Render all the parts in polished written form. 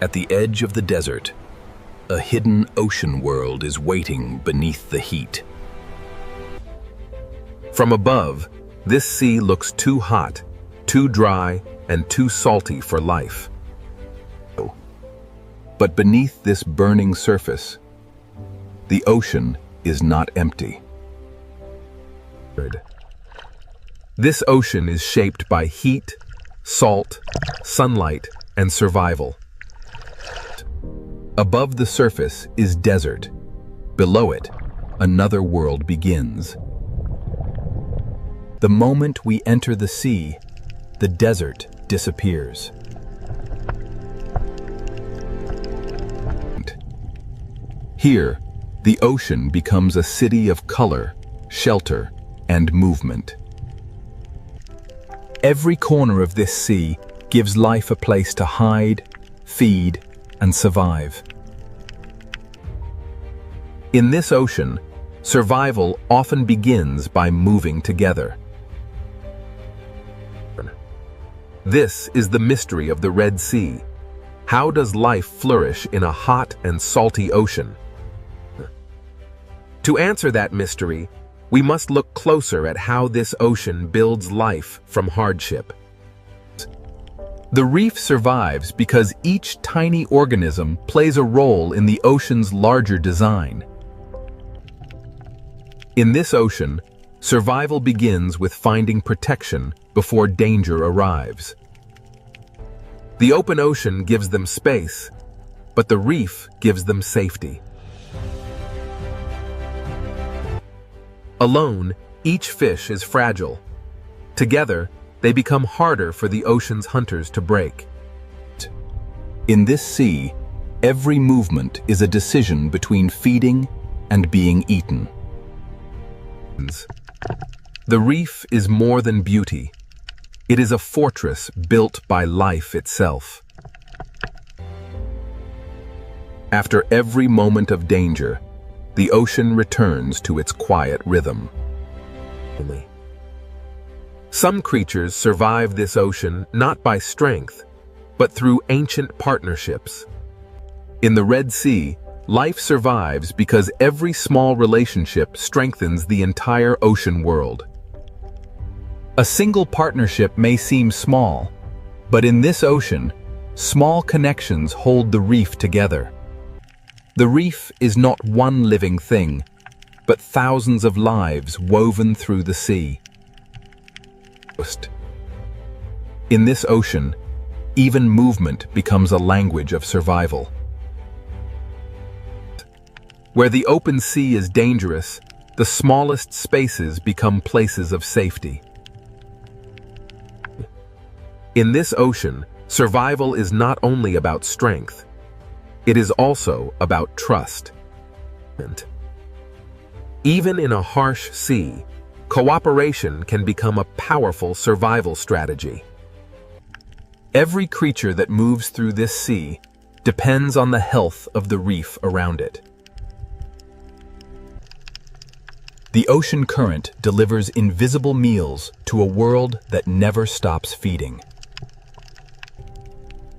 At the edge of the desert, a hidden ocean world is waiting beneath the heat. From above, this sea looks too hot, too dry, and too salty for life. But beneath this burning surface, the ocean is not empty. This ocean is shaped by heat, salt, sunlight, and survival. Above the surface is desert. Below it, another world begins. The moment we enter the sea, the desert disappears. Here, the ocean becomes a city of color, shelter, and movement. Every corner of this sea gives life a place to hide, feed, and survive. In this ocean, survival often begins by moving together. This is the mystery of the Red Sea. How does life flourish in a hot and salty ocean? To answer that mystery, we must look closer at how this ocean builds life from hardship. The reef survives because each tiny organism plays a role in the ocean's larger design. In this ocean, survival begins with finding protection before danger arrives. The open ocean gives them space, but the reef gives them safety. Alone, each fish is fragile. Together, they become harder for the ocean's hunters to break. In this sea, every movement is a decision between feeding and being eaten. The reef is more than beauty. It is a fortress built by life itself. After every moment of danger, the ocean returns to its quiet rhythm. Some creatures survive this ocean not by strength, but through ancient partnerships. In the Red Sea, life survives because every small relationship strengthens the entire ocean world. A single partnership may seem small, but in this ocean, small connections hold the reef together. The reef is not one living thing, but thousands of lives woven through the sea. In this ocean, even movement becomes a language of survival. Where the open sea is dangerous, the smallest spaces become places of safety. In this ocean, survival is not only about strength, it is also about trust. Even in a harsh sea, cooperation can become a powerful survival strategy. Every creature that moves through this sea depends on the health of the reef around it. The ocean current delivers invisible meals to a world that never stops feeding.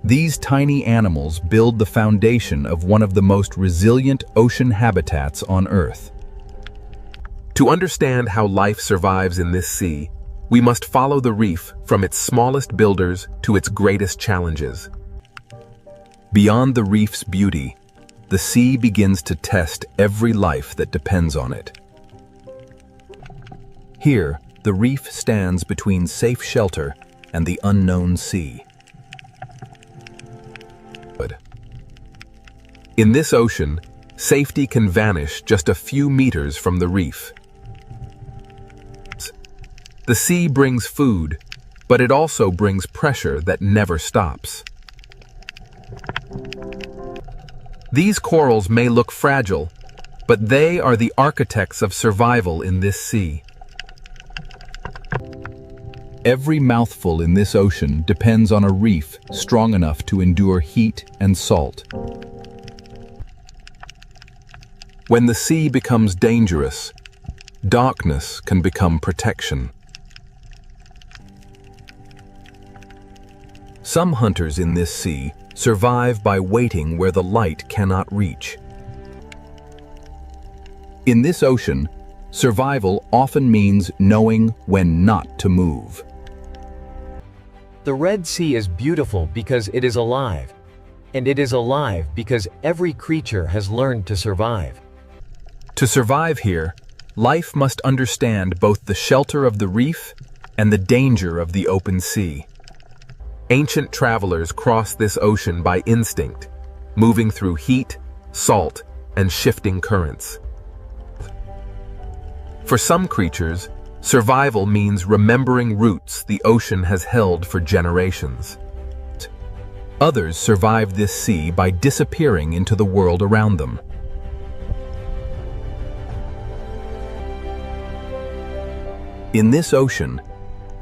These tiny animals build the foundation of one of the most resilient ocean habitats on Earth. To understand how life survives in this sea, we must follow the reef from its smallest builders to its greatest challenges. Beyond the reef's beauty, the sea begins to test every life that depends on it. Here, the reef stands between safe shelter and the unknown sea. In this ocean, safety can vanish just a few meters from the reef. The sea brings food, but it also brings pressure that never stops. These corals may look fragile, but they are the architects of survival in this sea. Every mouthful in this ocean depends on a reef strong enough to endure heat and salt. When the sea becomes dangerous, darkness can become protection. Some hunters in this sea survive by waiting where the light cannot reach. In this ocean, survival often means knowing when not to move. The Red Sea is beautiful because it is alive. And it is alive because every creature has learned to survive. To survive here, life must understand both the shelter of the reef and the danger of the open sea. Ancient travelers crossed this ocean by instinct, moving through heat, salt, and shifting currents. For some creatures, survival means remembering roots the ocean has held for generations. Others survive this sea by disappearing into the world around them. In this ocean,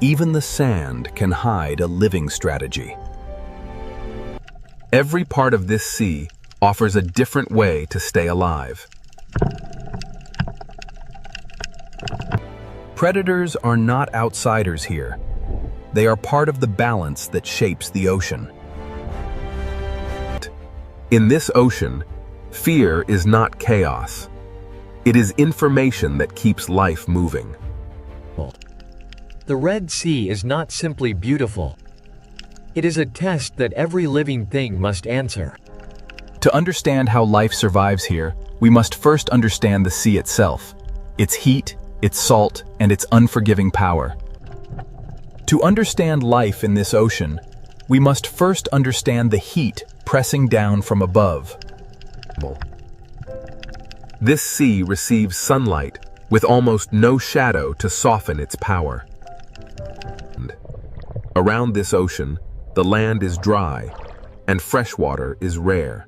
even the sand can hide a living strategy. Every part of this sea offers a different way to stay alive. Predators are not outsiders here. They are part of the balance that shapes the ocean. In this ocean, fear is not chaos. It is information that keeps life moving. The Red Sea is not simply beautiful. It is a test that every living thing must answer. To understand how life survives here, we must first understand the sea itself, its heat, its salt, and its unforgiving power. To understand life in this ocean, we must first understand the heat pressing down from above. This sea receives sunlight with almost no shadow to soften its power. Around this ocean, the land is dry, and fresh water is rare.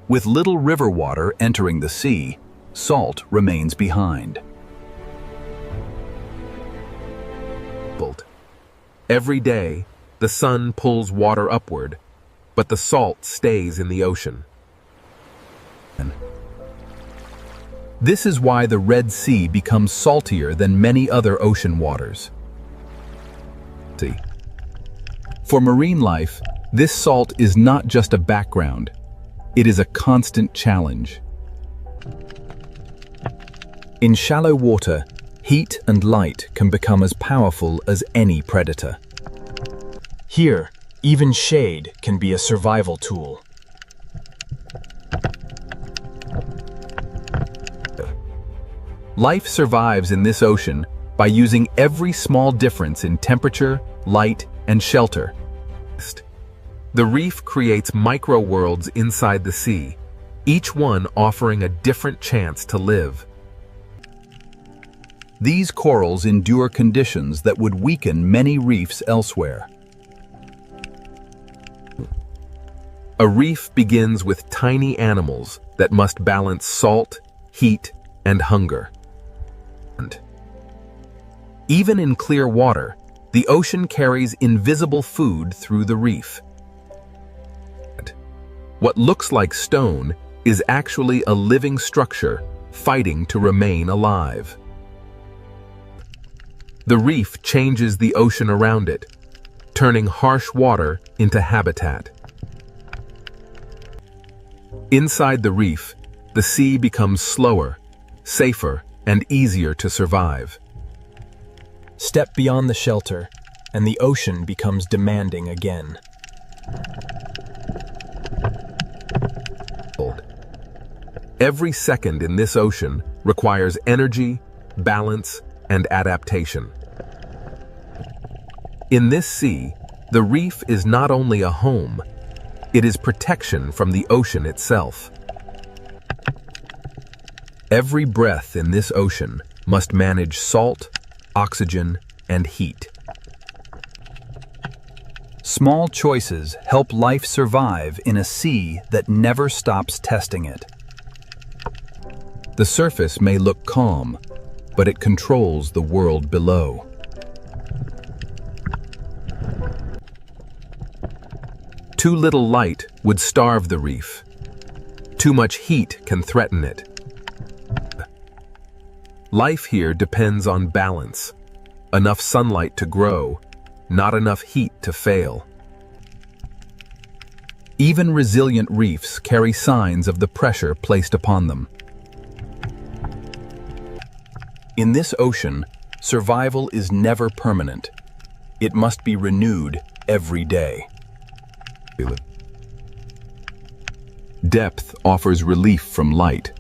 With little river water entering the sea, salt remains behind. Every day, the sun pulls water upward, but the salt stays in the ocean. This is why the Red Sea becomes saltier than many other ocean waters. For marine life, this salt is not just a background, it is a constant challenge. In shallow water, heat and light can become as powerful as any predator. Here, even shade can be a survival tool. Life survives in this ocean by using every small difference in temperature, light, and shelter. The reef creates micro-worlds inside the sea, each one offering a different chance to live. These corals endure conditions that would weaken many reefs elsewhere. A reef begins with tiny animals that must balance salt, heat, and hunger. Even in clear water, the ocean carries invisible food through the reef. What looks like stone is actually a living structure fighting to remain alive. The reef changes the ocean around it, turning harsh water into habitat. Inside the reef, the sea becomes slower, safer, and easier to survive. Step beyond the shelter, and the ocean becomes demanding again. Every second in this ocean requires energy, balance, and adaptation. In this sea, the reef is not only a home, it is protection from the ocean itself. Every breath in this ocean must manage salt, oxygen, and heat. Small choices help life survive in a sea that never stops testing it. The surface may look calm, but it controls the world below. Too little light would starve the reef. Too much heat can threaten it. Life here depends on balance, enough sunlight to grow, not enough heat to fail. Even resilient reefs carry signs of the pressure placed upon them. In this ocean, survival is never permanent. It must be renewed every day. Depth offers relief from light,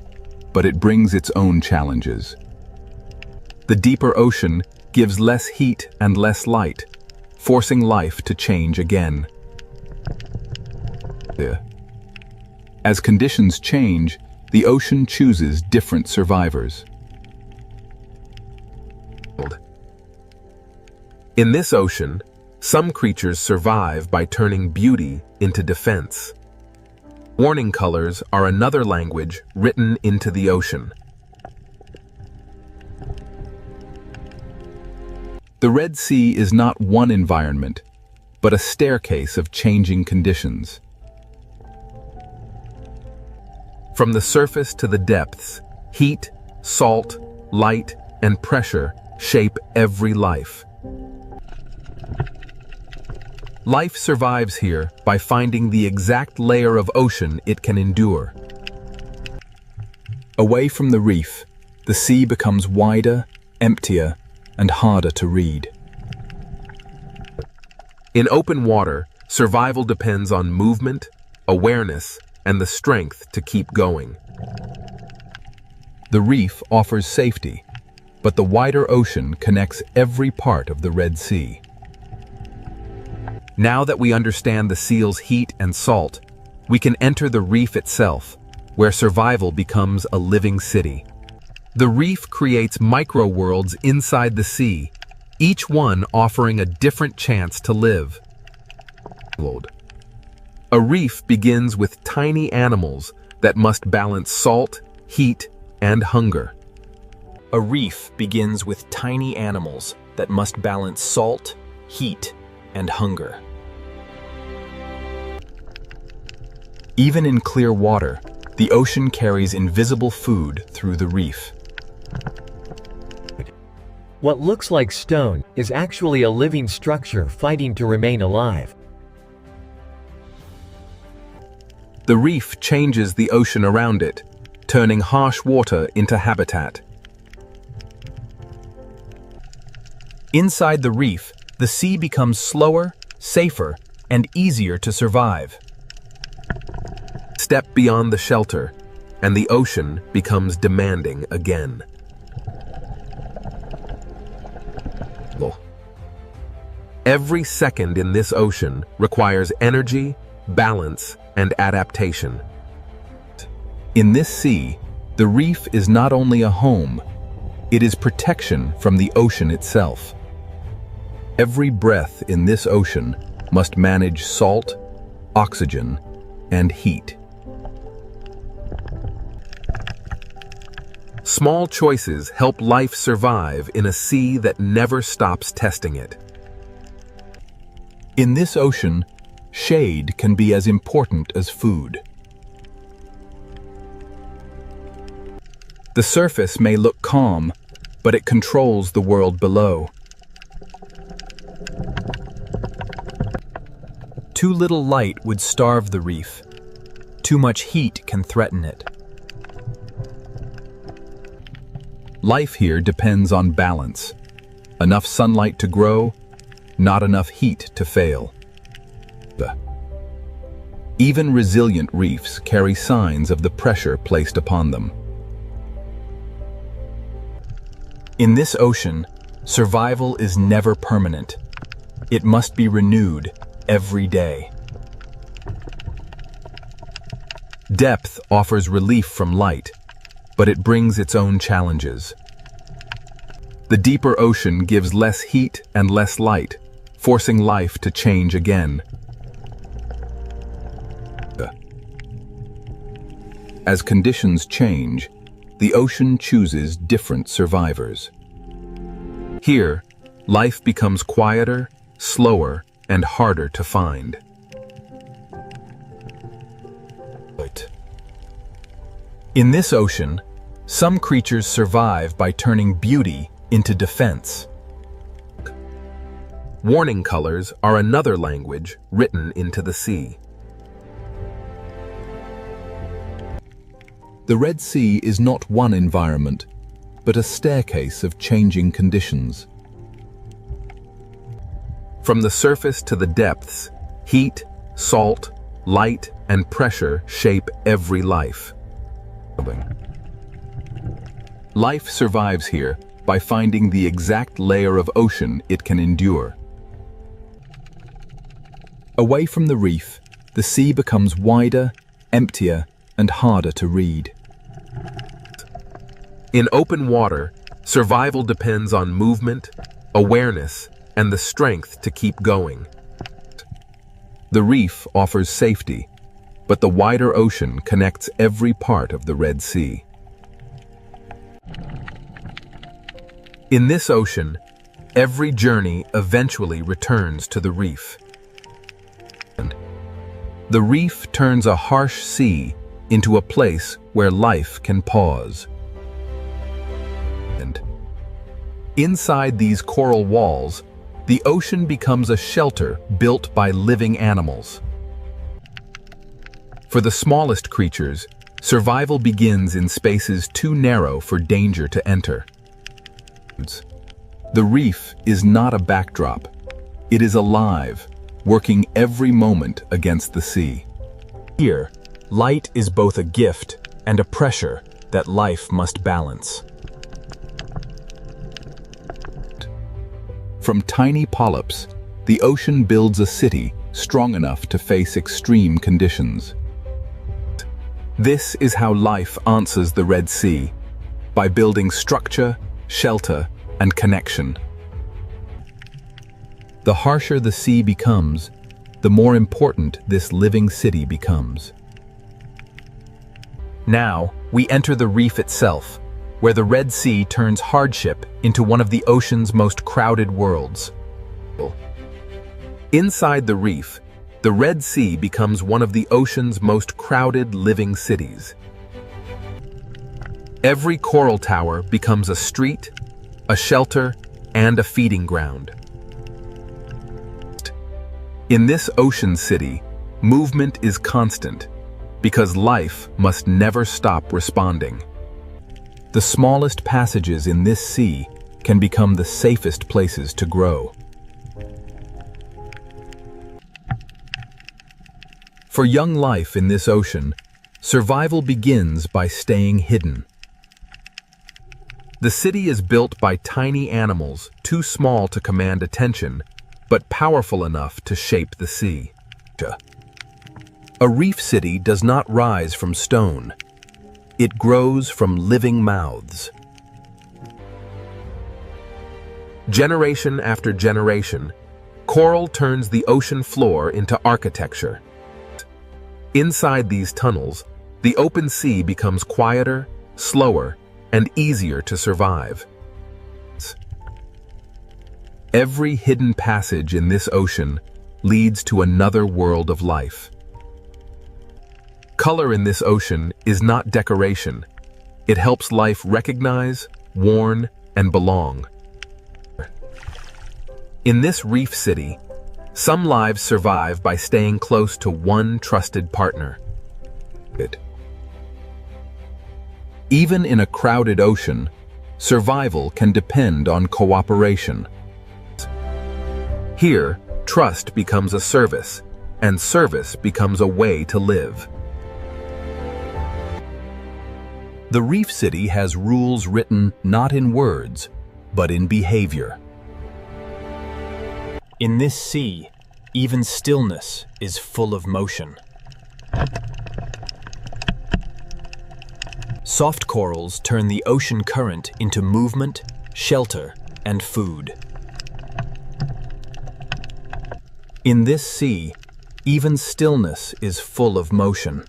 but it brings its own challenges. The deeper ocean gives less heat and less light, forcing life to change again. As conditions change, the ocean chooses different survivors. In this ocean, some creatures survive by turning beauty into defense. Warning colors are another language written into the ocean. The Red Sea is not one environment, but a staircase of changing conditions. From the surface to the depths, heat, salt, light, and pressure shape every life. Life survives here by finding the exact layer of ocean it can endure. Away from the reef, the sea becomes wider, emptier, and harder to read. In open water, survival depends on movement, awareness, and the strength to keep going. The reef offers safety, but the wider ocean connects every part of the Red Sea. Now that we understand the seal's heat and salt, we can enter the reef itself, where survival becomes a living city. The reef creates micro-worlds inside the sea, each one offering a different chance to live. A reef begins with tiny animals that must balance salt, heat, and hunger. A reef begins with tiny animals that must balance salt, heat, and hunger. Even in clear water, the ocean carries invisible food through the reef. What looks like stone is actually a living structure fighting to remain alive. The reef changes the ocean around it, turning harsh water into habitat. Inside the reef, the sea becomes slower, safer, and easier to survive. Step beyond the shelter, and the ocean becomes demanding again. Every second in this ocean requires energy, balance, and adaptation. In this sea, the reef is not only a home, it is protection from the ocean itself. Every breath in this ocean must manage salt, oxygen, and heat. Small choices help life survive in a sea that never stops testing it. In this ocean, shade can be as important as food. The surface may look calm, but it controls the world below. Too little light would starve the reef. Too much heat can threaten it. Life here depends on balance. Enough sunlight to grow, not enough heat to fail. Even resilient reefs carry signs of the pressure placed upon them. In this ocean, survival is never permanent. It must be renewed every day. Depth offers relief from light, but it brings its own challenges. The deeper ocean gives less heat and less light, forcing life to change again. As conditions change, the ocean chooses different survivors. Here, life becomes quieter, slower, and harder to find. In this ocean, some creatures survive by turning beauty into defense. Warning colors are another language written into the sea. The Red Sea is not one environment, but a staircase of changing conditions. From the surface to the depths, heat, salt, light, and pressure shape every life. Life survives here by finding the exact layer of ocean it can endure. Away from the reef, the sea becomes wider, emptier, and harder to read. In open water, survival depends on movement, awareness, and the strength to keep going. The reef offers safety, but the wider ocean connects every part of the Red Sea. In this ocean, every journey eventually returns to the reef. The reef turns a harsh sea into a place where life can pause. And inside these coral walls, the ocean becomes a shelter built by living animals. For the smallest creatures, survival begins in spaces too narrow for danger to enter. The reef is not a backdrop. It is alive, working every moment against the sea. Here, light is both a gift and a pressure that life must balance. From tiny polyps, the ocean builds a city strong enough to face extreme conditions. This is how life answers the Red Sea, by building structure, shelter, and connection. The harsher the sea becomes, the more important this living city becomes. Now, we enter the reef itself, where the Red Sea turns hardship into one of the ocean's most crowded worlds. Inside the reef, the Red Sea becomes one of the ocean's most crowded living cities. Every coral tower becomes a street, a shelter, and a feeding ground. In this ocean city, movement is constant, because life must never stop responding. The smallest passages in this sea can become the safest places to grow. For young life in this ocean, survival begins by staying hidden. The city is built by tiny animals too small to command attention, but powerful enough to shape the sea. A reef city does not rise from stone. It grows from living mouths. Generation after generation, coral turns the ocean floor into architecture. Inside these tunnels, the open sea becomes quieter, slower, and easier to survive. Every hidden passage in this ocean leads to another world of life. Color in this ocean is not decoration. It helps life recognize, warn, and belong. In this reef city, some lives survive by staying close to one trusted partner. Even in a crowded ocean, survival can depend on cooperation. Here, trust becomes a service, and service becomes a way to live. The reef city has rules written not in words, but in behavior. In this sea, even stillness is full of motion. Soft corals turn the ocean current into movement, shelter, and food. In this sea, even stillness is full of motion.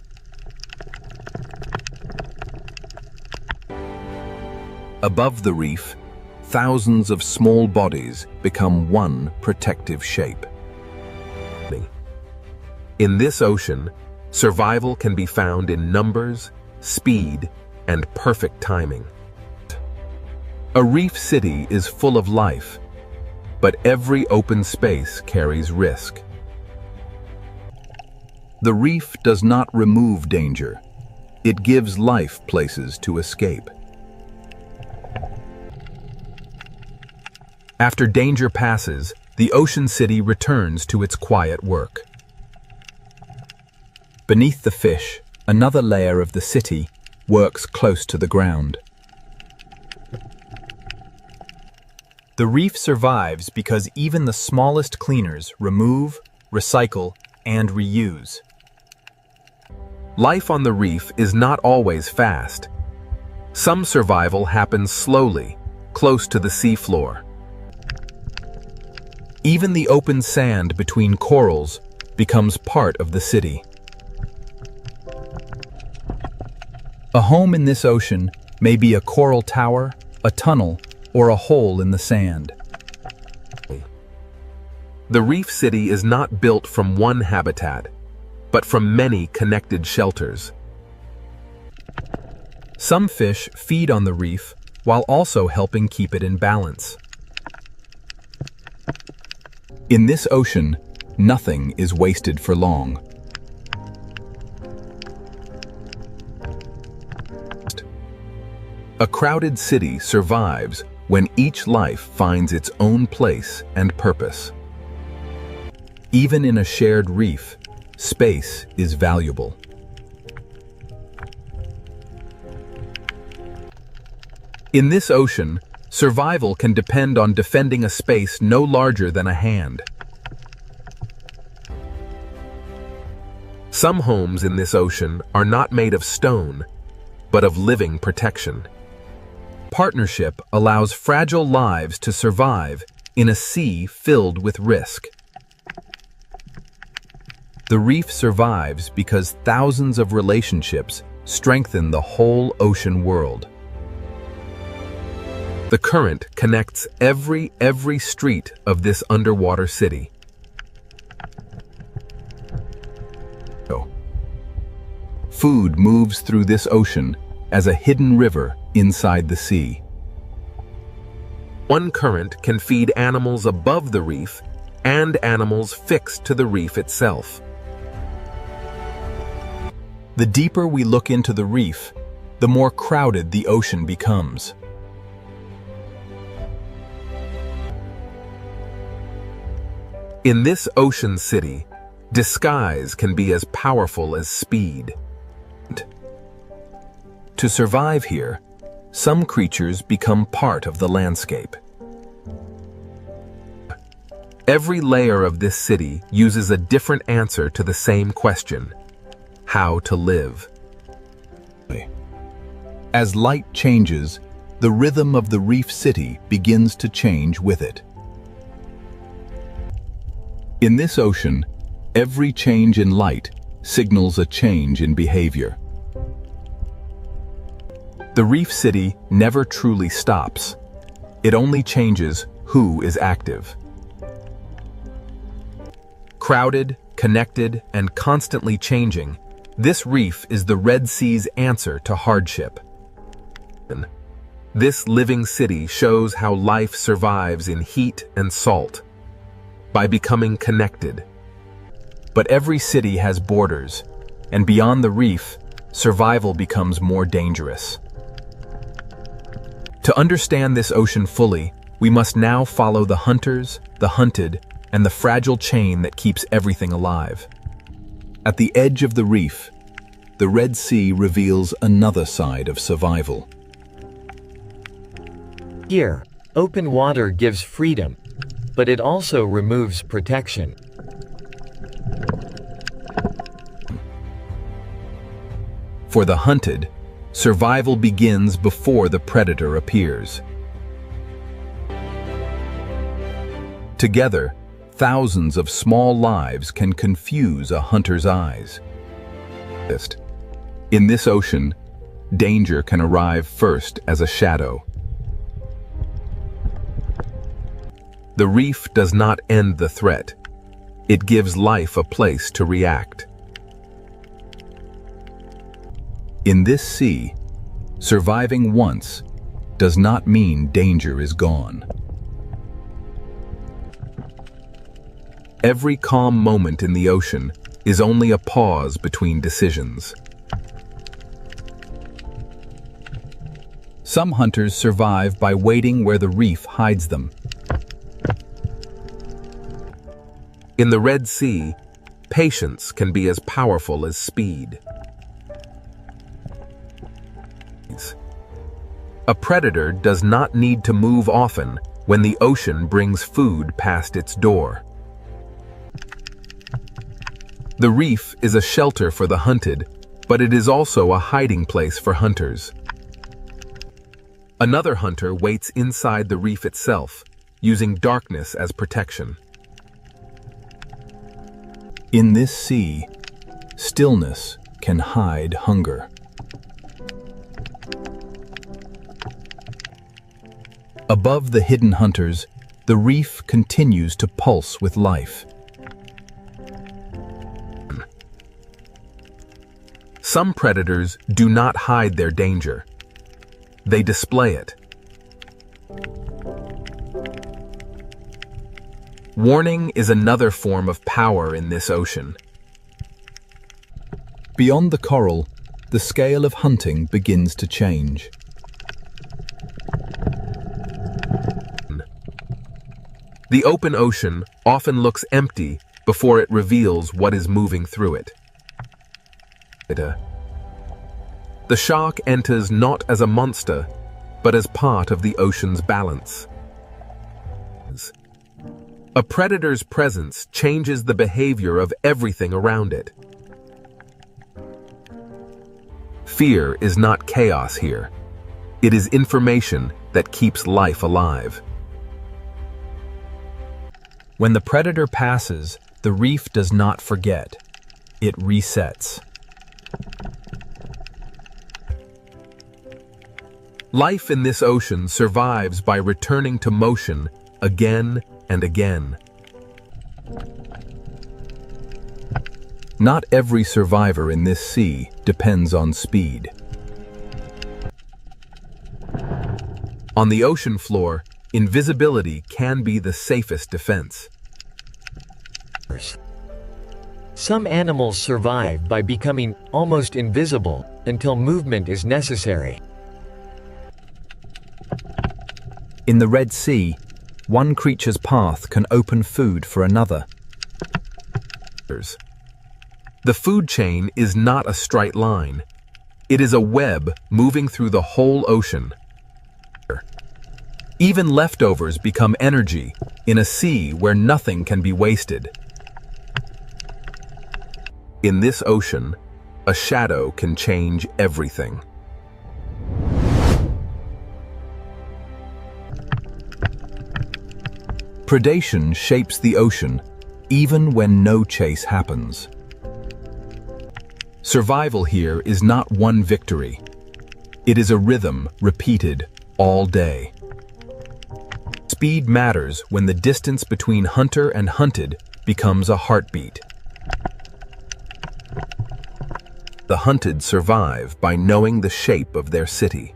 Above the reef, thousands of small bodies become one protective shape. In this ocean, survival can be found in numbers, speed, and perfect timing. A reef city is full of life, but every open space carries risk. The reef does not remove danger. It gives life places to escape. After danger passes, the ocean city returns to its quiet work. Beneath the fish, another layer of the city works close to the ground. The reef survives because even the smallest cleaners remove, recycle, and reuse. Life on the reef is not always fast. Some survival happens slowly, close to the seafloor. Even the open sand between corals becomes part of the city. A home in this ocean may be a coral tower, a tunnel, or a hole in the sand. The reef city is not built from one habitat, but from many connected shelters. Some fish feed on the reef while also helping keep it in balance. In this ocean, nothing is wasted for long. A crowded city survives when each life finds its own place and purpose. Even in a shared reef, space is valuable. In this ocean, survival can depend on defending a space no larger than a hand. Some homes in this ocean are not made of stone, but of living protection. Partnership allows fragile lives to survive in a sea filled with risk. The reef survives because thousands of relationships strengthen the whole ocean world. The current connects every street of this underwater city. Food moves through this ocean as a hidden river inside the sea. One current can feed animals above the reef and animals fixed to the reef itself. The deeper we look into the reef, the more crowded the ocean becomes. In this ocean city, disguise can be as powerful as speed. To survive here, some creatures become part of the landscape. Every layer of this city uses a different answer to the same question: how to live. As light changes, the rhythm of the reef city begins to change with it. In this ocean, every change in light signals a change in behavior. The reef city never truly stops. It only changes who is active. Crowded, connected, and constantly changing, this reef is the Red Sea's answer to hardship. This living city shows how life survives in heat and salt, by becoming connected. But every city has borders, and beyond the reef, survival becomes more dangerous. To understand this ocean fully, we must now follow the hunters, the hunted, and the fragile chain that keeps everything alive. At the edge of the reef, the Red Sea reveals another side of survival. Here, open water gives freedom, but it also removes protection. For the hunted, survival begins before the predator appears. Together, thousands of small lives can confuse a hunter's eyes. In this ocean, danger can arrive first as a shadow. The reef does not end the threat. It gives life a place to react. In this sea, surviving once does not mean danger is gone. Every calm moment in the ocean is only a pause between decisions. Some hunters survive by waiting where the reef hides them. In the Red Sea, patience can be as powerful as speed. A predator does not need to move often when the ocean brings food past its door. The reef is a shelter for the hunted, but it is also a hiding place for hunters. Another hunter waits inside the reef itself, using darkness as protection. In this sea, stillness can hide hunger. Above the hidden hunters, the reef continues to pulse with life. Some predators do not hide their danger. They display it. Warning is another form of power in this ocean. Beyond the coral, the scale of hunting begins to change. The open ocean often looks empty before it reveals what is moving through it. The shark enters not as a monster, but as part of the ocean's balance. A predator's presence changes the behavior of everything around it. Fear is not chaos here. It is information that keeps life alive. When the predator passes, the reef does not forget. It resets. Life in this ocean survives by returning to motion again and again. Not every survivor in this sea depends on speed. On the ocean floor, invisibility can be the safest defense. Some animals survive by becoming almost invisible until movement is necessary. In the Red Sea, one creature's path can open food for another. The food chain is not a straight line. It is a web moving through the whole ocean. Even leftovers become energy in a sea where nothing can be wasted. In this ocean, a shadow can change everything. Predation shapes the ocean, even when no chase happens. Survival here is not one victory. It is a rhythm repeated all day. Speed matters when the distance between hunter and hunted becomes a heartbeat. The hunted survive by knowing the shape of their city.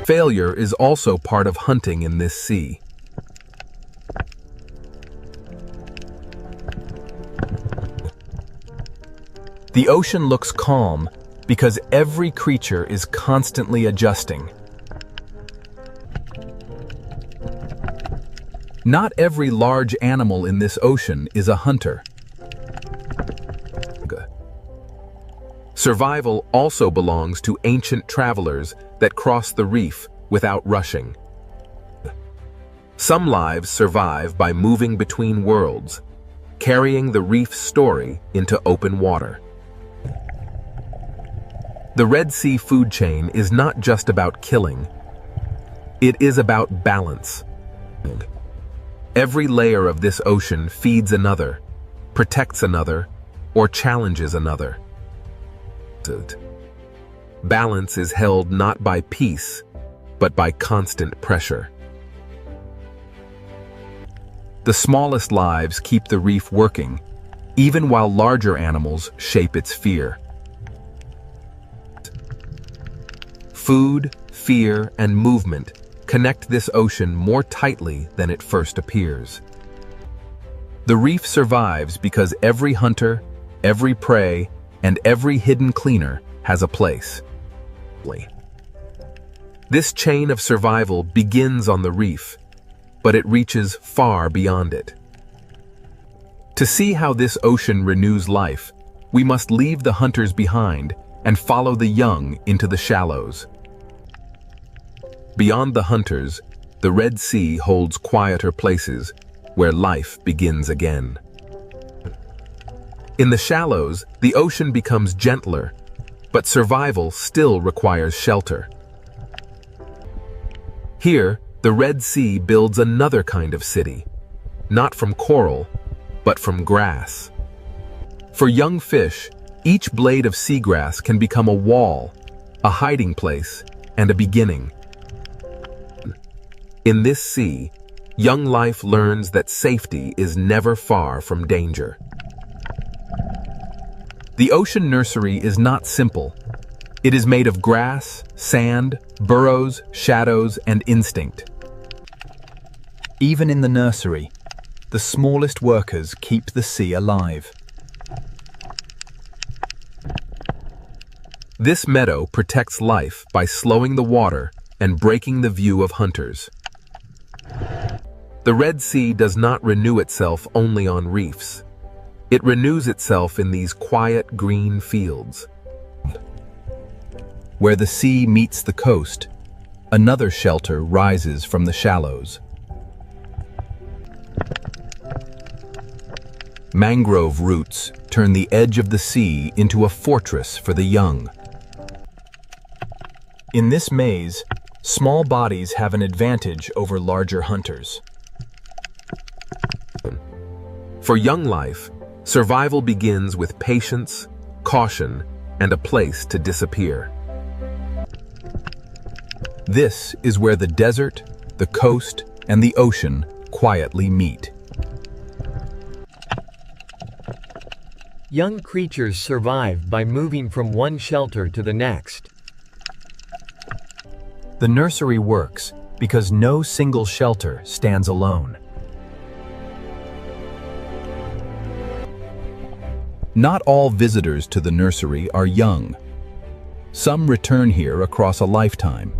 Failure is also part of hunting in this sea. The ocean looks calm because every creature is constantly adjusting. Not every large animal in this ocean is a hunter. Survival also belongs to ancient travelers that cross the reef without rushing. Some lives survive by moving between worlds, carrying the reef's story into open water. The Red Sea food chain is not just about killing. It is about balance. Every layer of this ocean feeds another, protects another, or challenges another. Balance is held not by peace, but by constant pressure. The smallest lives keep the reef working, even while larger animals shape its fear. Food, fear, and movement connect this ocean more tightly than it first appears. The reef survives because every hunter, every prey, and every hidden cleaner has a place. This chain of survival begins on the reef, but it reaches far beyond it. To see how this ocean renews life, we must leave the hunters behind and follow the young into the shallows. Beyond the hunters, the Red Sea holds quieter places where life begins again. In the shallows, the ocean becomes gentler, but survival still requires shelter. Here, the Red Sea builds another kind of city, not from coral, but from grass. For young fish, each blade of seagrass can become a wall, a hiding place, and a beginning. In this sea, young life learns that safety is never far from danger. The ocean nursery is not simple. It is made of grass, sand, burrows, shadows, and instinct. Even in the nursery, the smallest workers keep the sea alive. This meadow protects life by slowing the water and breaking the view of hunters. The Red Sea does not renew itself only on reefs. It renews itself in these quiet green fields. Where the sea meets the coast, another shelter rises from the shallows. Mangrove roots turn the edge of the sea into a fortress for the young. In this maze, small bodies have an advantage over larger hunters. For young life, survival begins with patience, caution, and a place to disappear. This is where the desert, the coast, and the ocean quietly meet. Young creatures survive by moving from one shelter to the next. The nursery works because no single shelter stands alone. Not all visitors to the nursery are young. Some return here across a lifetime.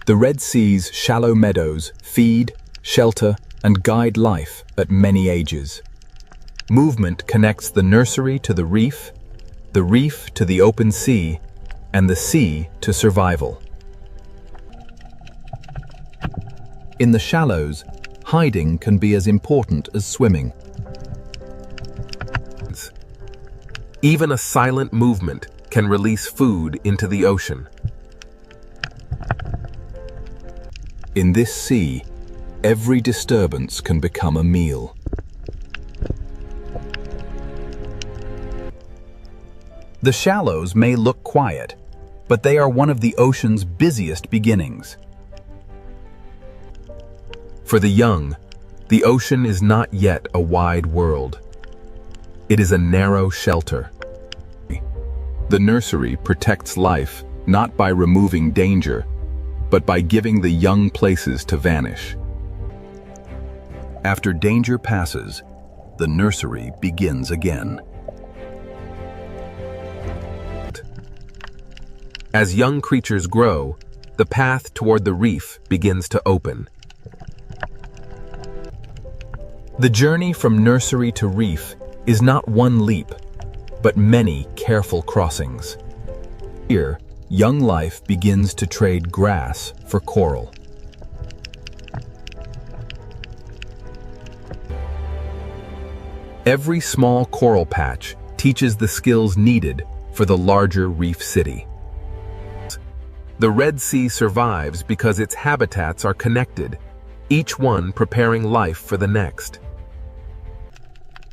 The Red Sea's shallow meadows feed, shelter, and guide life at many ages. Movement connects the nursery to the reef to the open sea, and the sea to survival. In the shallows, hiding can be as important as swimming. Even a silent movement can release food into the ocean. In this sea, every disturbance can become a meal. The shallows may look quiet, but they are one of the ocean's busiest beginnings. For the young, the ocean is not yet a wide world. It is a narrow shelter. The nursery protects life not by removing danger, but by giving the young places to vanish. After danger passes, the nursery begins again. As young creatures grow, the path toward the reef begins to open. The journey from nursery to reef is not one leap, but many careful crossings. Here, young life begins to trade grass for coral. Every small coral patch teaches the skills needed for the larger reef city. The Red Sea survives because its habitats are connected, each one preparing life for the next.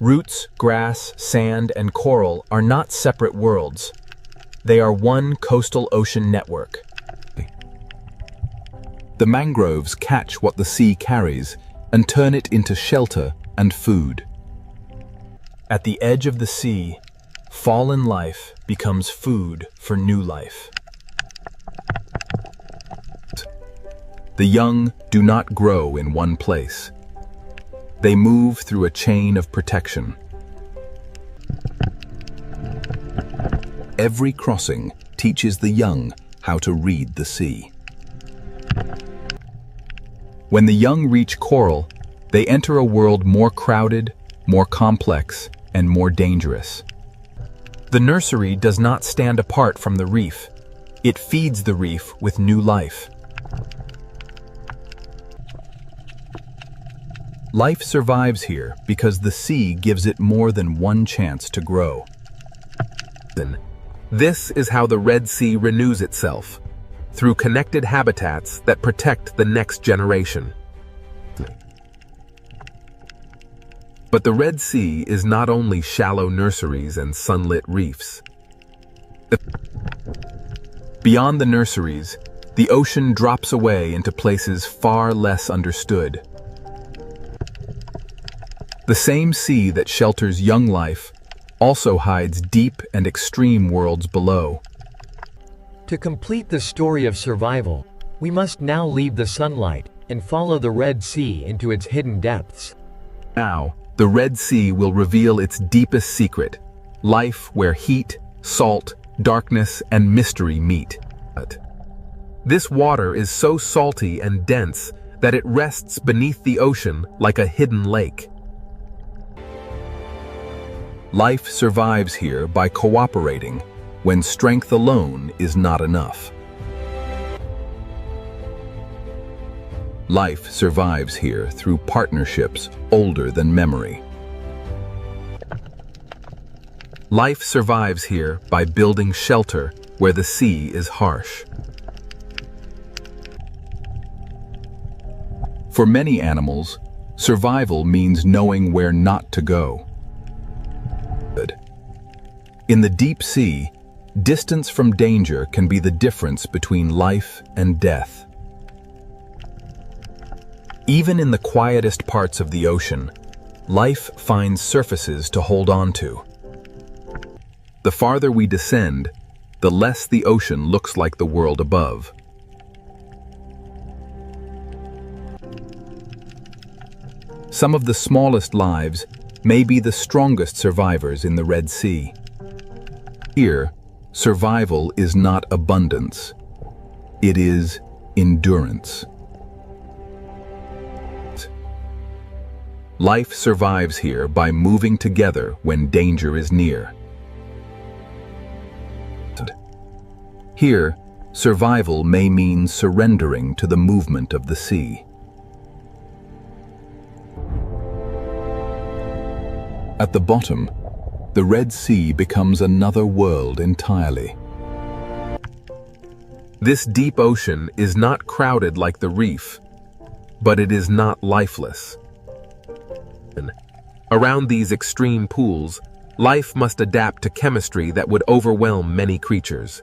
Roots, grass, sand, and coral are not separate worlds. They are one coastal ocean network. The mangroves catch what the sea carries and turn it into shelter and food. At the edge of the sea, fallen life becomes food for new life. The young do not grow in one place. They move through a chain of protection. Every crossing teaches the young how to read the sea. When the young reach coral, they enter a world more crowded, more complex, and more dangerous. The nursery does not stand apart from the reef. It feeds the reef with new life. Life survives here because the sea gives it more than one chance to grow. This is how the Red Sea renews itself, through connected habitats that protect the next generation. But the Red Sea is not only shallow nurseries and sunlit reefs. Beyond the nurseries, the ocean drops away into places far less understood. The same sea that shelters young life also hides deep and extreme worlds below. To complete the story of survival, we must now leave the sunlight and follow the Red Sea into its hidden depths. Now, the Red Sea will reveal its deepest secret, life where heat, salt, darkness, and mystery meet. This water is so salty and dense that it rests beneath the ocean like a hidden lake. Life survives here by cooperating when strength alone is not enough. Life survives here through partnerships older than memory. Life survives here by building shelter where the sea is harsh. For many animals, survival means knowing where not to go. In the deep sea, distance from danger can be the difference between life and death. Even in the quietest parts of the ocean, life finds surfaces to hold on to. The farther we descend, the less the ocean looks like the world above. Some of the smallest lives may be the strongest survivors in the Red Sea. Here, survival is not abundance. It is endurance. Life survives here by moving together when danger is near. Here, survival may mean surrendering to the movement of the sea. At the bottom, the Red Sea becomes another world entirely. This deep ocean is not crowded like the reef, but it is not lifeless. Around these extreme pools, life must adapt to chemistry that would overwhelm many creatures.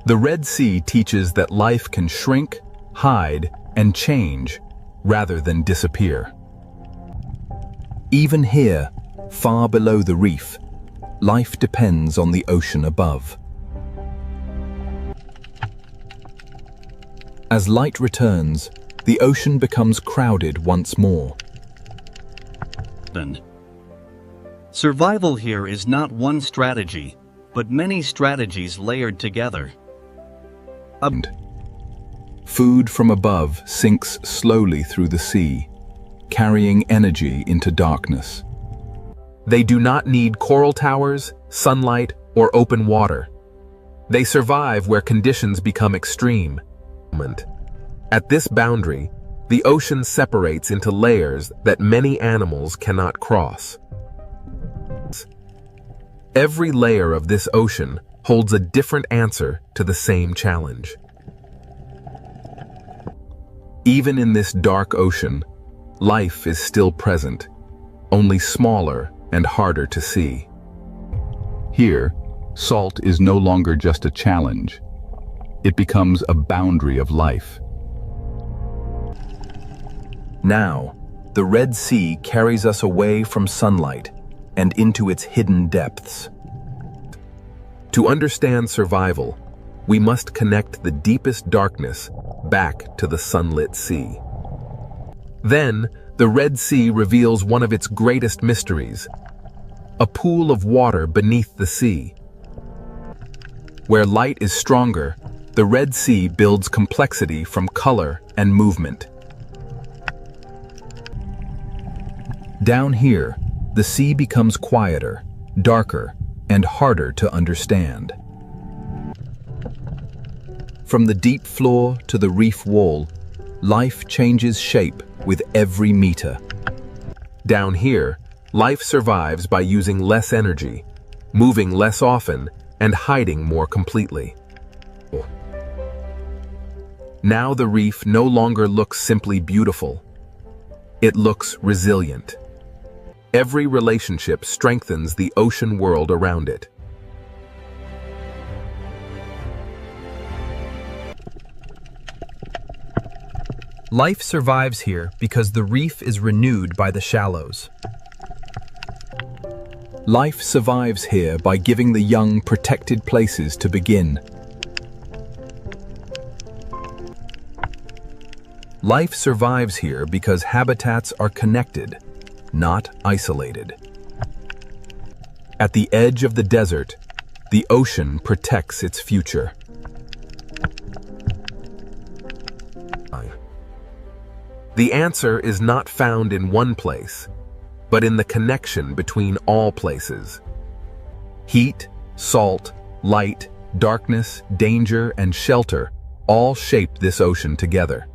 The Red Sea teaches that life can shrink, hide, and change rather than disappear. Even here, far below the reef, life depends on the ocean above. As light returns, the ocean becomes crowded once more. Survival here is not one strategy, but many strategies layered together. Food from above sinks slowly through the sea, carrying energy into darkness. They do not need coral towers, sunlight, or open water. They survive where conditions become extreme. At this boundary, the ocean separates into layers that many animals cannot cross. Every layer of this ocean holds a different answer to the same challenge. Even in this dark ocean, life is still present, only smaller and harder to see. Here, salt is no longer just a challenge. It becomes a boundary of life. Now, the Red Sea carries us away from sunlight and into its hidden depths. To understand survival, we must connect the deepest darkness back to the sunlit sea. Then, the Red Sea reveals one of its greatest mysteries, a pool of water beneath the sea. Where light is stronger, the Red Sea builds complexity from color and movement. Down here, the sea becomes quieter, darker, and harder to understand. From the deep floor to the reef wall, life changes shape with every meter. Down here, life survives by using less energy, moving less often, and hiding more completely. Now the reef no longer looks simply beautiful. It looks resilient. Every relationship strengthens the ocean world around it. Life survives here because the reef is renewed by the shallows. Life survives here by giving the young protected places to begin. Life survives here because habitats are connected, not isolated. At the edge of the desert, the ocean protects its future. The answer is not found in one place, but in the connection between all places. Heat, salt, light, darkness, danger, and shelter all shape this ocean together.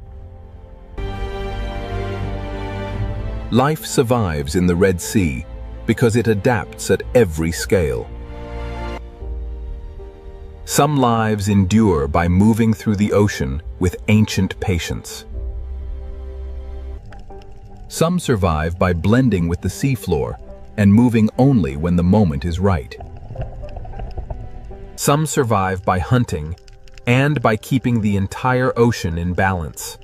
Life survives in the Red Sea because it adapts at every scale. Some lives endure by moving through the ocean with ancient patience. Some survive by blending with the seafloor and moving only when the moment is right. Some survive by hunting and by keeping the entire ocean in balance.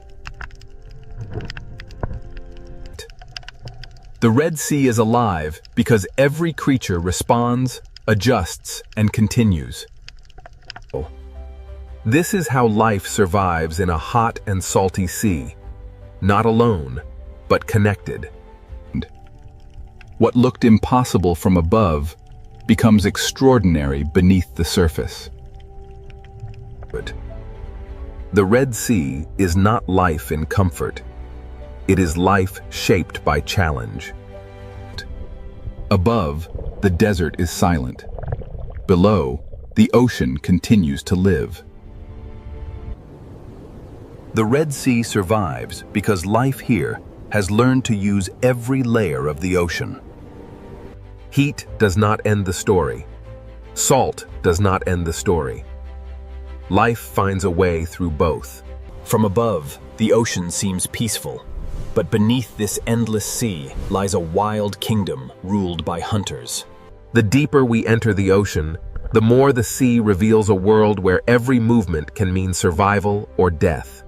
The Red Sea is alive because every creature responds, adjusts, and continues. This is how life survives in a hot and salty sea, not alone, but connected. What looked impossible from above becomes extraordinary beneath the surface. The Red Sea is not life in comfort. It is life shaped by challenge. Above, the desert is silent. Below, the ocean continues to live. The Red Sea survives because life here has learned to use every layer of the ocean. Heat does not end the story. Salt does not end the story. Life finds a way through both. From above, the ocean seems peaceful, but beneath this endless sea lies a wild kingdom ruled by hunters. The deeper we enter the ocean, the more the sea reveals a world where every movement can mean survival or death.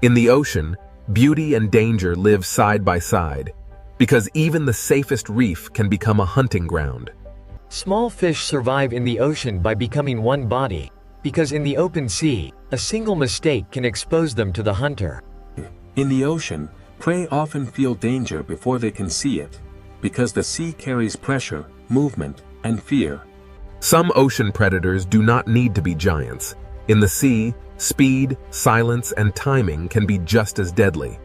In the ocean, beauty and danger live side by side, because even the safest reef can become a hunting ground. Small fish survive in the ocean by becoming one body, because in the open sea, a single mistake can expose them to the hunter. In the ocean, prey often feel danger before they can see it, because the sea carries pressure, movement, and fear. Some ocean predators do not need to be giants. In the sea, speed, silence, and timing can be just as deadly.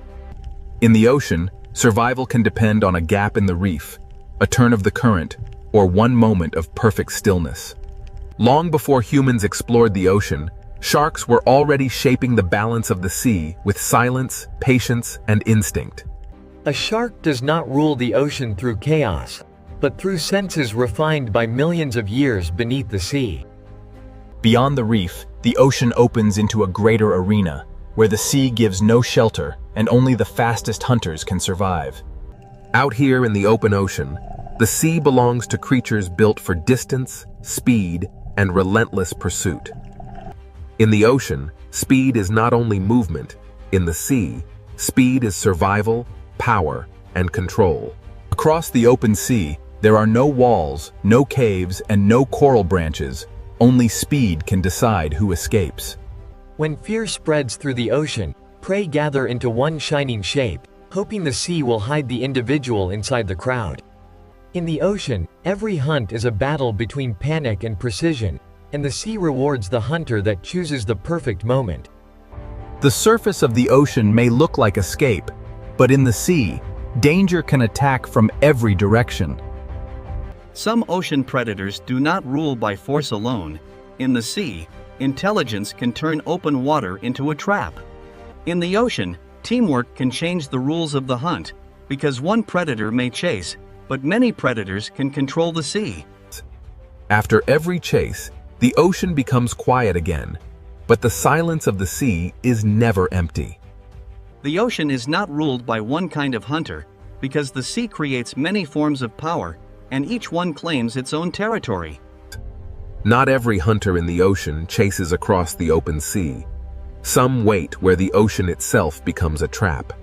In the ocean, survival can depend on a gap in the reef, a turn of the current, or one moment of perfect stillness. Long before humans explored the ocean, sharks were already shaping the balance of the sea with silence, patience, and instinct. A shark does not rule the ocean through chaos, but through senses refined by millions of years beneath the sea. Beyond the reef, the ocean opens into a greater arena, where the sea gives no shelter and only the fastest hunters can survive. Out here in the open ocean, the sea belongs to creatures built for distance, speed, and relentless pursuit. In the ocean, speed is not only movement. In the sea, speed is survival, power, and control. Across the open sea, there are no walls, no caves, and no coral branches, only speed can decide who escapes. When fear spreads through the ocean, prey gather into one shining shape, hoping the sea will hide the individual inside the crowd. In the ocean, every hunt is a battle between panic and precision, and the sea rewards the hunter that chooses the perfect moment. The surface of the ocean may look like escape, but in the sea, danger can attack from every direction. Some ocean predators do not rule by force alone. In the sea, intelligence can turn open water into a trap. In the ocean, teamwork can change the rules of the hunt, because one predator may chase, but many predators can control the sea. After every chase, the ocean becomes quiet again, but the silence of the sea is never empty. The ocean is not ruled by one kind of hunter, because the sea creates many forms of power, and each one claims its own territory. Not every hunter in the ocean chases across the open sea. Some wait where the ocean itself becomes a trap.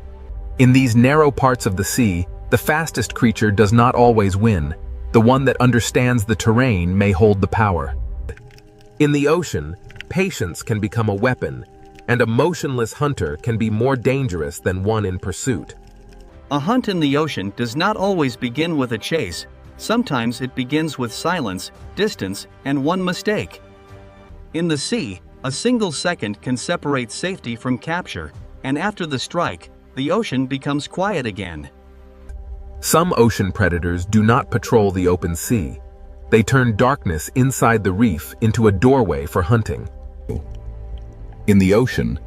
In these narrow parts of the sea, the fastest creature does not always win. The one that understands the terrain may hold the power. In the ocean, patience can become a weapon, and a motionless hunter can be more dangerous than one in pursuit. A hunt in the ocean does not always begin with a chase. Sometimes it begins with silence, distance, and one mistake. In the sea, a single second can separate safety from capture, and after the strike, the ocean becomes quiet again. Some ocean predators do not patrol the open sea. They turn darkness inside the reef into a doorway for hunting. In the ocean,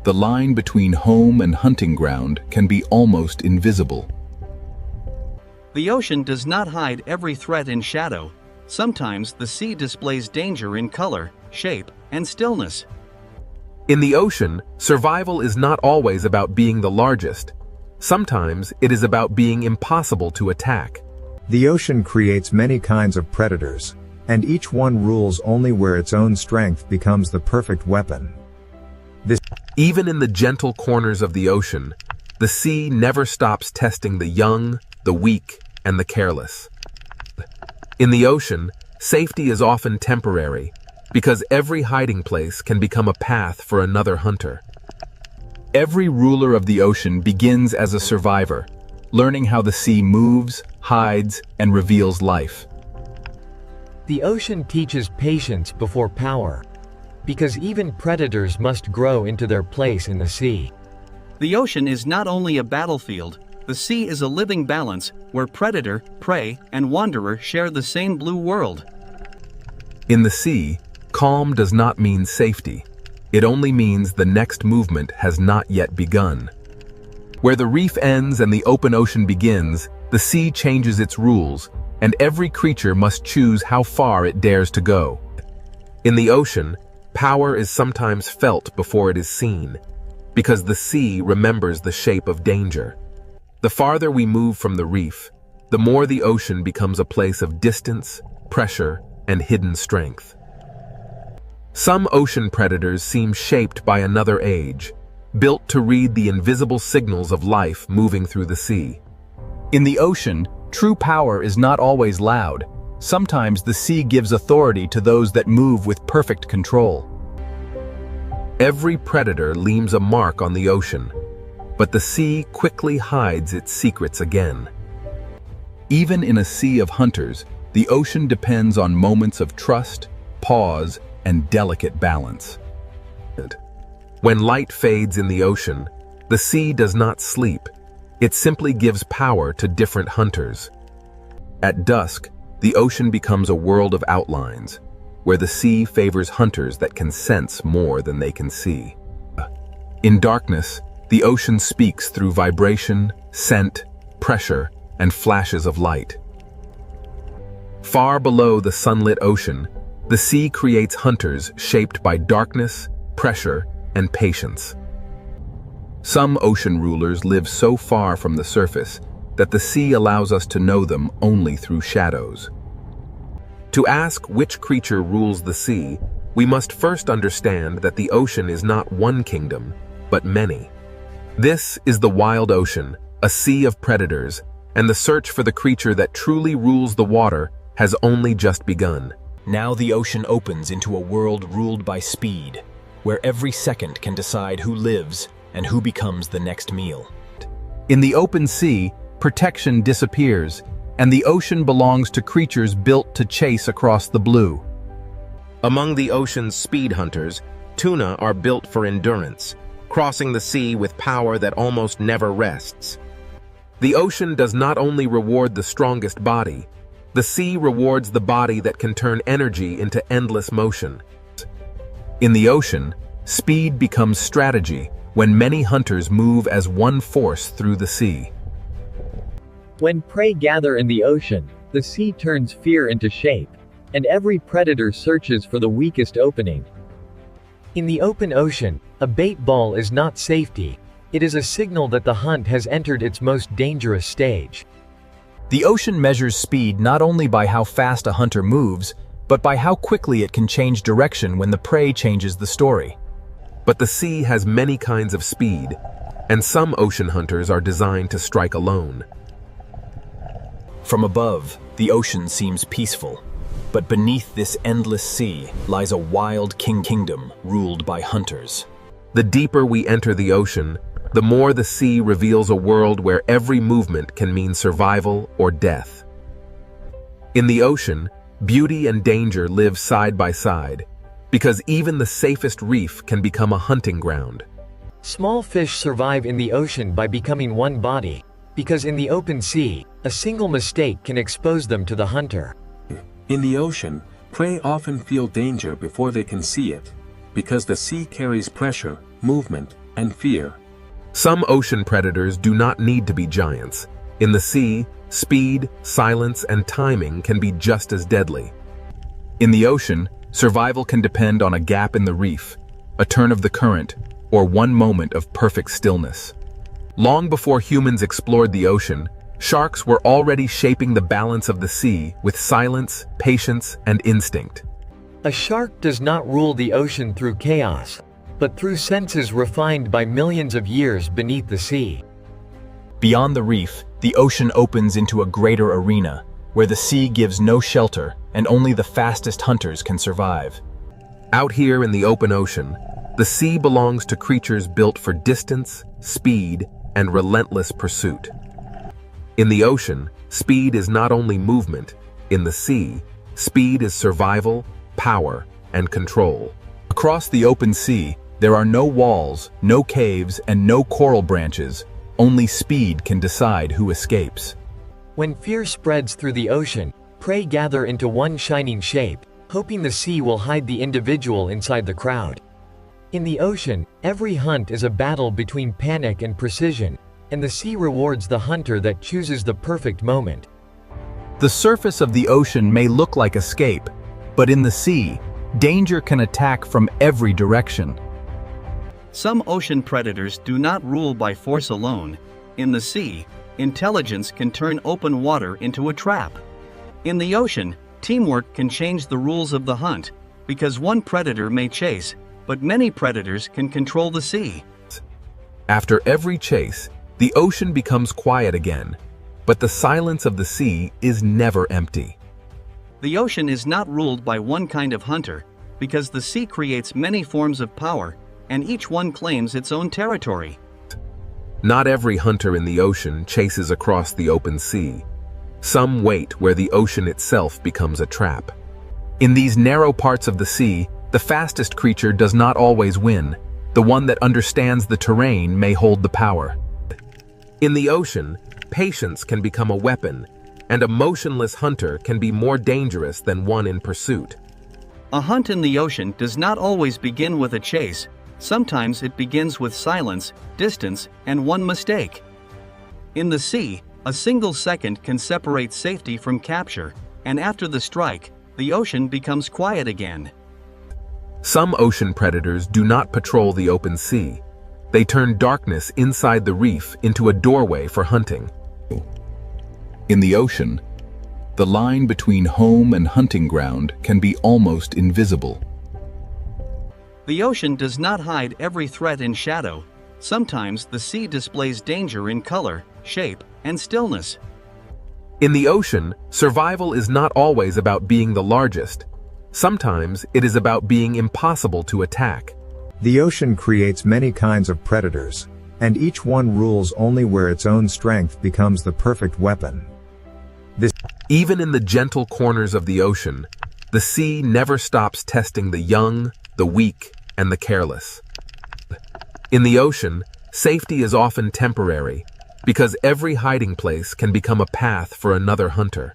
the line between home and hunting ground can be almost invisible. The ocean does not hide every threat in shadow. Sometimes the sea displays danger in color, shape, and stillness. In the ocean, survival is not always about being the largest. Sometimes it is about being impossible to attack. The ocean creates many kinds of predators, and each one rules only where its own strength becomes the perfect weapon. Even in the gentle corners of the ocean, the sea never stops testing the young, the weak, and the careless. In the ocean, safety is often temporary, because every hiding place can become a path for another hunter. Every ruler of the ocean begins as a survivor, learning how the sea moves, hides, and reveals life. The ocean teaches patience before power, because even predators must grow into their place in the sea. The ocean is not only a battlefield, the sea is a living balance where predator, prey, and wanderer share the same blue world. In the sea, calm does not mean safety. It only means the next movement has not yet begun. Where the reef ends and the open ocean begins, the sea changes its rules, and every creature must choose how far it dares to go. In the ocean, power is sometimes felt before it is seen, because the sea remembers the shape of danger. The farther we move from the reef, the more the ocean becomes a place of distance, pressure, and hidden strength. Some ocean predators seem shaped by another age, built to read the invisible signals of life moving through the sea. In the ocean, true power is not always loud. Sometimes the sea gives authority to those that move with perfect control. Every predator leaves a mark on the ocean, but the sea quickly hides its secrets again. Even in a sea of hunters, the ocean depends on moments of trust, pause, and delicate balance. When light fades in the ocean, the sea does not sleep. It simply gives power to different hunters. At dusk, the ocean becomes a world of outlines, where the sea favors hunters that can sense more than they can see. In darkness, the ocean speaks through vibration, scent, pressure, and flashes of light. Far below the sunlit ocean, the sea creates hunters shaped by darkness, pressure, and patience. Some ocean rulers live so far from the surface that the sea allows us to know them only through shadows. To ask which creature rules the sea, we must first understand that the ocean is not one kingdom, but many. This is the wild ocean, a sea of predators, and the search for the creature that truly rules the water has only just begun. Now the ocean opens into a world ruled by speed, where every second can decide who lives and who becomes the next meal. In the open sea, protection disappears, and the ocean belongs to creatures built to chase across the blue. Among the ocean's speed hunters, tuna are built for endurance, crossing the sea with power that almost never rests. The ocean does not only reward the strongest body, the sea rewards the body that can turn energy into endless motion. In the ocean, speed becomes strategy when many hunters move as one force through the sea. When prey gather in the ocean, the sea turns fear into shape, and every predator searches for the weakest opening. In the open ocean, a bait ball is not safety. It is a signal that the hunt has entered its most dangerous stage. The ocean measures speed not only by how fast a hunter moves, but by how quickly it can change direction when the prey changes the story. But the sea has many kinds of speed, and some ocean hunters are designed to strike alone. From above, the ocean seems peaceful, but beneath this endless sea lies a wild kingdom ruled by hunters. The deeper we enter the ocean, the more the sea reveals a world where every movement can mean survival or death. In the ocean, beauty and danger live side by side, because even the safest reef can become a hunting ground. Small fish survive in the ocean by becoming one body, because in the open sea, a single mistake can expose them to the hunter. In the ocean, prey often feel danger before they can see it, because the sea carries pressure, movement, and fear. Some ocean predators do not need to be giants. In the sea, speed, silence, and timing can be just as deadly. In the ocean, survival can depend on a gap in the reef, a turn of the current, or one moment of perfect stillness. Long before humans explored the ocean, sharks were already shaping the balance of the sea with silence, patience, and instinct. A shark does not rule the ocean through chaos, but through senses refined by millions of years beneath the sea. Beyond the reef, the ocean opens into a greater arena, where the sea gives no shelter and only the fastest hunters can survive. Out here in the open ocean, the sea belongs to creatures built for distance, speed, and relentless pursuit. In the ocean, speed is not only movement. In the sea, speed is survival, power, and control. Across the open sea, there are no walls, no caves, and no coral branches. Only speed can decide who escapes. When fear spreads through the ocean, prey gather into one shining shape, hoping the sea will hide the individual inside the crowd. In the ocean, every hunt is a battle between panic and precision, and the sea rewards the hunter that chooses the perfect moment. The surface of the ocean may look like escape, but in the sea, danger can attack from every direction. Some ocean predators do not rule by force alone. In the sea, intelligence can turn open water into a trap. In the ocean, teamwork can change the rules of the hunt, because one predator may chase, but many predators can control the sea. After every chase, the ocean becomes quiet again, but the silence of the sea is never empty. The ocean is not ruled by one kind of hunter, because the sea creates many forms of power, and each one claims its own territory. Not every hunter in the ocean chases across the open sea. Some wait where the ocean itself becomes a trap. In these narrow parts of the sea, the fastest creature does not always win. The one that understands the terrain may hold the power. In the ocean, patience can become a weapon, and a motionless hunter can be more dangerous than one in pursuit. A hunt in the ocean does not always begin with a chase. Sometimes it begins with silence, distance, and one mistake. In the sea, a single second can separate safety from capture, and after the strike, the ocean becomes quiet again. Some ocean predators do not patrol the open sea. They turn darkness inside the reef into a doorway for hunting. In the ocean, the line between home and hunting ground can be almost invisible. The ocean does not hide every threat in shadow. Sometimes the sea displays danger in color, shape, and stillness. In the ocean, survival is not always about being the largest. Sometimes it is about being impossible to attack. The ocean creates many kinds of predators, and each one rules only where its own strength becomes the perfect weapon. Even in the gentle corners of the ocean, the sea never stops testing the young, the weak, and the careless. In the ocean, safety is often temporary, because every hiding place can become a path for another hunter.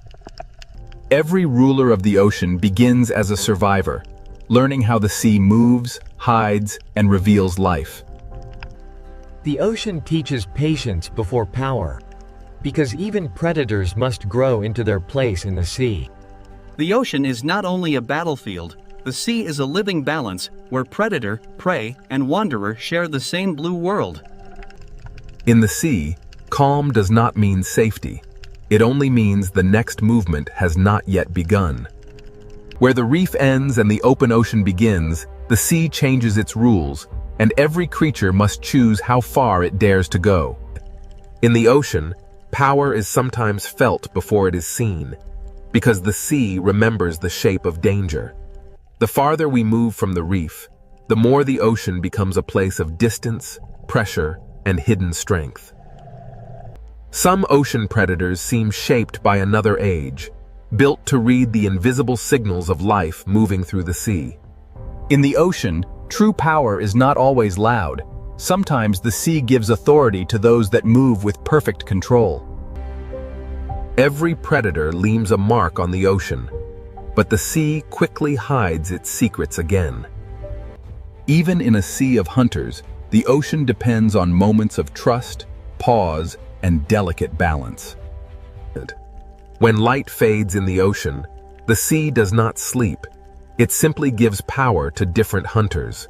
Every ruler of the ocean begins as a survivor, learning how the sea moves, hides, and reveals life. The ocean teaches patience before power, because even predators must grow into their place in the sea. The ocean is not only a battlefield, the sea is a living balance where predator, prey, and wanderer share the same blue world. In the sea, calm does not mean safety. It only means the next movement has not yet begun. Where the reef ends and the open ocean begins, the sea changes its rules, and every creature must choose how far it dares to go. In the ocean, power is sometimes felt before it is seen, because the sea remembers the shape of danger. The farther we move from the reef, the more the ocean becomes a place of distance, pressure, and hidden strength. Some ocean predators seem shaped by another age, built to read the invisible signals of life moving through the sea. In the ocean, true power is not always loud. Sometimes the sea gives authority to those that move with perfect control. Every predator leaves a mark on the ocean, but the sea quickly hides its secrets again. Even in a sea of hunters, the ocean depends on moments of trust, pause, and delicate balance. When light fades in the ocean, the sea does not sleep. It simply gives power to different hunters.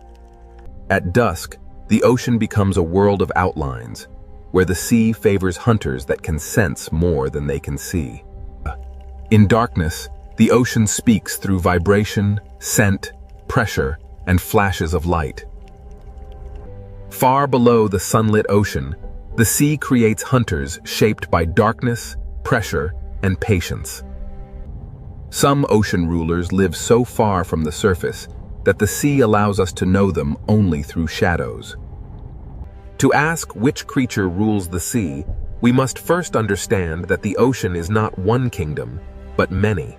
At dusk, the ocean becomes a world of outlines, where the sea favors hunters that can sense more than they can see. In darkness, the ocean speaks through vibration, scent, pressure, and flashes of light. Far below the sunlit ocean, the sea creates hunters shaped by darkness, pressure, and patience. Some ocean rulers live so far from the surface that the sea allows us to know them only through shadows. To ask which creature rules the sea, we must first understand that the ocean is not one kingdom, but many.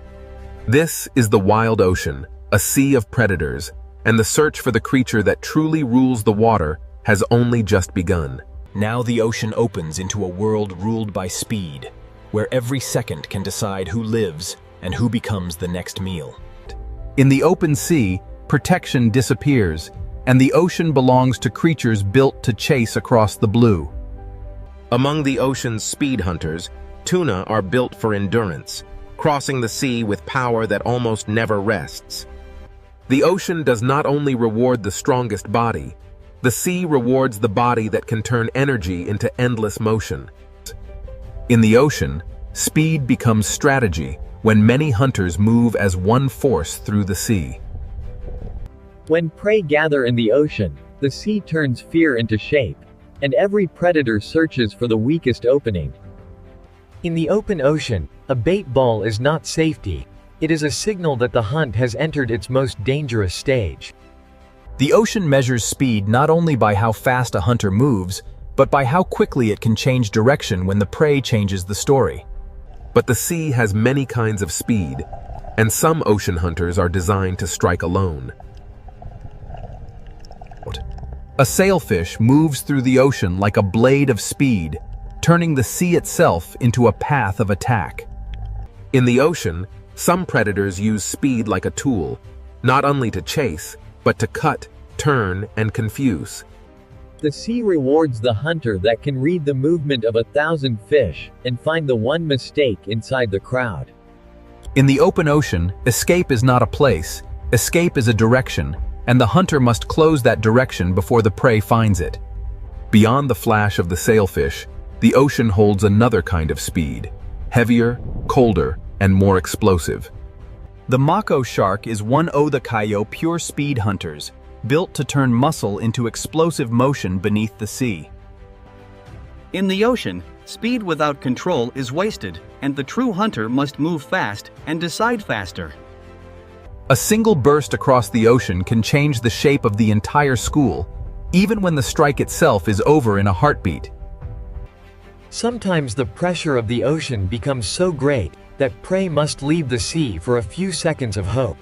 This is the wild ocean, a sea of predators, and the search for the creature that truly rules the water has only just begun. Now the ocean opens into a world ruled by speed, where every second can decide who lives and who becomes the next meal. In the open sea, protection disappears, and the ocean belongs to creatures built to chase across the blue. Among the ocean's speed hunters, tuna are built for endurance, crossing the sea with power that almost never rests. The ocean does not only reward the strongest body, the sea rewards the body that can turn energy into endless motion. In the ocean, speed becomes strategy when many hunters move as one force through the sea. When prey gather in the ocean, the sea turns fear into shape, and every predator searches for the weakest opening. In the open ocean, a bait ball is not safety. It is a signal that the hunt has entered its most dangerous stage. The ocean measures speed not only by how fast a hunter moves, but by how quickly it can change direction when the prey changes the story. But the sea has many kinds of speed, and some ocean hunters are designed to strike alone. A sailfish moves through the ocean like a blade of speed, turning the sea itself into a path of attack. In the ocean, some predators use speed like a tool, not only to chase, but to cut, turn, and confuse. The sea rewards the hunter that can read the movement of 1,000 fish and find the one mistake inside the crowd. In the open ocean, escape is not a place, escape is a direction, and the hunter must close that direction before the prey finds it. Beyond the flash of the sailfish, the ocean holds another kind of speed, heavier, colder, and more explosive. The mako shark is one of the kayo pure speed hunters, built to turn muscle into explosive motion beneath the sea. In the ocean, speed without control is wasted, and the true hunter must move fast and decide faster. A single burst across the ocean can change the shape of the entire school, even when the strike itself is over in a heartbeat. Sometimes the pressure of the ocean becomes so great that prey must leave the sea for a few seconds of hope.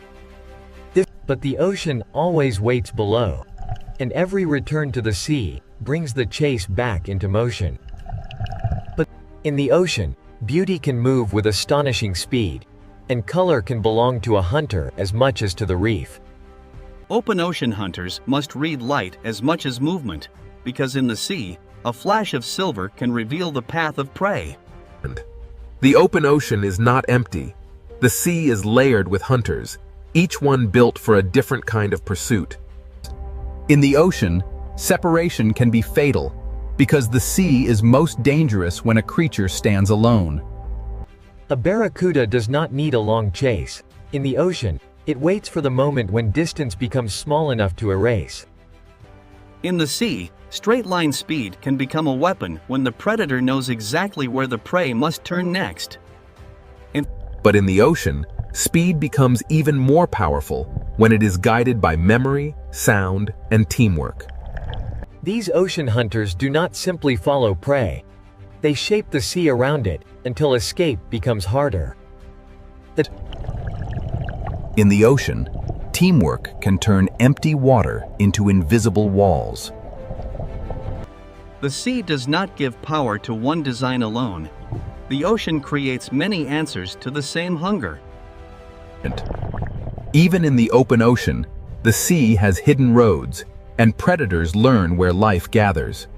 But the ocean always waits below, and every return to the sea brings the chase back into motion. But in the ocean, beauty can move with astonishing speed, and color can belong to a hunter as much as to the reef. Open ocean hunters must read light as much as movement, because in the sea, a flash of silver can reveal the path of prey. The open ocean is not empty. The sea is layered with hunters, each one built for a different kind of pursuit. In the ocean, separation can be fatal, because the sea is most dangerous when a creature stands alone. A barracuda does not need a long chase. In the ocean, it waits for the moment when distance becomes small enough to erase. In the sea, straight-line speed can become a weapon when the predator knows exactly where the prey must turn next. But in the ocean, speed becomes even more powerful when it is guided by memory, sound, and teamwork. These ocean hunters do not simply follow prey. They shape the sea around it until escape becomes harder. In the ocean, teamwork can turn empty water into invisible walls. The sea does not give power to one design alone. The ocean creates many answers to the same hunger. Even in the open ocean, the sea has hidden roads, and predators learn where life gathers.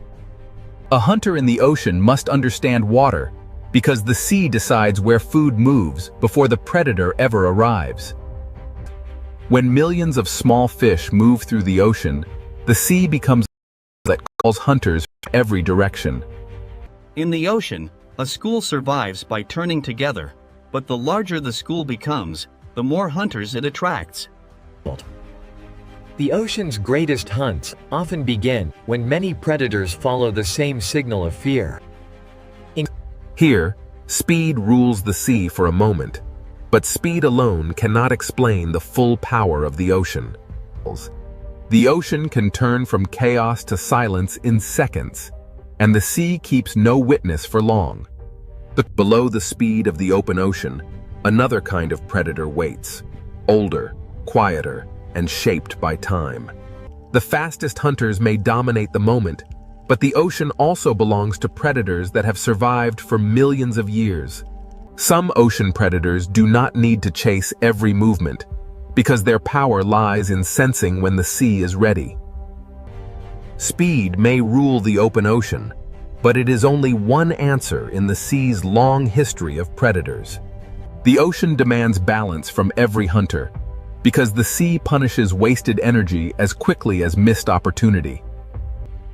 A hunter in the ocean must understand water, because the sea decides where food moves before the predator ever arrives. When millions of small fish move through the ocean, the sea becomes that calls hunters from every direction. In the ocean, a school survives by turning together, but the larger the school becomes, the more hunters it attracts. The ocean's greatest hunts often begin when many predators follow the same signal of fear. Here, speed rules the sea for a moment, but speed alone cannot explain the full power of the ocean. The ocean can turn from chaos to silence in seconds, and the sea keeps no witness for long. But below the speed of the open ocean, another kind of predator waits, older, quieter, and shaped by time. The fastest hunters may dominate the moment, but the ocean also belongs to predators that have survived for millions of years. Some ocean predators do not need to chase every movement, because their power lies in sensing when the sea is ready. Speed may rule the open ocean, but it is only one answer in the sea's long history of predators. The ocean demands balance from every hunter, because the sea punishes wasted energy as quickly as missed opportunity.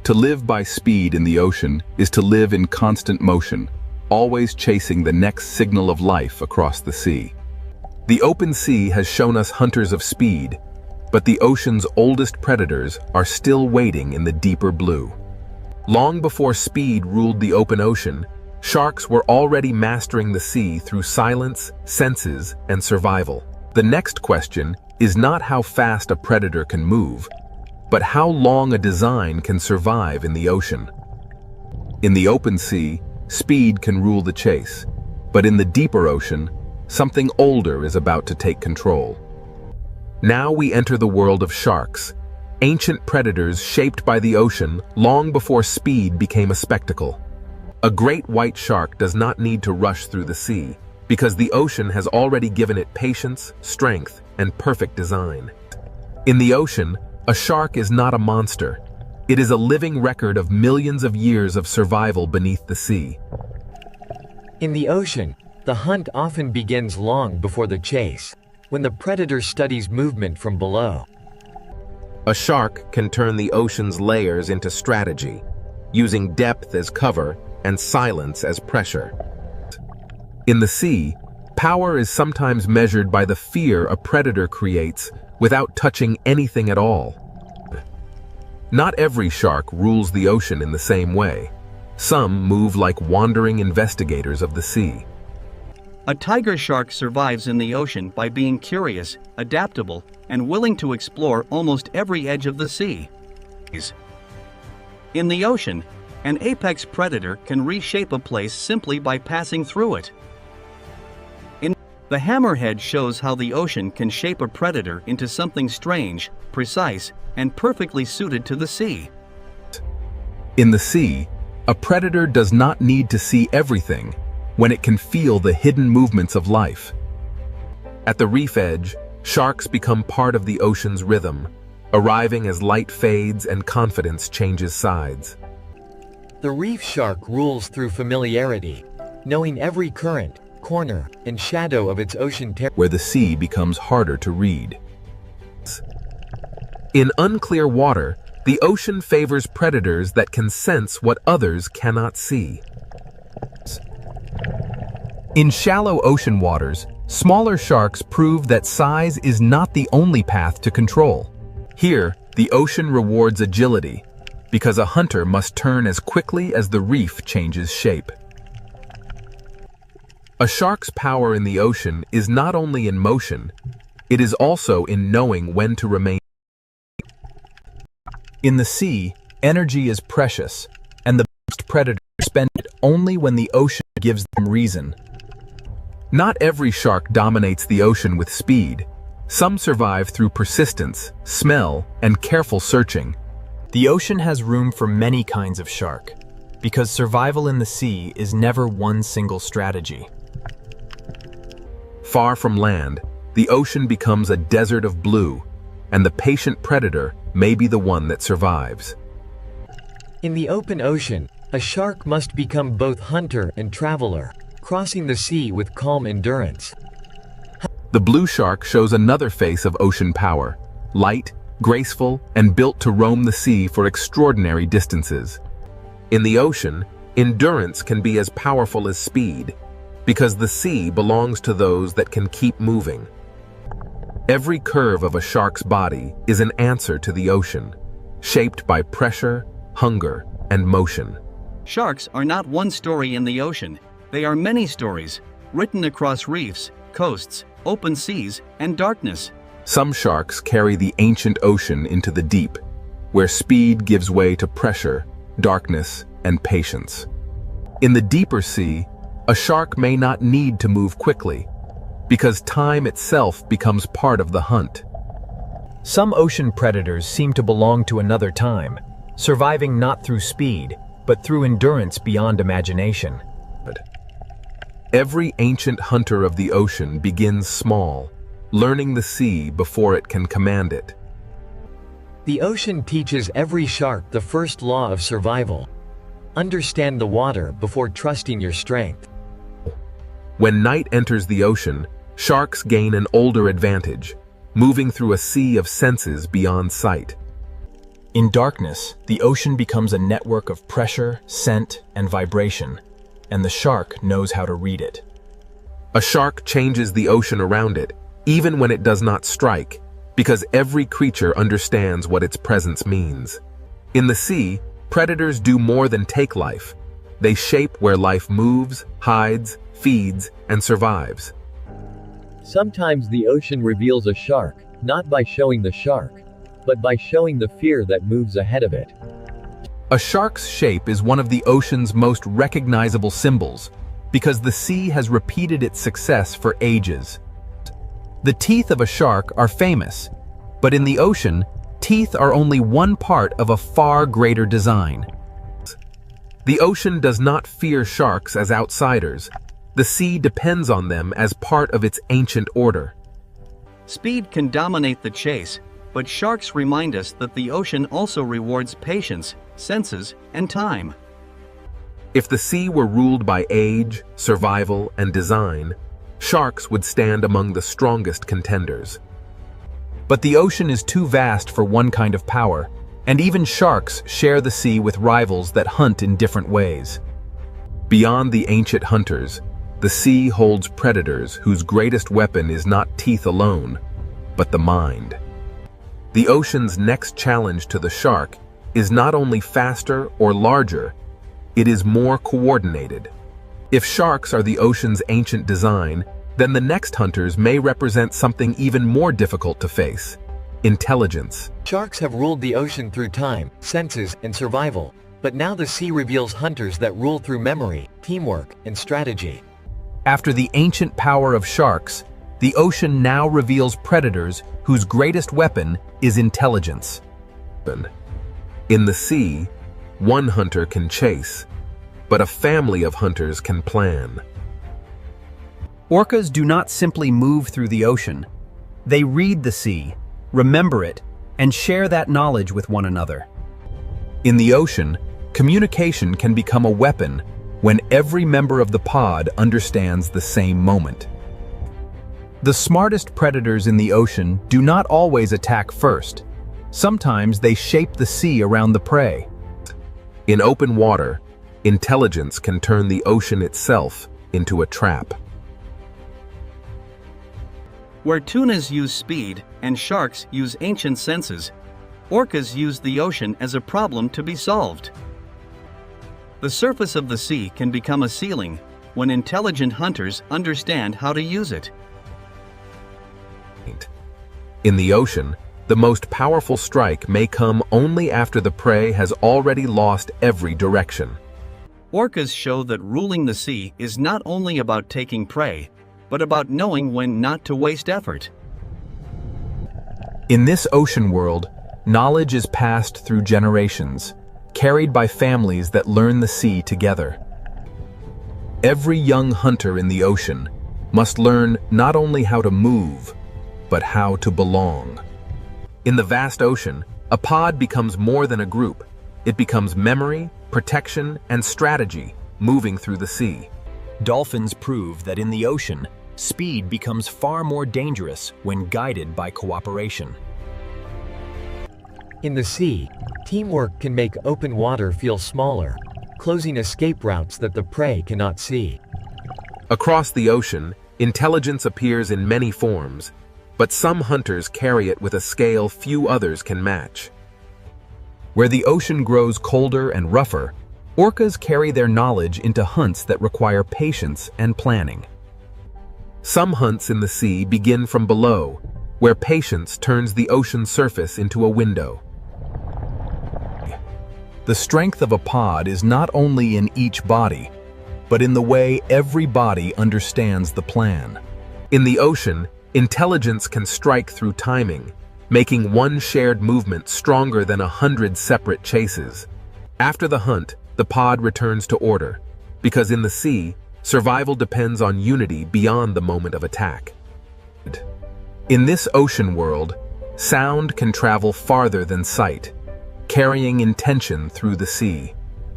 To live by speed in the ocean is to live in constant motion, always chasing the next signal of life across the sea. The open sea has shown us hunters of speed, but the ocean's oldest predators are still waiting in the deeper blue. Long before speed ruled the open ocean, sharks were already mastering the sea through silence, senses, and survival. The next question is not how fast a predator can move, but how long a design can survive in the ocean. In the open sea, speed can rule the chase, but in the deeper ocean, something older is about to take control. Now we enter the world of sharks, ancient predators shaped by the ocean long before speed became a spectacle. A great white shark does not need to rush through the sea, because the ocean has already given it patience, strength, and perfect design. In the ocean, a shark is not a monster. It is a living record of millions of years of survival beneath the sea. In the ocean, the hunt often begins long before the chase, when the predator studies movement from below. A shark can turn the ocean's layers into strategy, using depth as cover and silence as pressure. In the sea, power is sometimes measured by the fear a predator creates without touching anything at all. Not every shark rules the ocean in the same way. Some move like wandering investigators of the sea. A tiger shark survives in the ocean by being curious, adaptable, and willing to explore almost every edge of the sea. In the ocean, an apex predator can reshape a place simply by passing through it. The hammerhead shows how the ocean can shape a predator into something strange, precise, and perfectly suited to the sea. In the sea, a predator does not need to see everything when it can feel the hidden movements of life. At the reef edge, sharks become part of the ocean's rhythm, arriving as light fades and confidence changes sides. The reef shark rules through familiarity, knowing every current, corner, and shadow of its ocean territory, where the sea becomes harder to read. In unclear water, the ocean favors predators that can sense what others cannot see. In shallow ocean waters, smaller sharks prove that size is not the only path to control. Here, the ocean rewards agility, because a hunter must turn as quickly as the reef changes shape. A shark's power in the ocean is not only in motion, it is also in knowing when to remain. In the sea, energy is precious, and the best predators spend it only when the ocean gives them reason. Not every shark dominates the ocean with speed. Some survive through persistence, smell, and careful searching. The ocean has room for many kinds of shark, because survival in the sea is never one single strategy. Far from land, the ocean becomes a desert of blue, and the patient predator may be the one that survives. In the open ocean, a shark must become both hunter and traveler, crossing the sea with calm endurance. The blue shark shows another face of ocean power, light, graceful, and built to roam the sea for extraordinary distances. In the ocean, endurance can be as powerful as speed, because the sea belongs to those that can keep moving. Every curve of a shark's body is an answer to the ocean, shaped by pressure, hunger, and motion. Sharks are not one story in the ocean, they are many stories, written across reefs, coasts, open seas, and darkness. Some sharks carry the ancient ocean into the deep, where speed gives way to pressure, darkness, and patience. In the deeper sea, a shark may not need to move quickly, because time itself becomes part of the hunt. Some ocean predators seem to belong to another time, surviving not through speed, but through endurance beyond imagination. Every ancient hunter of the ocean begins small, learning the sea before it can command it. The ocean teaches every shark the first law of survival. Understand the water before trusting your strength. When night enters the ocean, sharks gain an older advantage, moving through a sea of senses beyond sight. In darkness, the ocean becomes a network of pressure, scent, and vibration, and the shark knows how to read it. A shark changes the ocean around it, even when it does not strike, because every creature understands what its presence means. In the sea, predators do more than take life. They shape where life moves, hides, feeds, and survives. Sometimes the ocean reveals a shark, not by showing the shark, but by showing the fear that moves ahead of it. A shark's shape is one of the ocean's most recognizable symbols, because the sea has repeated its success for ages. The teeth of a shark are famous, but in the ocean, teeth are only one part of a far greater design. The ocean does not fear sharks as outsiders. The sea depends on them as part of its ancient order. Speed can dominate the chase, but sharks remind us that the ocean also rewards patience, senses, and time. If the sea were ruled by age, survival, and design, sharks would stand among the strongest contenders. But the ocean is too vast for one kind of power, and even sharks share the sea with rivals that hunt in different ways. Beyond the ancient hunters, the sea holds predators whose greatest weapon is not teeth alone, but the mind. The ocean's next challenge to the shark is not only faster or larger, it is more coordinated. If sharks are the ocean's ancient design, then the next hunters may represent something even more difficult to face: intelligence. Sharks have ruled the ocean through time, senses, and survival, but now the sea reveals hunters that rule through memory, teamwork, and strategy. After the ancient power of sharks, the ocean now reveals predators whose greatest weapon is intelligence. In the sea, one hunter can chase, but a family of hunters can plan. Orcas do not simply move through the ocean. They read the sea, remember it, and share that knowledge with one another. In the ocean, communication can become a weapon when every member of the pod understands the same moment. The smartest predators in the ocean do not always attack first. Sometimes they shape the sea around the prey. In open water, intelligence can turn the ocean itself into a trap. Where tunas use speed and sharks use ancient senses, orcas use the ocean as a problem to be solved. The surface of the sea can become a ceiling when intelligent hunters understand how to use it. In the ocean, the most powerful strike may come only after the prey has already lost every direction. Orcas show that ruling the sea is not only about taking prey, but about knowing when not to waste effort. In this ocean world, knowledge is passed through generations, carried by families that learn the sea together. Every young hunter in the ocean must learn not only how to move, but how to belong. In the vast ocean, a pod becomes more than a group. It becomes memory, protection, and strategy moving through the sea. Dolphins prove that in the ocean, speed becomes far more dangerous when guided by cooperation. In the sea, teamwork can make open water feel smaller, closing escape routes that the prey cannot see. Across the ocean, intelligence appears in many forms, but some hunters carry it with a scale few others can match. Where the ocean grows colder and rougher, orcas carry their knowledge into hunts that require patience and planning. Some hunts in the sea begin from below, where patience turns the ocean surface into a window. The strength of a pod is not only in each body, but in the way every body understands the plan. In the ocean, intelligence can strike through timing, making one shared movement stronger than 100 separate chases. After the hunt, the pod returns to order, because in the sea, survival depends on unity beyond the moment of attack. In this ocean world, sound can travel farther than sight, carrying intention through the sea.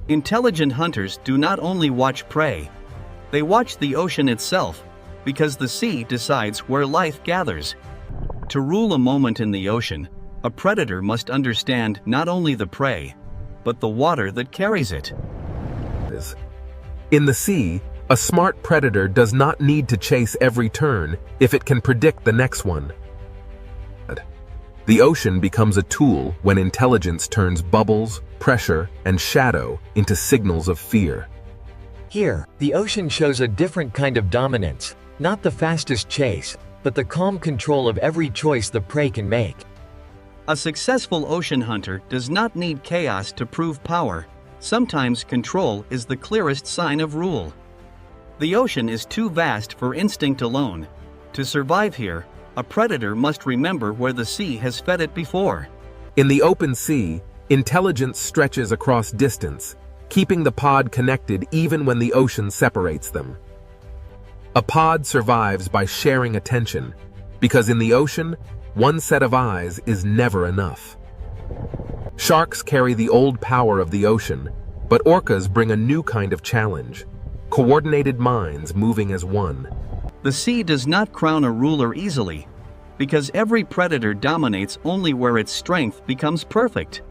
Intelligent hunters do not only watch prey, they watch the ocean itself, because the sea decides where life gathers. To rule a moment in the ocean, a predator must understand not only the prey, but the water that carries it. In the sea, a smart predator does not need to chase every turn if it can predict the next one. The ocean becomes a tool when intelligence turns bubbles, pressure, and shadow into signals of fear. Here, the ocean shows a different kind of dominance, not the fastest chase, but the calm control of every choice the prey can make. A successful ocean hunter does not need chaos to prove power. Sometimes control is the clearest sign of rule. The ocean is too vast for instinct alone. To survive here, a predator must remember where the sea has fed it before. In the open sea, intelligence stretches across distance, keeping the pod connected even when the ocean separates them. A pod survives by sharing attention, because in the ocean, one set of eyes is never enough. Sharks carry the old power of the ocean, but orcas bring a new kind of challenge: coordinated minds moving as one. The sea does not crown a ruler easily, because every predator dominates only where its strength becomes perfect.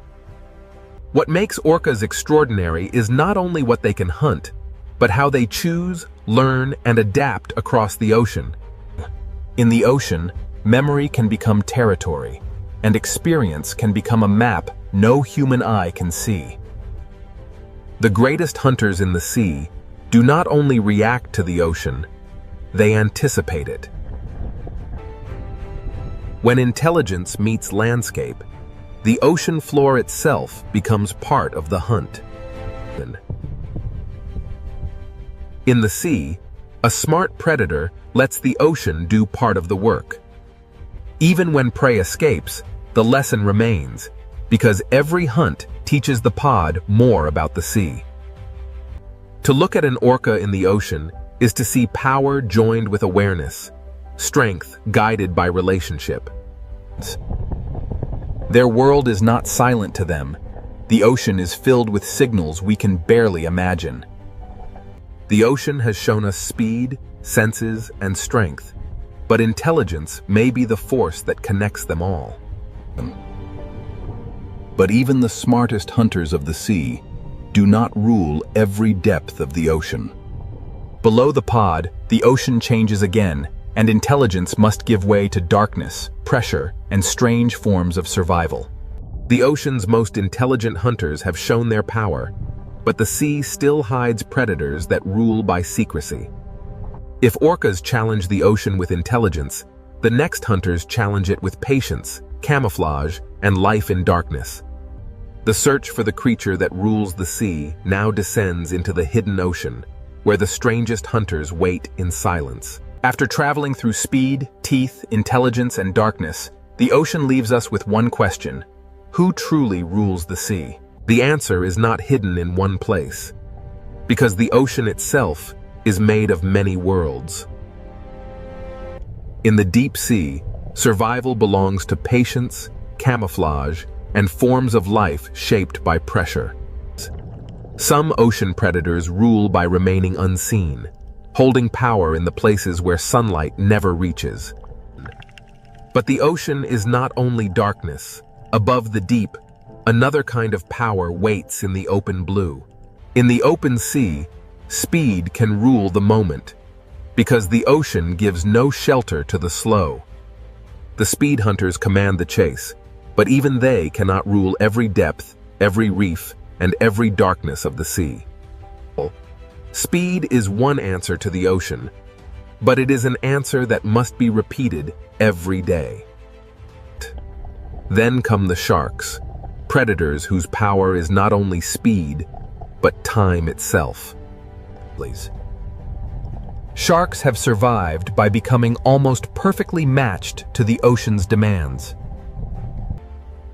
What makes orcas extraordinary is not only what they can hunt, but how they choose, learn, and adapt across the ocean. In the ocean, memory can become territory, and experience can become a map no human eye can see. The greatest hunters in the sea do not only react to the ocean, they anticipate it. When intelligence meets landscape, the ocean floor itself becomes part of the hunt. In the sea, a smart predator lets the ocean do part of the work. Even when prey escapes, the lesson remains, because every hunt teaches the pod more about the sea. To look at an orca in the ocean is to see power joined with awareness, strength guided by relationship. Their world is not silent to them. The ocean is filled with signals we can barely imagine. The ocean has shown us speed, senses, and strength, but intelligence may be the force that connects them all. But even the smartest hunters of the sea do not rule every depth of the ocean. Below the pod, the ocean changes again, and intelligence must give way to darkness, pressure, and strange forms of survival. The ocean's most intelligent hunters have shown their power, but the sea still hides predators that rule by secrecy. If orcas challenge the ocean with intelligence, the next hunters challenge it with patience, camouflage, and life in darkness. The search for the creature that rules the sea now descends into the hidden ocean, where the strangest hunters wait in silence. After traveling through speed, teeth, intelligence, and darkness, the ocean leaves us with one question: who truly rules the sea? The answer is not hidden in one place, because the ocean itself is made of many worlds. In the deep sea, survival belongs to patience, camouflage, and forms of life shaped by pressure. Some ocean predators rule by remaining unseen, holding power in the places where sunlight never reaches. But the ocean is not only darkness. Above the deep, another kind of power waits in the open blue. In the open sea, speed can rule the moment, because the ocean gives no shelter to the slow. The speed hunters command the chase, but even they cannot rule every depth, every reef, and every darkness of the sea. Speed is one answer to the ocean, but it is an answer that must be repeated every day. Then come the sharks, predators whose power is not only speed, but time itself. Sharks have survived by becoming almost perfectly matched to the ocean's demands.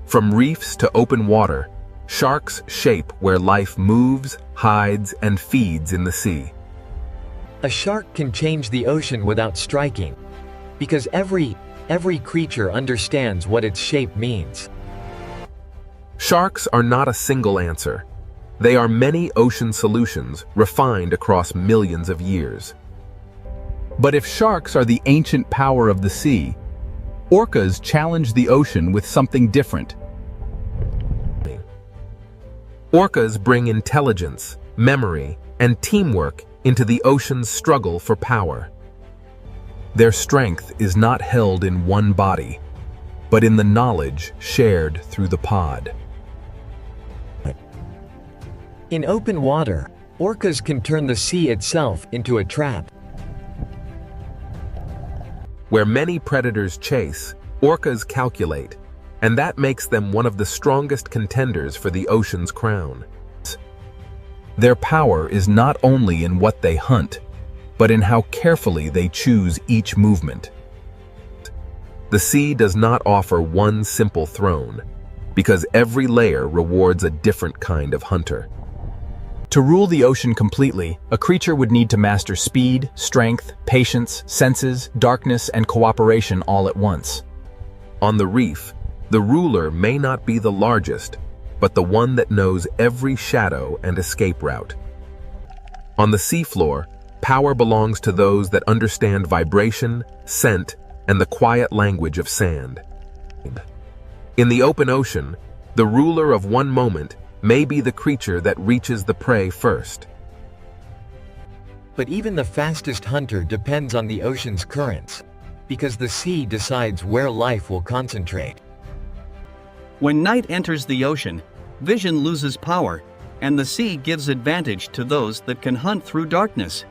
From reefs to open water, sharks shape where life moves, hides, and feeds in the sea. A shark can change the ocean without striking, because every creature understands what its shape means. Sharks are not a single answer. They are many ocean solutions refined across millions of years. But if sharks are the ancient power of the sea, orcas challenge the ocean with something different. Orcas bring intelligence, memory, and teamwork into the ocean's struggle for power. Their strength is not held in one body, but in the knowledge shared through the pod. In open water, orcas can turn the sea itself into a trap. Where many predators chase, orcas calculate, and that makes them one of the strongest contenders for the ocean's crown. Their power is not only in what they hunt, but in how carefully they choose each movement. The sea does not offer one simple throne, because every layer rewards a different kind of hunter. To rule the ocean completely, a creature would need to master speed, strength, patience, senses, darkness, and cooperation all at once. On the reef, the ruler may not be the largest, but the one that knows every shadow and escape route. On the seafloor, power belongs to those that understand vibration, scent, and the quiet language of sand. In the open ocean, the ruler of one moment may be the creature that reaches the prey first. But even the fastest hunter depends on the ocean's currents, because the sea decides where life will concentrate. When night enters the ocean, vision loses power, and the sea gives advantage to those that can hunt through darkness.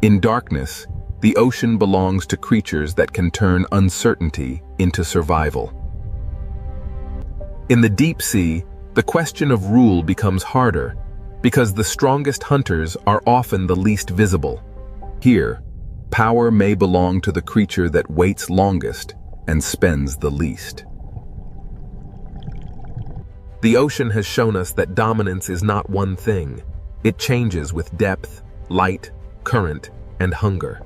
In darkness, the ocean belongs to creatures that can turn uncertainty into survival. In the deep sea, the question of rule becomes harder because the strongest hunters are often the least visible. Here, power may belong to the creature that waits longest and spends the least. The ocean has shown us that dominance is not one thing. It changes with depth, light, current, and hunger.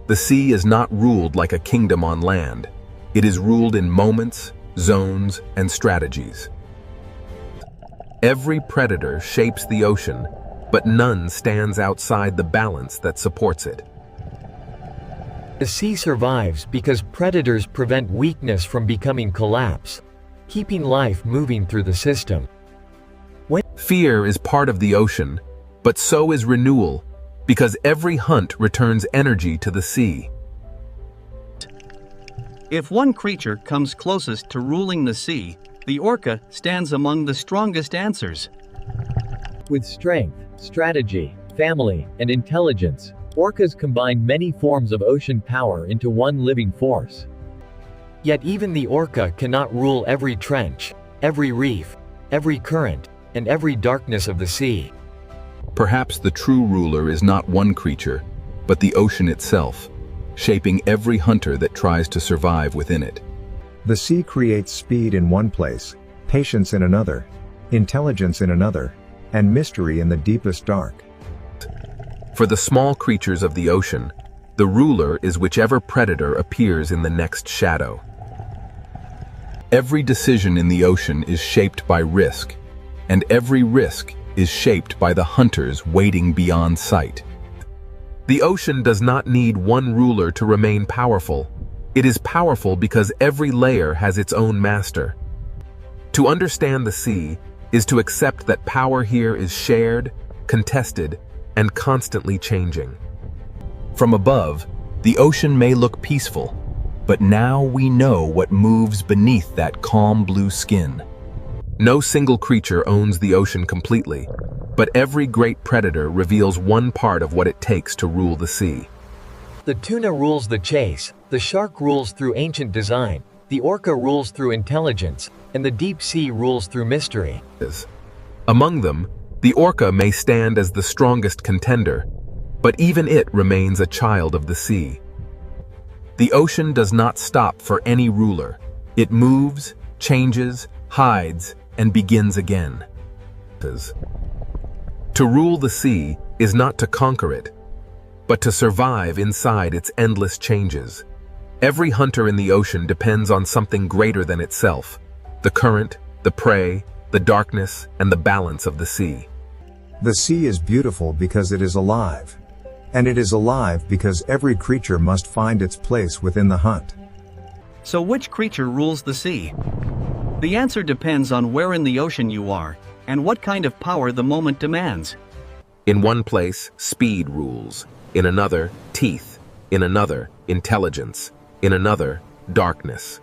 The sea is not ruled like a kingdom on land. It is ruled in moments, zones, and strategies. Every predator shapes the ocean, but none stands outside the balance that supports it. The sea survives because predators prevent weakness from becoming collapse, keeping life moving through the system. Fear is part of the ocean, but so is renewal, because every hunt returns energy to the sea. If one creature comes closest to ruling the sea, the orca stands among the strongest answers. With strength, strategy, family, and intelligence, orcas combine many forms of ocean power into one living force. Yet even the orca cannot rule every trench, every reef, every current, and every darkness of the sea. Perhaps the true ruler is not one creature, but the ocean itself, shaping every hunter that tries to survive within it. The sea creates speed in one place, patience in another, intelligence in another, and mystery in the deepest dark. For the small creatures of the ocean, the ruler is whichever predator appears in the next shadow. Every decision in the ocean is shaped by risk, and every risk is shaped by the hunters waiting beyond sight. The ocean does not need one ruler to remain powerful. It is powerful because every layer has its own master. To understand the sea is to accept that power here is shared, contested, and constantly changing. From above, the ocean may look peaceful, but now we know what moves beneath that calm blue skin. No single creature owns the ocean completely, but every great predator reveals one part of what it takes to rule the sea. The tuna rules the chase, the shark rules through ancient design, the orca rules through intelligence, and the deep sea rules through mystery. Among them, the orca may stand as the strongest contender, but even it remains a child of the sea. The ocean does not stop for any ruler. It moves, changes, hides, and begins again. To rule the sea is not to conquer it, but to survive inside its endless changes. Every hunter in the ocean depends on something greater than itself: the current, the prey, the darkness, and the balance of the sea. The sea is beautiful because it is alive. And it is alive because every creature must find its place within the hunt. So which creature rules the sea? The answer depends on where in the ocean you are, and what kind of power the moment demands. In one place, speed rules. In another, teeth. In another, intelligence. In another, darkness.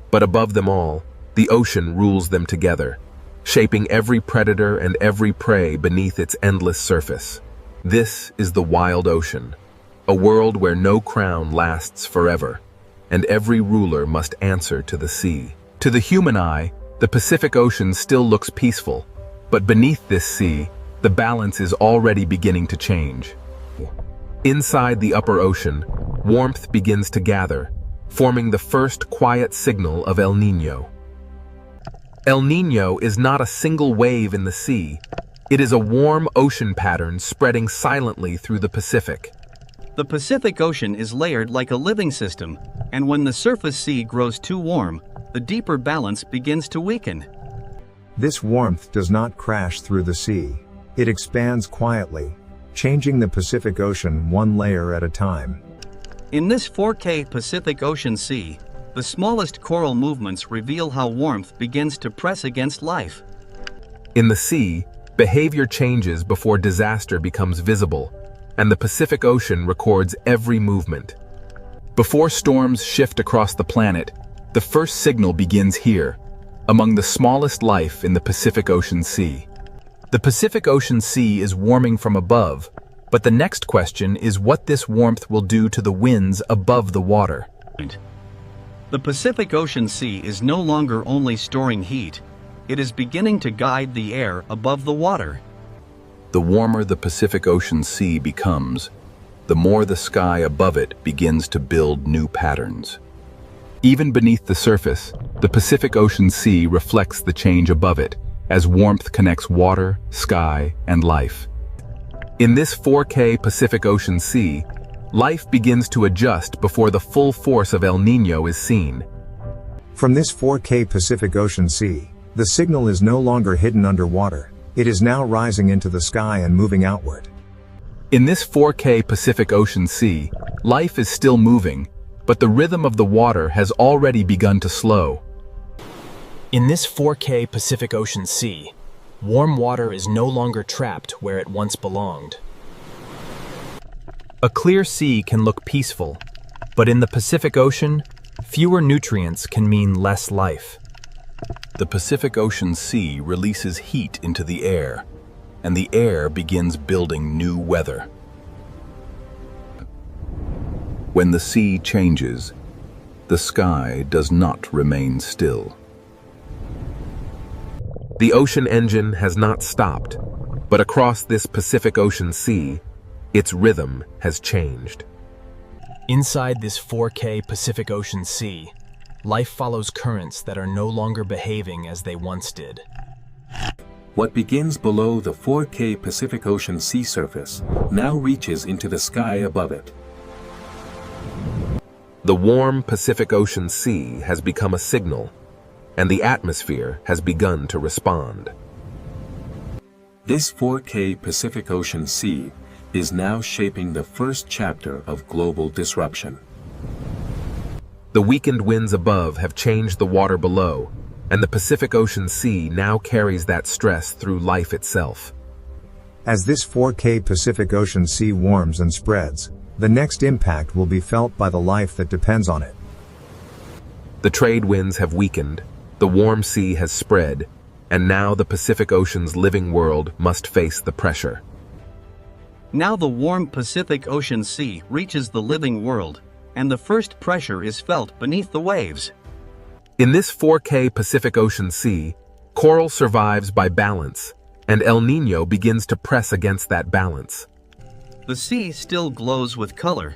But above them all, the ocean rules them together, shaping every predator and every prey beneath its endless surface. This is the wild ocean, a world where no crown lasts forever, and every ruler must answer to the sea. To the human eye, the Pacific Ocean still looks peaceful, but beneath this sea, the balance is already beginning to change. Inside the upper ocean, warmth begins to gather, forming the first quiet signal of El Niño. El Niño is not a single wave in the sea. It is a warm ocean pattern spreading silently through the Pacific. The Pacific Ocean is layered like a living system, and when the surface sea grows too warm, the deeper balance begins to weaken. This warmth does not crash through the sea. It expands quietly, changing the Pacific Ocean one layer at a time. In this 4K Pacific Ocean Sea, the smallest coral movements reveal how warmth begins to press against life. In the sea, behavior changes before disaster becomes visible, and the Pacific Ocean records every movement. Before storms shift across the planet, the first signal begins here, among the smallest life in the Pacific Ocean Sea. The Pacific Ocean Sea is warming from above, but the next question is what this warmth will do to the winds above the water. The Pacific Ocean Sea is no longer only storing heat, it is beginning to guide the air above the water. The warmer the Pacific Ocean Sea becomes, the more the sky above it begins to build new patterns. Even beneath the surface, the Pacific Ocean Sea reflects the change above it, as warmth connects water, sky, and life. In this 4K Pacific Ocean Sea, life begins to adjust before the full force of El Niño is seen. From this 4K Pacific Ocean Sea, the signal is no longer hidden underwater. It is now rising into the sky and moving outward. In this 4K Pacific Ocean Sea, life is still moving, but the rhythm of the water has already begun to slow. In this 4K Pacific Ocean Sea, warm water is no longer trapped where it once belonged. A clear sea can look peaceful, but in the Pacific Ocean, fewer nutrients can mean less life. The Pacific Ocean Sea releases heat into the air, and the air begins building new weather. When the sea changes, the sky does not remain still. The ocean engine has not stopped, but across this Pacific Ocean Sea, its rhythm has changed. Inside this 4K Pacific Ocean Sea, life follows currents that are no longer behaving as they once did. What begins below the 4K Pacific Ocean sea surface now reaches into the sky above it. The warm Pacific Ocean Sea has become a signal, and the atmosphere has begun to respond. This 4K Pacific Ocean Sea is now shaping the first chapter of global disruption. The weakened winds above have changed the water below, and the Pacific Ocean Sea now carries that stress through life itself. As this 4K Pacific Ocean Sea warms and spreads, the next impact will be felt by the life that depends on it. The trade winds have weakened, the warm sea has spread, and now the Pacific Ocean's living world must face the pressure. Now the warm Pacific Ocean Sea reaches the living world, and the first pressure is felt beneath the waves. In this 4K Pacific Ocean Sea, coral survives by balance, and El Niño begins to press against that balance. The sea still glows with color,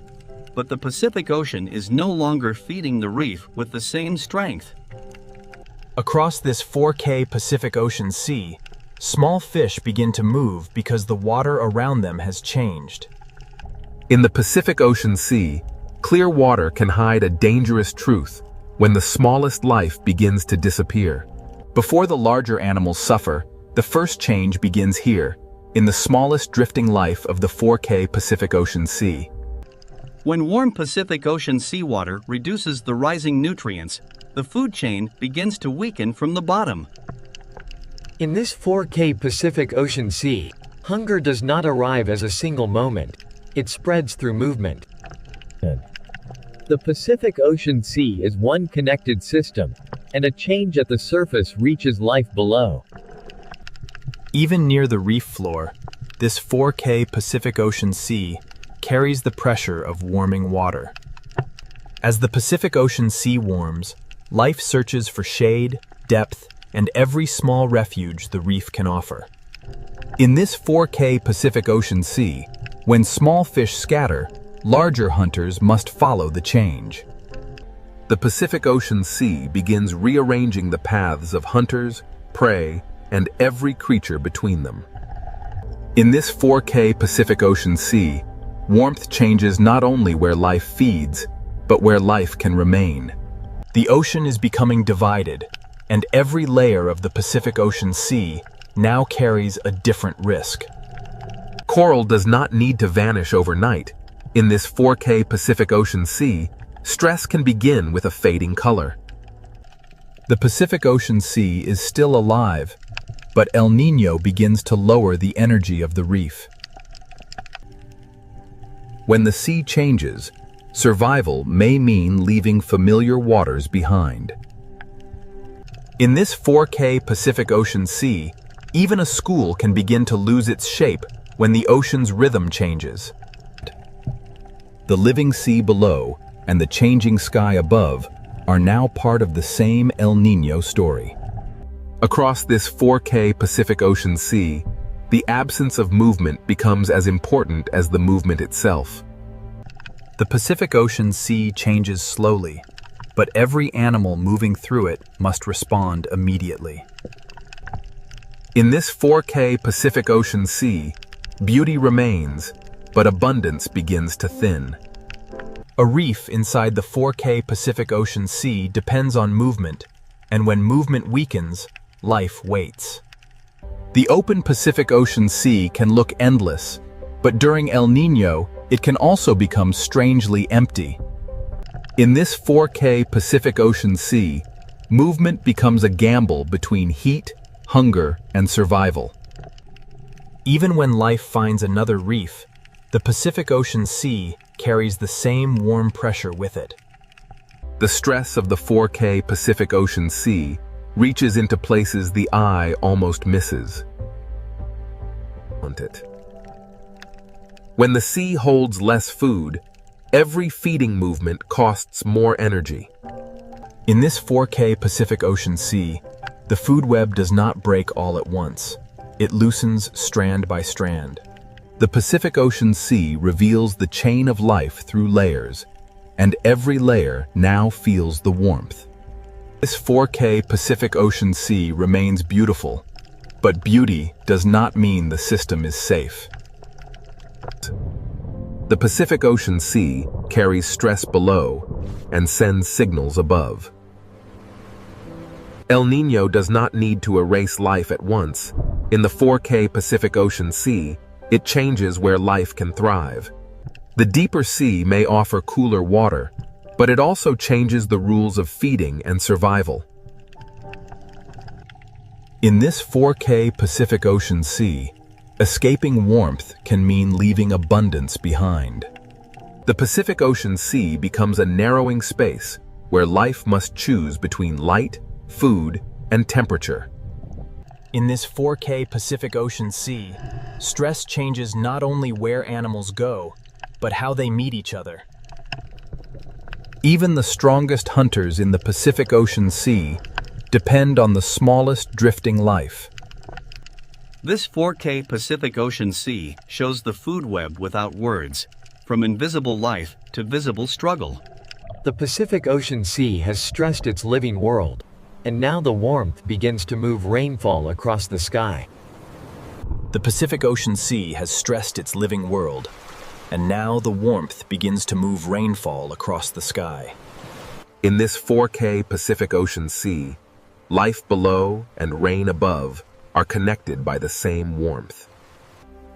but the Pacific Ocean is no longer feeding the reef with the same strength. Across this 4K Pacific Ocean Sea, small fish begin to move because the water around them has changed. In the Pacific Ocean Sea, clear water can hide a dangerous truth when the smallest life begins to disappear. Before the larger animals suffer, the first change begins here, in the smallest drifting life of the 4K Pacific Ocean Sea. When warm Pacific Ocean seawater reduces the rising nutrients, the food chain begins to weaken from the bottom. In this 4K Pacific Ocean Sea, hunger does not arrive as a single moment. It spreads through movement. The Pacific Ocean Sea is one connected system, and a change at the surface reaches life below. Even near the reef floor, this 4K Pacific Ocean Sea carries the pressure of warming water. As the Pacific Ocean Sea warms, life searches for shade, depth, and every small refuge the reef can offer. In this 4K Pacific Ocean Sea, when small fish scatter, larger hunters must follow the change. The Pacific Ocean Sea begins rearranging the paths of hunters, prey, and every creature between them. In this 4K Pacific Ocean Sea, warmth changes not only where life feeds, but where life can remain. The ocean is becoming divided, and every layer of the Pacific Ocean Sea now carries a different risk. Coral does not need to vanish overnight. In this 4K Pacific Ocean Sea, stress can begin with a fading color. The Pacific Ocean Sea is still alive, but El Niño begins to lower the energy of the reef. When the sea changes, survival may mean leaving familiar waters behind. In this 4K Pacific Ocean Sea, Even a school can begin to lose its shape when the ocean's rhythm changes. The living sea below and the changing sky above are now part of the same El Niño story. Across this 4K Pacific Ocean Sea, the absence of movement becomes as important as the movement itself. The Pacific Ocean Sea changes slowly, but every animal moving through it must respond immediately. In this 4K Pacific Ocean Sea, beauty remains, but abundance begins to thin. A reef inside the 4K Pacific Ocean Sea depends on movement, and when movement weakens, life waits. The open Pacific Ocean Sea can look endless, but during El Niño, it can also become strangely empty. In this 4K Pacific Ocean Sea, movement becomes a gamble between heat, hunger, and survival. Even when life finds another reef, the Pacific Ocean Sea carries the same warm pressure with it. The stress of the 4K Pacific Ocean Sea reaches into places the eye almost misses. When the sea holds less food, every feeding movement costs more energy. In this 4K Pacific Ocean Sea, the food web does not break all at once. It loosens strand by strand. The Pacific Ocean Sea reveals the chain of life through layers, and every layer now feels the warmth. This 4K Pacific Ocean Sea remains beautiful, but beauty does not mean the system is safe. The Pacific Ocean Sea carries stress below and sends signals above. El Niño does not need to erase life at once. In the 4K Pacific Ocean Sea, it changes where life can thrive. The deeper sea may offer cooler water, but it also changes the rules of feeding and survival. In this 4K Pacific Ocean Sea, escaping warmth can mean leaving abundance behind. The Pacific Ocean Sea becomes a narrowing space where life must choose between light, food, and temperature. In this 4K Pacific Ocean Sea, stress changes not only where animals go, but how they meet each other. Even the strongest hunters in the Pacific Ocean Sea depend on the smallest drifting life. This 4K Pacific Ocean Sea shows the food web without words, from invisible life to visible struggle. The Pacific Ocean Sea has stressed its living world, and now the warmth begins to move rainfall across the sky. The Pacific Ocean Sea has stressed its living world, and now the warmth begins to move rainfall across the sky. In this 4K Pacific Ocean Sea, life below and rain above are connected by the same warmth.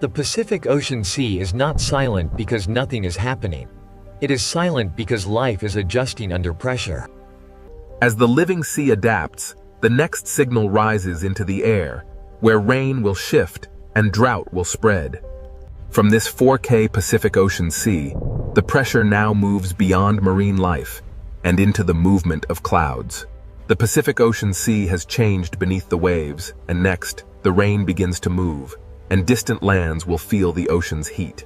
The Pacific Ocean Sea is not silent because nothing is happening. It is silent because life is adjusting under pressure. As the living sea adapts, the next signal rises into the air, where rain will shift and drought will spread. From this 4K Pacific Ocean Sea, the pressure now moves beyond marine life and into the movement of clouds. The Pacific Ocean Sea has changed beneath the waves, and next, the rain begins to move, and distant lands will feel the ocean's heat.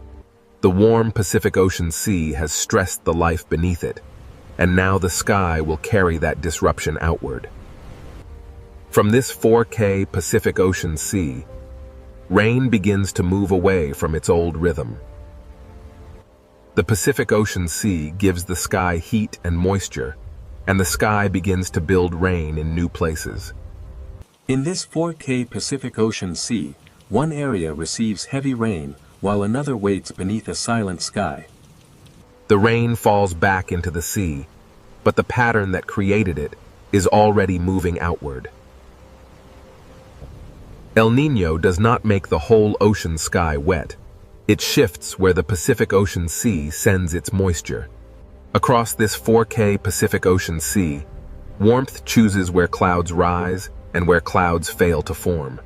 The warm Pacific Ocean Sea has stressed the life beneath it, and now the sky will carry that disruption outward. From this 4K Pacific Ocean Sea, rain begins to move away from its old rhythm. The Pacific Ocean Sea gives the sky heat and moisture, and the sky begins to build rain in new places. In this 4K Pacific Ocean Sea, one area receives heavy rain while another waits beneath a silent sky. The rain falls back into the sea, but the pattern that created it is already moving outward. El Niño does not make the whole ocean sky wet. It shifts where the Pacific Ocean Sea sends its moisture. Across this 4K Pacific Ocean Sea, warmth chooses where clouds rise and where clouds fail to form.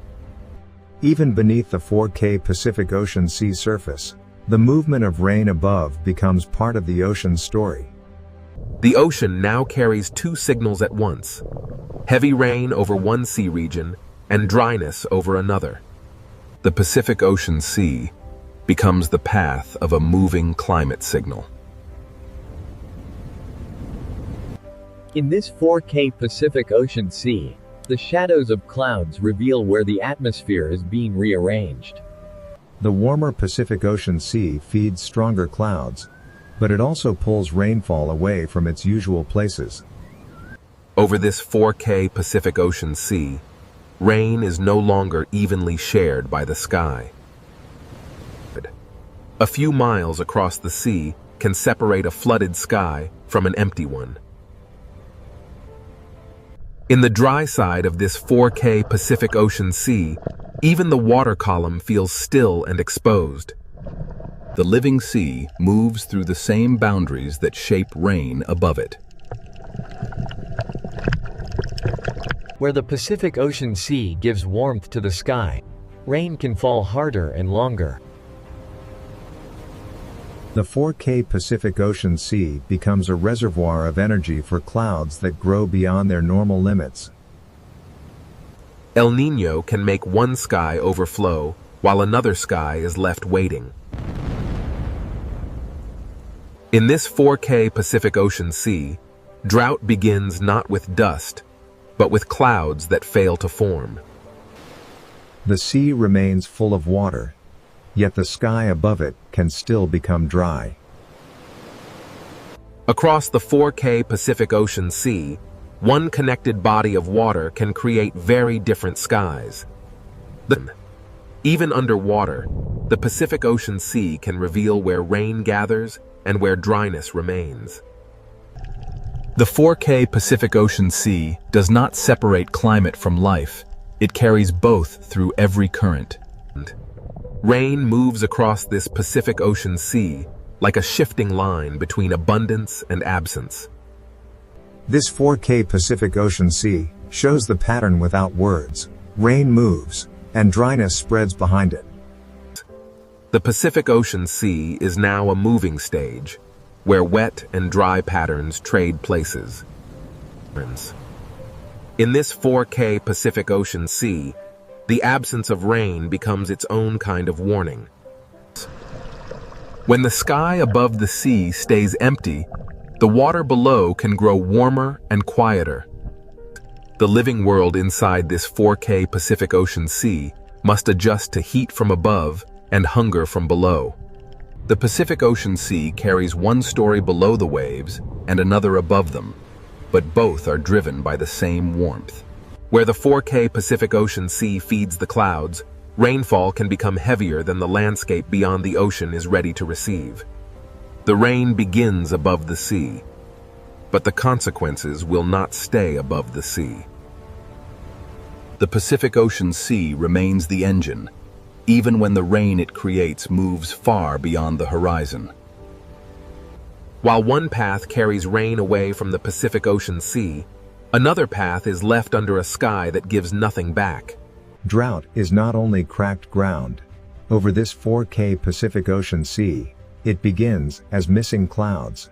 Even beneath the 4K Pacific Ocean Sea surface, the movement of rain above becomes part of the ocean's story. The ocean now carries two signals at once: heavy rain over one sea region and dryness over another. The Pacific Ocean Sea becomes the path of a moving climate signal. In this 4K Pacific Ocean Sea, the shadows of clouds reveal where the atmosphere is being rearranged. The warmer Pacific Ocean Sea feeds stronger clouds, but it also pulls rainfall away from its usual places. Over this 4K Pacific Ocean Sea, rain is no longer evenly shared by the sky. A few miles across the sea can separate a flooded sky from an empty one. In the dry side of this 4K Pacific Ocean Sea, even the water column feels still and exposed. The living sea moves through the same boundaries that shape rain above it. Where the Pacific Ocean Sea gives warmth to the sky, rain can fall harder and longer. The 4K Pacific Ocean Sea becomes a reservoir of energy for clouds that grow beyond their normal limits. El Niño can make one sky overflow while another sky is left waiting. In this 4K Pacific Ocean Sea, drought begins not with dust, but with clouds that fail to form. The sea remains full of water, yet the sky above it can still become dry. Across the 4K Pacific Ocean Sea, one connected body of water can create very different skies. Even underwater, the Pacific Ocean Sea can reveal where rain gathers and where dryness remains. The 4K Pacific Ocean Sea does not separate climate from life. It carries both through every current. Rain moves across this Pacific Ocean Sea like a shifting line between abundance and absence. This 4K Pacific Ocean Sea shows the pattern without words. Rain moves, and dryness spreads behind it. The Pacific Ocean Sea is now a moving stage, where wet and dry patterns trade places. In this 4K Pacific Ocean Sea, the absence of rain becomes its own kind of warning. When the sky above the sea stays empty, the water below can grow warmer and quieter. The living world inside this 4K Pacific Ocean Sea must adjust to heat from above and hunger from below. The Pacific Ocean Sea carries one story below the waves and another above them, but both are driven by the same warmth. Where the 4K Pacific Ocean Sea feeds the clouds, rainfall can become heavier than the landscape beyond the ocean is ready to receive. The rain begins above the sea, but the consequences will not stay above the sea. The Pacific Ocean Sea remains the engine, even when the rain it creates moves far beyond the horizon. While one path carries rain away from the Pacific Ocean Sea, another path is left under a sky that gives nothing back. Drought is not only cracked ground. Over this 4K Pacific Ocean Sea, it begins as missing clouds.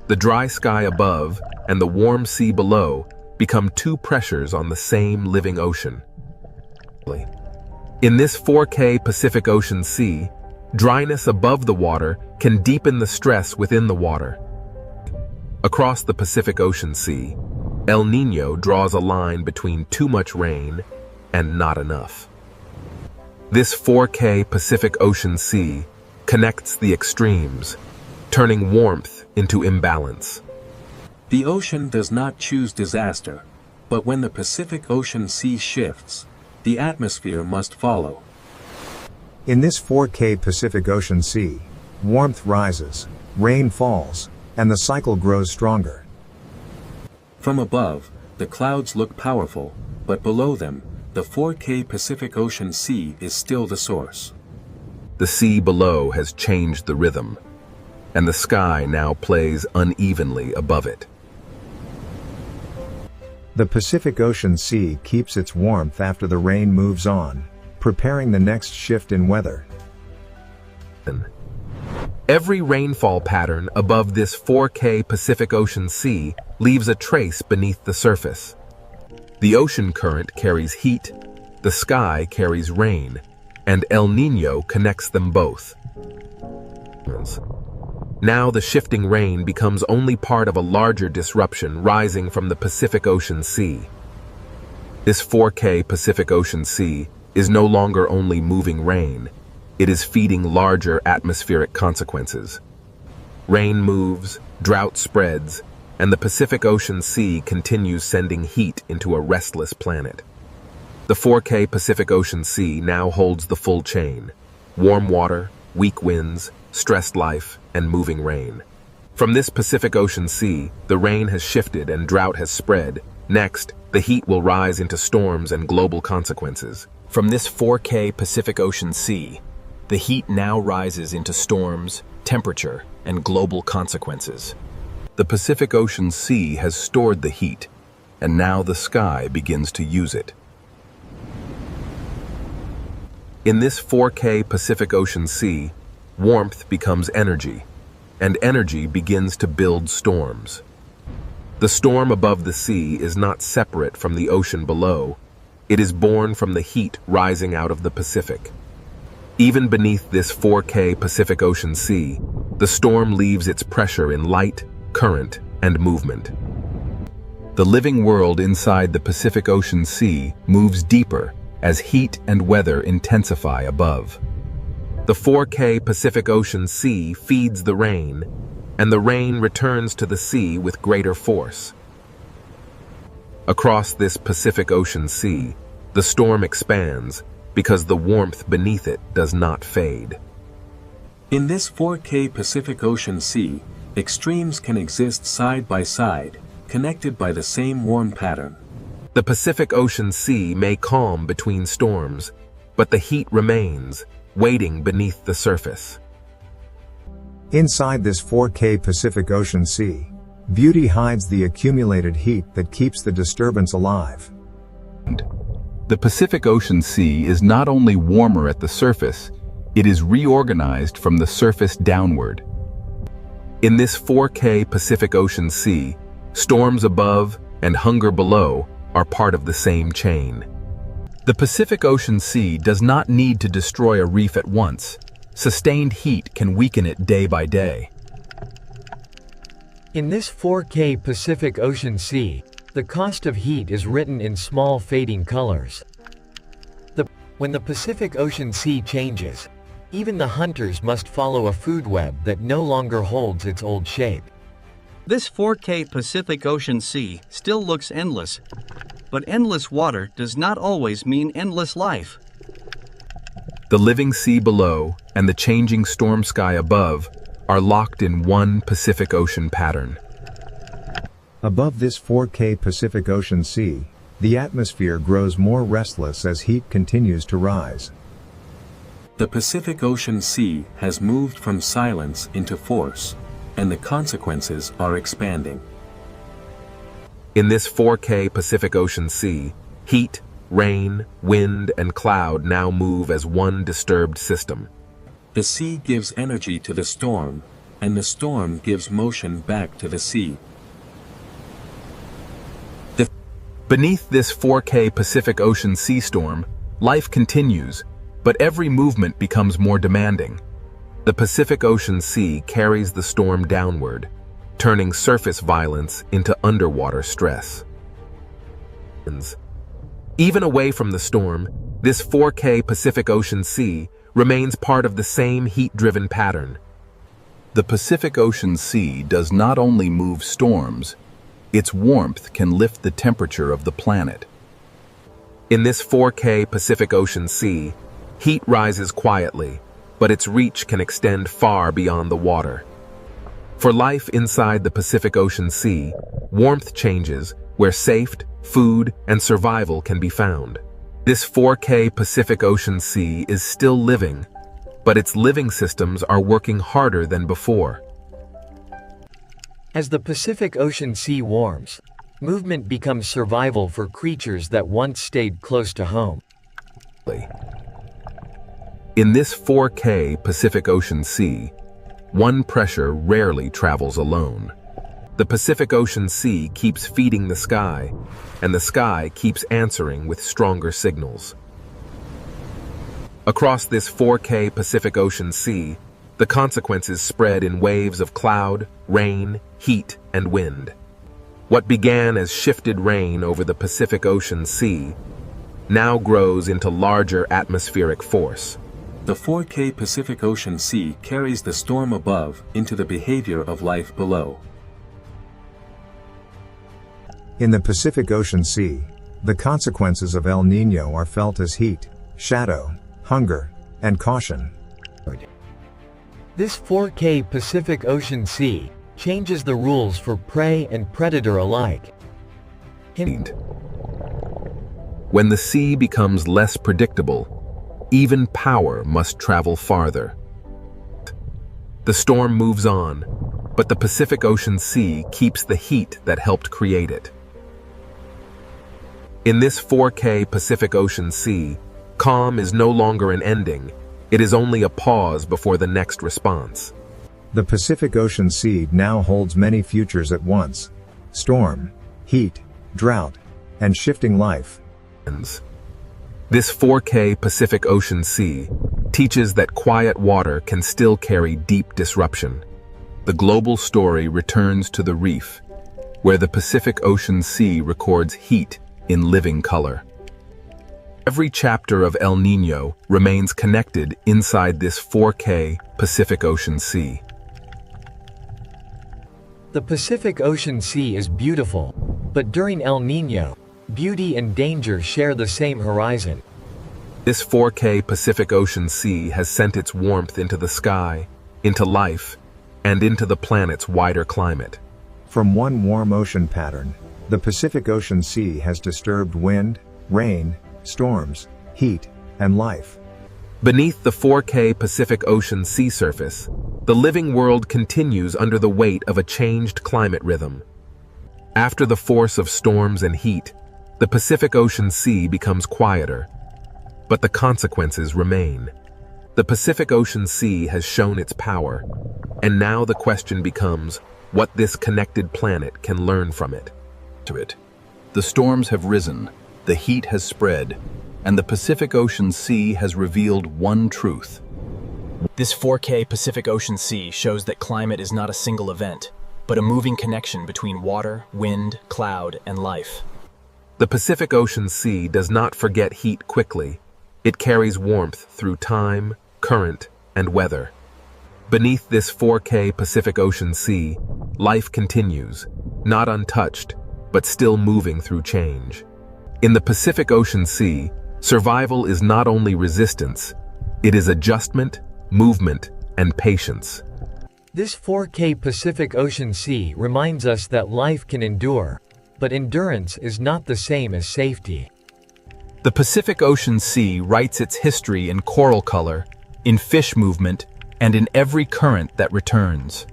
The dry sky above and the warm sea below become two pressures on the same living ocean. In this 4K Pacific Ocean Sea, dryness above the water can deepen the stress within the water. Across the Pacific Ocean Sea, El Niño draws a line between too much rain and not enough. This 4K Pacific Ocean Sea connects the extremes, turning warmth into imbalance. The ocean does not choose disaster, but when the Pacific Ocean Sea shifts, the atmosphere must follow. In this 4K Pacific Ocean Sea, warmth rises, rain falls, and the cycle grows stronger. From above, the clouds look powerful, but below them, the 4K Pacific Ocean Sea is still the source. The sea below has changed the rhythm, and the sky now plays unevenly above it. The Pacific Ocean Sea keeps its warmth after the rain moves on, preparing the next shift in weather. Every rainfall pattern above this 4K Pacific Ocean Sea leaves a trace beneath the surface. The ocean current carries heat, the sky carries rain, and El Niño connects them both. Now the shifting rain becomes only part of a larger disruption rising from the Pacific Ocean Sea. This 4K Pacific Ocean Sea is no longer only moving rain, it is feeding larger atmospheric consequences. Rain moves, drought spreads, and the Pacific Ocean Sea continues sending heat into a restless planet. The 4K Pacific Ocean Sea now holds the full chain: warm water, weak winds, stressed life, and moving rain. From this Pacific Ocean Sea, the rain has shifted and drought has spread. Next, the heat will rise into storms and global consequences. From this 4K Pacific Ocean Sea, the heat now rises into storms, temperature, and global consequences. The Pacific Ocean Sea has stored the heat, and now the sky begins to use it. In this 4K Pacific Ocean Sea, warmth becomes energy, and energy begins to build storms. The storm above the sea is not separate from the ocean below. It is born from the heat rising out of the Pacific. Even beneath this 4K Pacific Ocean Sea, the storm leaves its pressure in light, current, and movement. The living world inside the Pacific Ocean Sea moves deeper as heat and weather intensify above. The 4K Pacific Ocean Sea feeds the rain, and the rain returns to the sea with greater force. Across this Pacific Ocean Sea, the storm expands because the warmth beneath it does not fade. In this 4K Pacific Ocean Sea, extremes can exist side by side, connected by the same warm pattern. The Pacific Ocean Sea may calm between storms, but the heat remains, waiting beneath the surface. Inside this 4K Pacific Ocean Sea, beauty hides the accumulated heat that keeps the disturbance alive. The Pacific Ocean Sea is not only warmer at the surface, it is reorganized from the surface downward. In this 4K Pacific Ocean Sea, storms above and hunger below are part of the same chain. The Pacific Ocean Sea does not need to destroy a reef at once. Sustained heat can weaken it day by day. In this 4K Pacific Ocean Sea, the cost of heat is written in small fading colors. When the Pacific Ocean Sea changes, even the hunters must follow a food web that no longer holds its old shape. This 4K Pacific Ocean Sea still looks endless, but endless water does not always mean endless life. The living sea below and the changing storm sky above are locked in one Pacific Ocean pattern. Above this 4K Pacific Ocean Sea, the atmosphere grows more restless as heat continues to rise. The Pacific Ocean Sea has moved from silence into force, and the consequences are expanding. In this 4K Pacific Ocean Sea, heat, rain, wind, and cloud now move as one disturbed system. The sea gives energy to the storm, and the storm gives motion back to the sea. Beneath this 4K Pacific Ocean sea storm, life continues, but every movement becomes more demanding. The Pacific Ocean Sea carries the storm downward, turning surface violence into underwater stress. Even away from the storm, this 4K Pacific Ocean Sea remains part of the same heat-driven pattern. The Pacific Ocean Sea does not only move storms, its warmth can lift the temperature of the planet. In this 4K Pacific Ocean Sea, heat rises quietly, but its reach can extend far beyond the water. For life inside the Pacific Ocean Sea, warmth changes where safety, food, and survival can be found. This 4K Pacific Ocean Sea is still living, but its living systems are working harder than before. As the Pacific Ocean Sea warms, movement becomes survival for creatures that once stayed close to home. In this 4K Pacific Ocean Sea, one pressure rarely travels alone. The Pacific Ocean Sea keeps feeding the sky, and the sky keeps answering with stronger signals. Across this 4K Pacific Ocean Sea, the consequences spread in waves of cloud, rain, heat, and wind. What began as shifted rain over the Pacific Ocean Sea now grows into larger atmospheric force. The 4K Pacific Ocean Sea carries the storm above into the behavior of life below. In the Pacific Ocean Sea, the consequences of El Niño are felt as heat, shadow, hunger, and caution. This 4K Pacific Ocean Sea changes the rules for prey and predator alike. When the sea becomes less predictable, even power must travel farther. The storm moves on, but the Pacific Ocean Sea keeps the heat that helped create it. In this 4K Pacific Ocean Sea, calm is no longer an ending, it is only a pause before the next response. The Pacific Ocean Sea now holds many futures at once: storm, heat, drought, and shifting life. This 4K Pacific Ocean Sea teaches that quiet water can still carry deep disruption. The global story returns to the Reef, where the Pacific Ocean Sea records heat in living color. Every chapter of El Niño remains connected inside this 4K Pacific Ocean Sea. The Pacific Ocean Sea is beautiful, but during El Niño, beauty and danger share the same horizon. This 4K Pacific Ocean Sea has sent its warmth into the sky, into life, and into the planet's wider climate. From one warm ocean pattern, the Pacific Ocean Sea has disturbed wind, rain, storms, heat, and life. Beneath the 4K Pacific Ocean sea surface, the living world continues under the weight of a changed climate rhythm. After the force of storms and heat, the Pacific Ocean Sea becomes quieter, but the consequences remain. The Pacific Ocean Sea has shown its power, and now the question becomes what this connected planet can learn from it. The storms have risen, the heat has spread, and the Pacific Ocean Sea has revealed one truth. This 4K Pacific Ocean Sea shows that climate is not a single event, but a moving connection between water, wind, cloud, and life. The Pacific Ocean Sea does not forget heat quickly. It carries warmth through time, current, and weather. Beneath this 4K Pacific Ocean Sea, life continues, not untouched, but still moving through change. In the Pacific Ocean Sea, survival is not only resistance, it is adjustment, movement, and patience. This 4K Pacific Ocean Sea reminds us that life can endure, but endurance is not the same as safety. The Pacific Ocean Sea writes its history in coral color, in fish movement, and in every current that returns.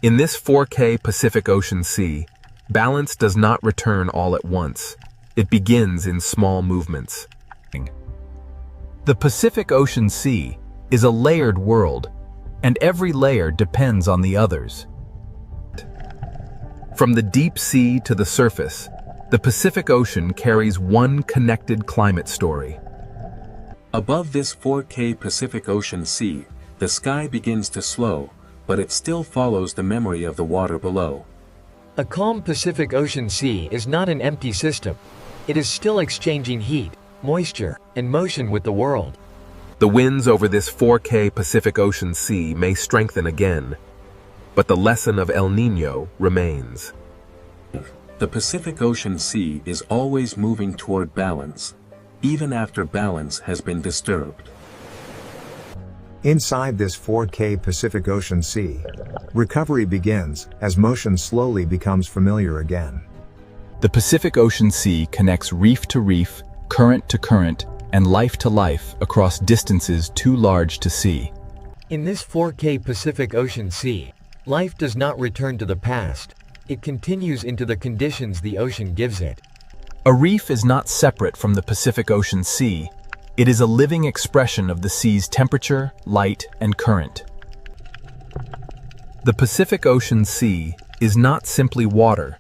In this 4K Pacific Ocean Sea, balance does not return all at once. It begins in small movements. The Pacific Ocean Sea is a layered world, and every layer depends on the others. From the deep sea to the surface, the Pacific Ocean carries one connected climate story. Above this 4K Pacific Ocean Sea, the sky begins to slow, but it still follows the memory of the water below. A calm Pacific Ocean Sea is not an empty system. It is still exchanging heat, moisture, and motion with the world. The winds over this 4K Pacific Ocean Sea may strengthen again, but the lesson of El Niño remains. The Pacific Ocean Sea is always moving toward balance, even after balance has been disturbed. Inside this 4K Pacific Ocean Sea, recovery begins as motion slowly becomes familiar again. The Pacific Ocean Sea connects reef to reef, current to current, and life to life across distances too large to see. In this 4K Pacific Ocean Sea, life does not return to the past. It continues into the conditions the ocean gives it. A reef is not separate from the Pacific Ocean Sea. It is a living expression of the sea's temperature, light, and current. The Pacific Ocean Sea is not simply water.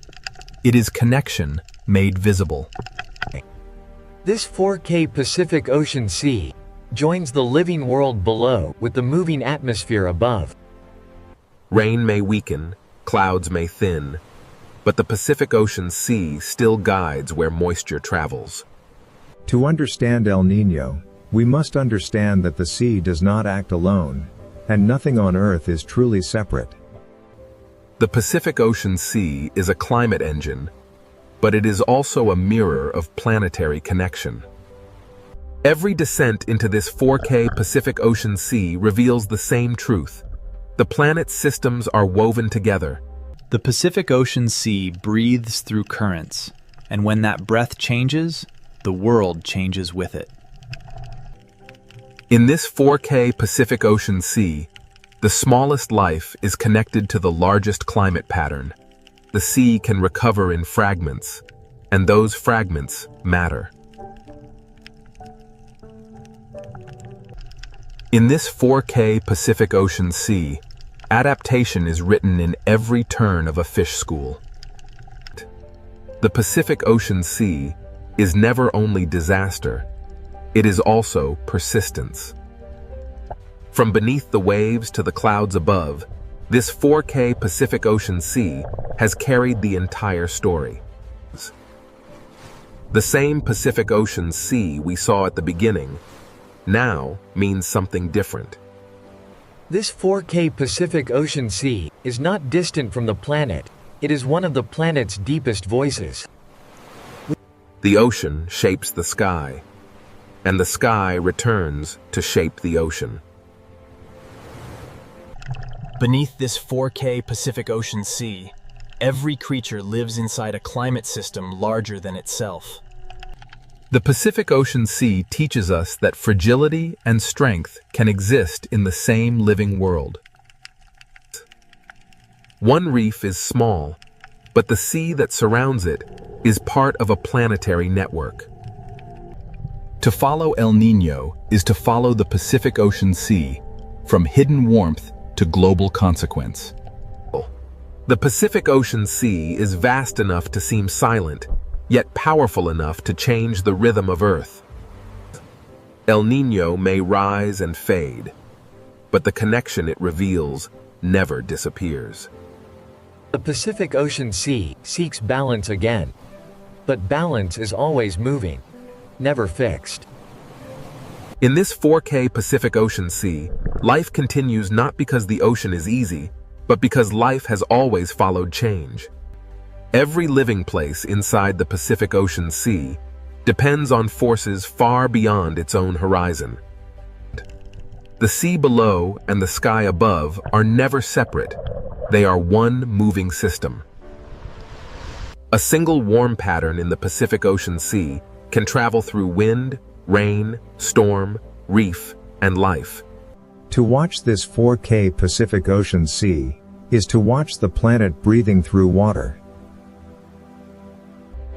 It is connection made visible. This 4K Pacific Ocean Sea joins the living world below with the moving atmosphere above. Rain may weaken, clouds may thin, but the Pacific Ocean Sea still guides where moisture travels. To understand El Niño, we must understand that the sea does not act alone, and nothing on Earth is truly separate. The Pacific Ocean Sea is a climate engine, but it is also a mirror of planetary connection. Every descent into this 4K Pacific Ocean Sea reveals the same truth. The planet's systems are woven together. The Pacific Ocean Sea breathes through currents, and when that breath changes, the world changes with it. In this 4K Pacific Ocean Sea, the smallest life is connected to the largest climate pattern. The sea can recover in fragments, and those fragments matter. In this 4K Pacific Ocean Sea, adaptation is written in every turn of a fish school. The Pacific Ocean Sea is never only disaster, it is also persistence. From beneath the waves to the clouds above, this 4K Pacific Ocean Sea has carried the entire story. The same Pacific Ocean Sea we saw at the beginning now means something different. This 4K Pacific Ocean Sea is not distant from the planet, it is one of the planet's deepest voices. The ocean shapes the sky, and the sky returns to shape the ocean. Beneath this 4K Pacific Ocean Sea, every creature lives inside a climate system larger than itself. The Pacific Ocean Sea teaches us that fragility and strength can exist in the same living world. One reef is small, but the sea that surrounds it is part of a planetary network. To follow El Niño is to follow the Pacific Ocean Sea, from hidden warmth to global consequence. The Pacific Ocean Sea is vast enough to seem silent, yet powerful enough to change the rhythm of Earth. El Niño may rise and fade, but the connection it reveals never disappears. The Pacific Ocean Sea seeks balance again. But balance is always moving, never fixed. In this 4K Pacific Ocean Sea, life continues not because the ocean is easy, but because life has always followed change. Every living place inside the Pacific Ocean Sea depends on forces far beyond its own horizon. The sea below and the sky above are never separate. They are one moving system. A single warm pattern in the Pacific Ocean Sea can travel through wind, rain, storm, reef, and life. To watch this 4K Pacific Ocean Sea is to watch the planet breathing through water.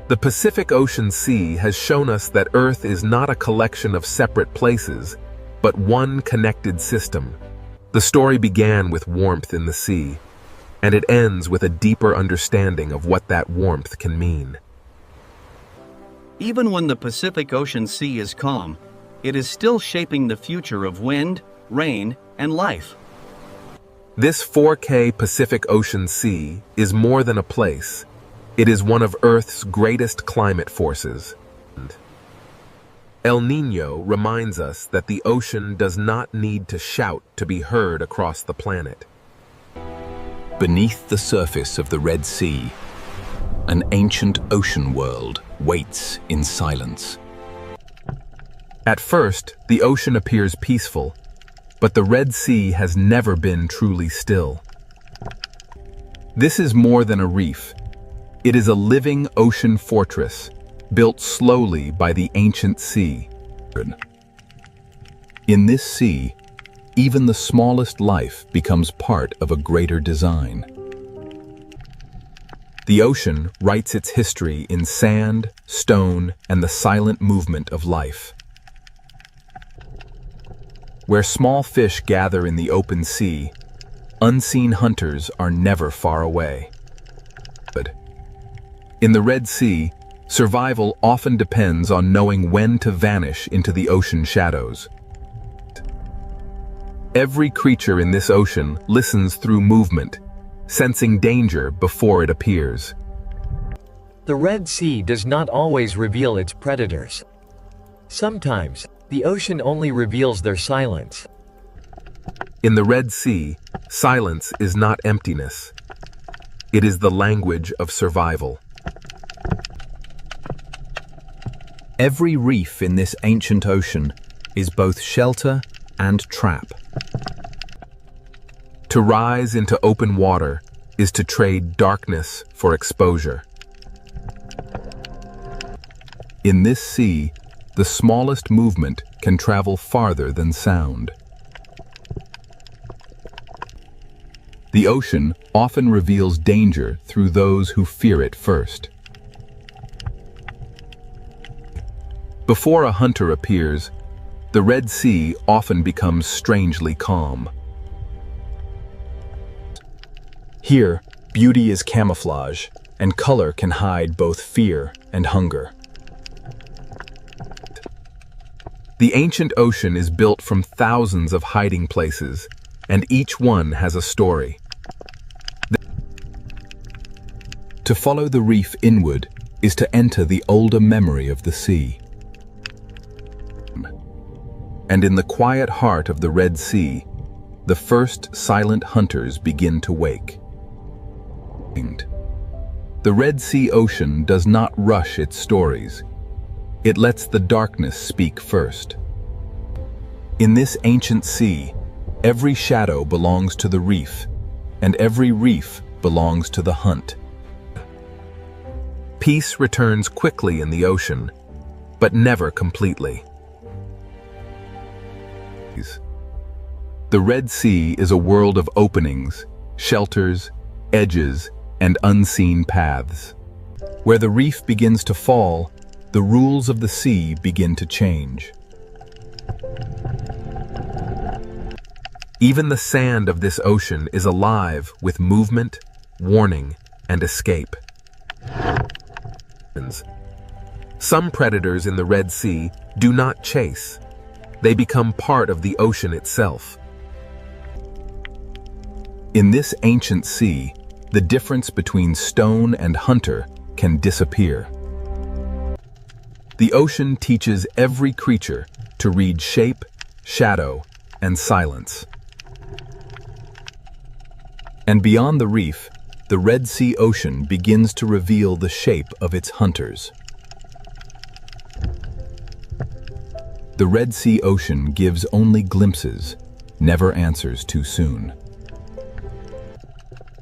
The Pacific Ocean Sea has shown us that Earth is not a collection of separate places, but one connected system. The story began with warmth in the sea, and it ends with a deeper understanding of what that warmth can mean. Even when the Pacific Ocean Sea is calm, it is still shaping the future of wind, rain, and life. This 4K Pacific Ocean Sea is more than a place. It is one of Earth's greatest climate forces. El Niño reminds us that the ocean does not need to shout to be heard across the planet. Beneath the surface of the Red Sea, an ancient ocean world waits in silence. At first, the ocean appears peaceful, but the Red Sea has never been truly still. This is more than a reef. It is a living ocean fortress, built slowly by the ancient sea. In this sea, even the smallest life becomes part of a greater design. The ocean writes its history in sand, stone, and the silent movement of life. Where small fish gather in the open sea, unseen hunters are never far away. In the Red Sea, survival often depends on knowing when to vanish into the ocean shadows. Every creature in this ocean listens through movement, sensing danger before it appears. The Red Sea does not always reveal its predators. Sometimes, the ocean only reveals their silence. In the Red Sea, silence is not emptiness. It is the language of survival. Every reef in this ancient ocean is both shelter and trap. To rise into open water is to trade darkness for exposure. In this sea, the smallest movement can travel farther than sound. The ocean often reveals danger through those who fear it first. Before a hunter appears, the Red Sea often becomes strangely calm. Here, beauty is camouflage, and color can hide both fear and hunger. The ancient ocean is built from thousands of hiding places, and each one has a story. To follow the reef inward is to enter the older memory of the sea. And in the quiet heart of the Red Sea, the first silent hunters begin to wake. The Red Sea ocean does not rush its stories. It lets the darkness speak first. In this ancient sea, every shadow belongs to the reef, and every reef belongs to the hunt. Peace returns quickly in the ocean, but never completely. The Red Sea is a world of openings, shelters, edges, and unseen paths. Where the reef begins to fall, the rules of the sea begin to change. Even the sand of this ocean is alive with movement, warning, and escape. Some predators in the Red Sea do not chase. They become part of the ocean itself. In this ancient sea, the difference between stone and hunter can disappear. The ocean teaches every creature to read shape, shadow, and silence. And beyond the reef, the Red Sea ocean begins to reveal the shape of its hunters. The Red Sea ocean gives only glimpses, never answers too soon.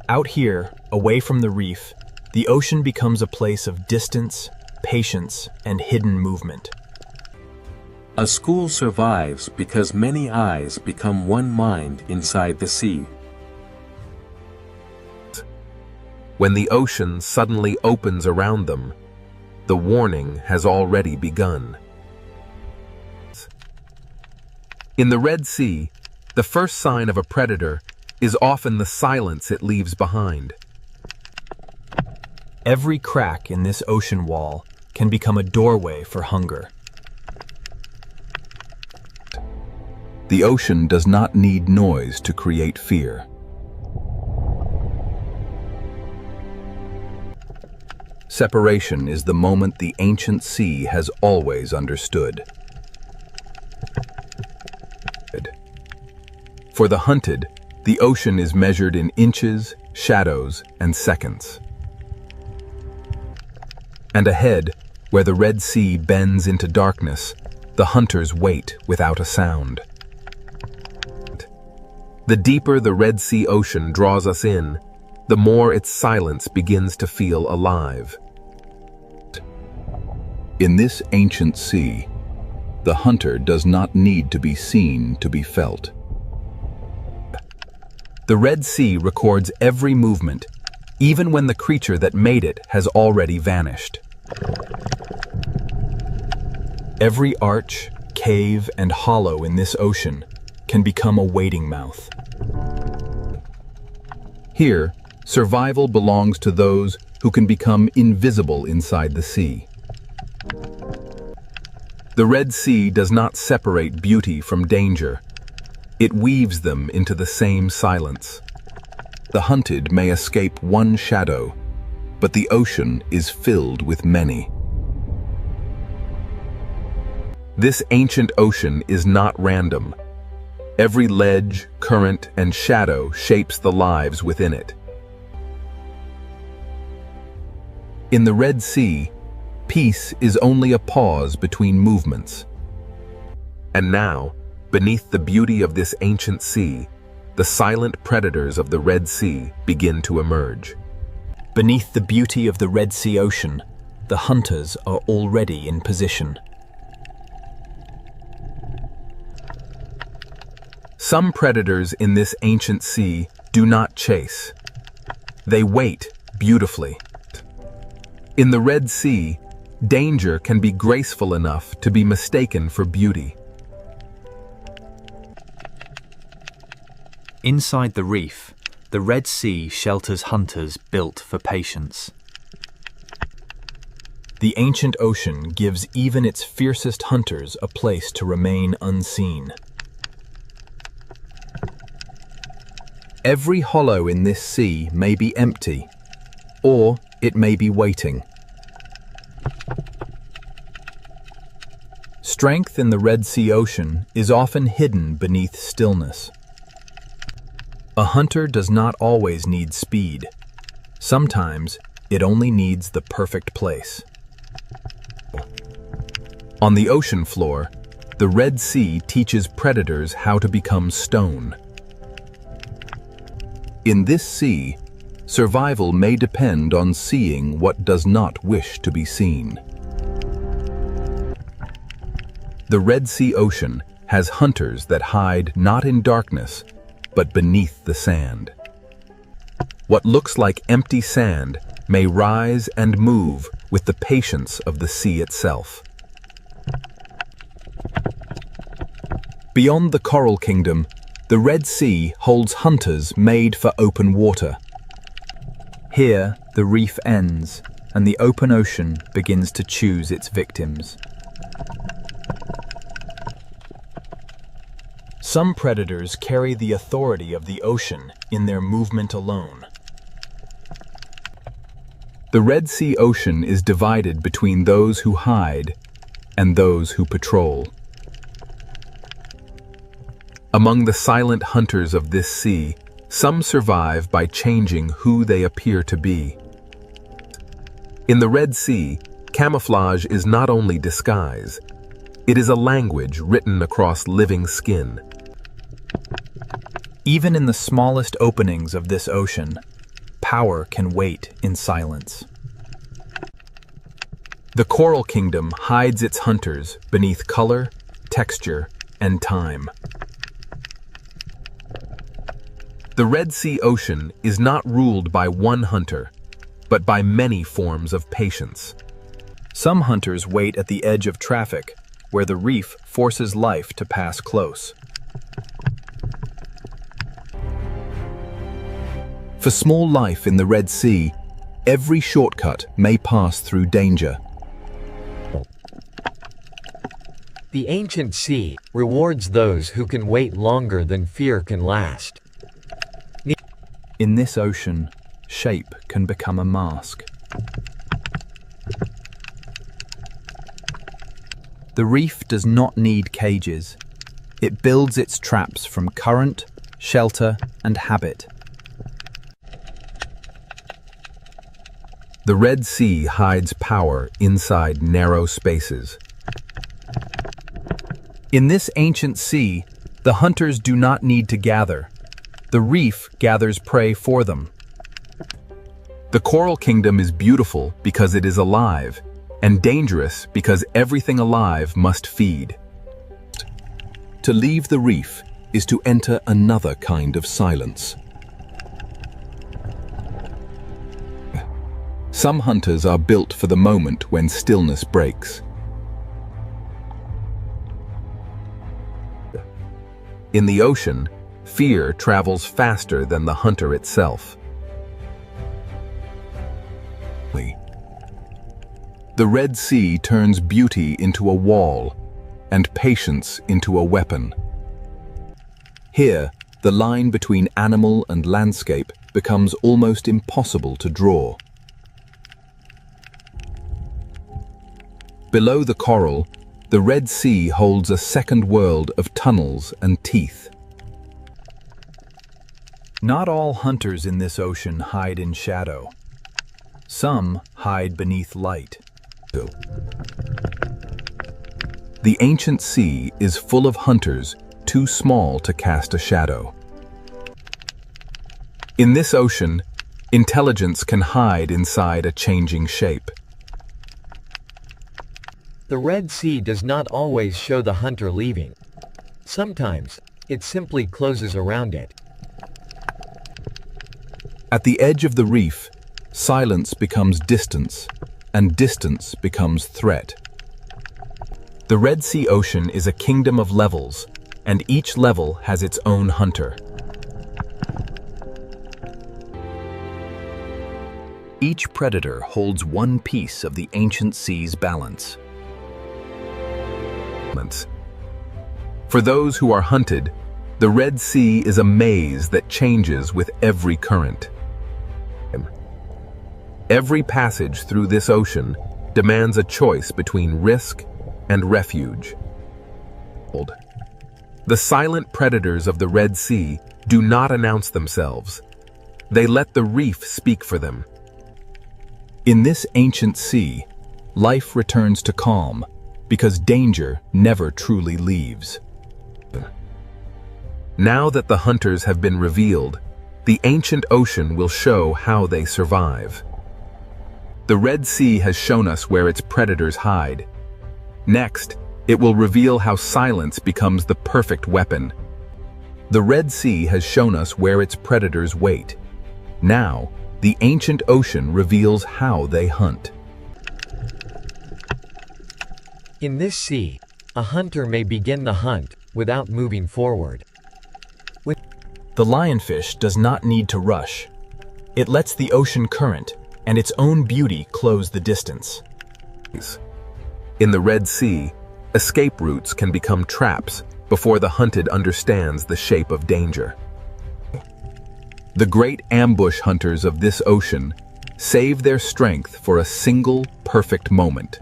Out here, away from the reef, the ocean becomes a place of distance, patience, and hidden movement. A school survives because many eyes become one mind inside the sea. When the ocean suddenly opens around them, the warning has already begun. In the Red Sea, the first sign of a predator is often the silence it leaves behind. Every crack in this ocean wall can become a doorway for hunger. The ocean does not need noise to create fear. Separation is the moment the ancient sea has always understood. For the hunted, the ocean is measured in inches, shadows, and seconds. And ahead, where the Red Sea bends into darkness, the hunters wait without a sound. The deeper the Red Sea ocean draws us in, the more its silence begins to feel alive. In this ancient sea, the hunter does not need to be seen to be felt. The Red Sea records every movement, even when the creature that made it has already vanished. Every arch, cave, and hollow in this ocean can become a waiting mouth. Here, survival belongs to those who can become invisible inside the sea. The Red Sea does not separate beauty from danger. It weaves them into the same silence. The hunted may escape one shadow, but the ocean is filled with many. This ancient ocean is not random. Every ledge, current, and shadow shapes the lives within it. In the Red Sea, peace is only a pause between movements. And now, beneath the beauty of this ancient sea, the silent predators of the Red Sea begin to emerge. Beneath the beauty of the Red Sea ocean, the hunters are already in position. Some predators in this ancient sea do not chase. They wait beautifully. In the Red Sea, danger can be graceful enough to be mistaken for beauty. Inside the reef, the Red Sea shelters hunters built for patience. The ancient ocean gives even its fiercest hunters a place to remain unseen. Every hollow in this sea may be empty, or it may be waiting. Strength in the Red Sea ocean is often hidden beneath stillness. A hunter does not always need speed. Sometimes it only needs the perfect place. On the ocean floor, the Red Sea teaches predators how to become stone. In this sea, survival may depend on seeing what does not wish to be seen. The Red Sea ocean has hunters that hide not in darkness, but beneath the sand. What looks like empty sand may rise and move with the patience of the sea itself. Beyond the Coral Kingdom, the Red Sea holds hunters made for open water. Here, the reef ends, and the open ocean begins to choose its victims. Some predators carry the authority of the ocean in their movement alone. The Red Sea ocean is divided between those who hide and those who patrol. Among the silent hunters of this sea, some survive by changing who they appear to be. In the Red Sea, camouflage is not only disguise, it is a language written across living skin. Even in the smallest openings of this ocean, power can wait in silence. The Coral Kingdom hides its hunters beneath color, texture, and time. The Red Sea ocean is not ruled by one hunter, but by many forms of patience. Some hunters wait at the edge of traffic, where the reef forces life to pass close. For small life in the Red Sea, every shortcut may pass through danger. The ancient sea rewards those who can wait longer than fear can last. In this ocean, shape can become a mask. The reef does not need cages. It builds its traps from current, shelter, and habit. The Red Sea hides power inside narrow spaces. In this ancient sea, the hunters do not need to gather. The reef gathers prey for them. The Coral Kingdom is beautiful because it is alive, and dangerous because everything alive must feed. To leave the reef is to enter another kind of silence. Some hunters are built for the moment when stillness breaks. In the ocean, fear travels faster than the hunter itself. The Red Sea turns beauty into a wall and patience into a weapon. Here, the line between animal and landscape becomes almost impossible to draw. Below the coral, the Red Sea holds a second world of tunnels and teeth. Not all hunters in this ocean hide in shadow. Some hide beneath light. The ancient sea is full of hunters too small to cast a shadow. In this ocean, intelligence can hide inside a changing shape. The Red Sea does not always show the hunter leaving. Sometimes, it simply closes around it. At the edge of the reef, silence becomes distance, and distance becomes threat. The Red Sea Ocean is a kingdom of levels, and each level has its own hunter. Each predator holds one piece of the ancient sea's balance. For those who are hunted, the Red Sea is a maze that changes with every current. Every passage through this ocean demands a choice between risk and refuge. The silent predators of the Red Sea do not announce themselves. They let the reef speak for them. In this ancient sea, life returns to calm because danger never truly leaves. Now that the hunters have been revealed, the ancient ocean will show how they survive. The Red Sea has shown us where its predators hide. Next, it will reveal how silence becomes the perfect weapon. The Red Sea has shown us where its predators wait. Now, the ancient ocean reveals how they hunt. In this sea, a hunter may begin the hunt without moving forward. The lionfish does not need to rush. It lets the ocean current and its own beauty close the distance. In the Red Sea, escape routes can become traps before the hunted understands the shape of danger. The great ambush hunters of this ocean save their strength for a single perfect moment.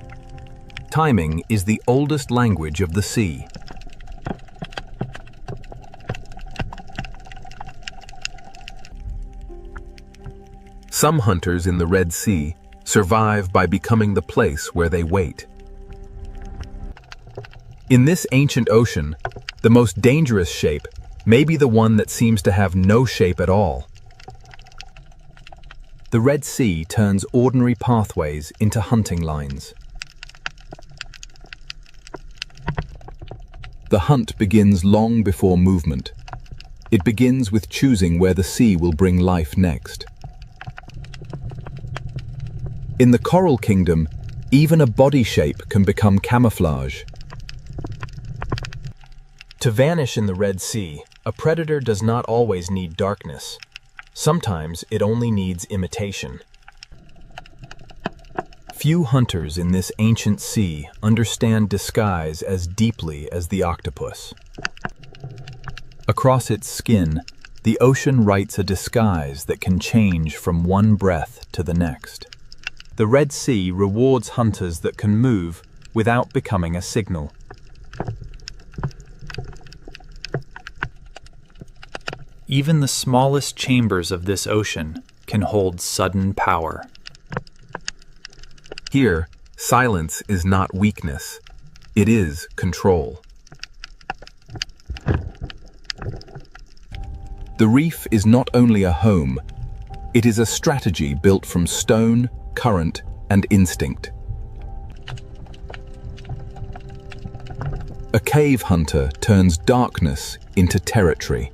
Timing is the oldest language of the sea. Some hunters in the Red Sea survive by becoming the place where they wait. In this ancient ocean, the most dangerous shape may be the one that seems to have no shape at all. The Red Sea turns ordinary pathways into hunting lines. The hunt begins long before movement. It begins with choosing where the sea will bring life next. In the coral kingdom, even a body shape can become camouflage. To vanish in the Red Sea, a predator does not always need darkness. Sometimes it only needs imitation. Few hunters in this ancient sea understand disguise as deeply as the octopus. Across its skin, the ocean writes a disguise that can change from one breath to the next. The Red Sea rewards hunters that can move without becoming a signal. Even the smallest chambers of this ocean can hold sudden power. Here, silence is not weakness. It is control. The reef is not only a home, it is a strategy built from stone, current, and instinct. A cave hunter turns darkness into territory.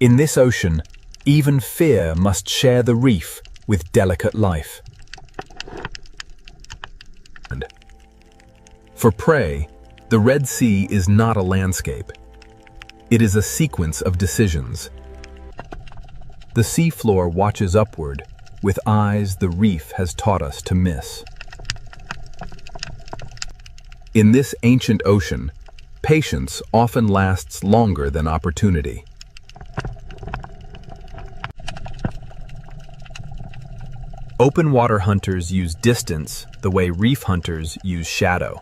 In this ocean, even fear must share the reef with delicate life. For prey, the Red Sea is not a landscape. It is a sequence of decisions. The seafloor watches upward, with eyes the reef has taught us to miss. In this ancient ocean, patience often lasts longer than opportunity. Open water hunters use distance the way reef hunters use shadow.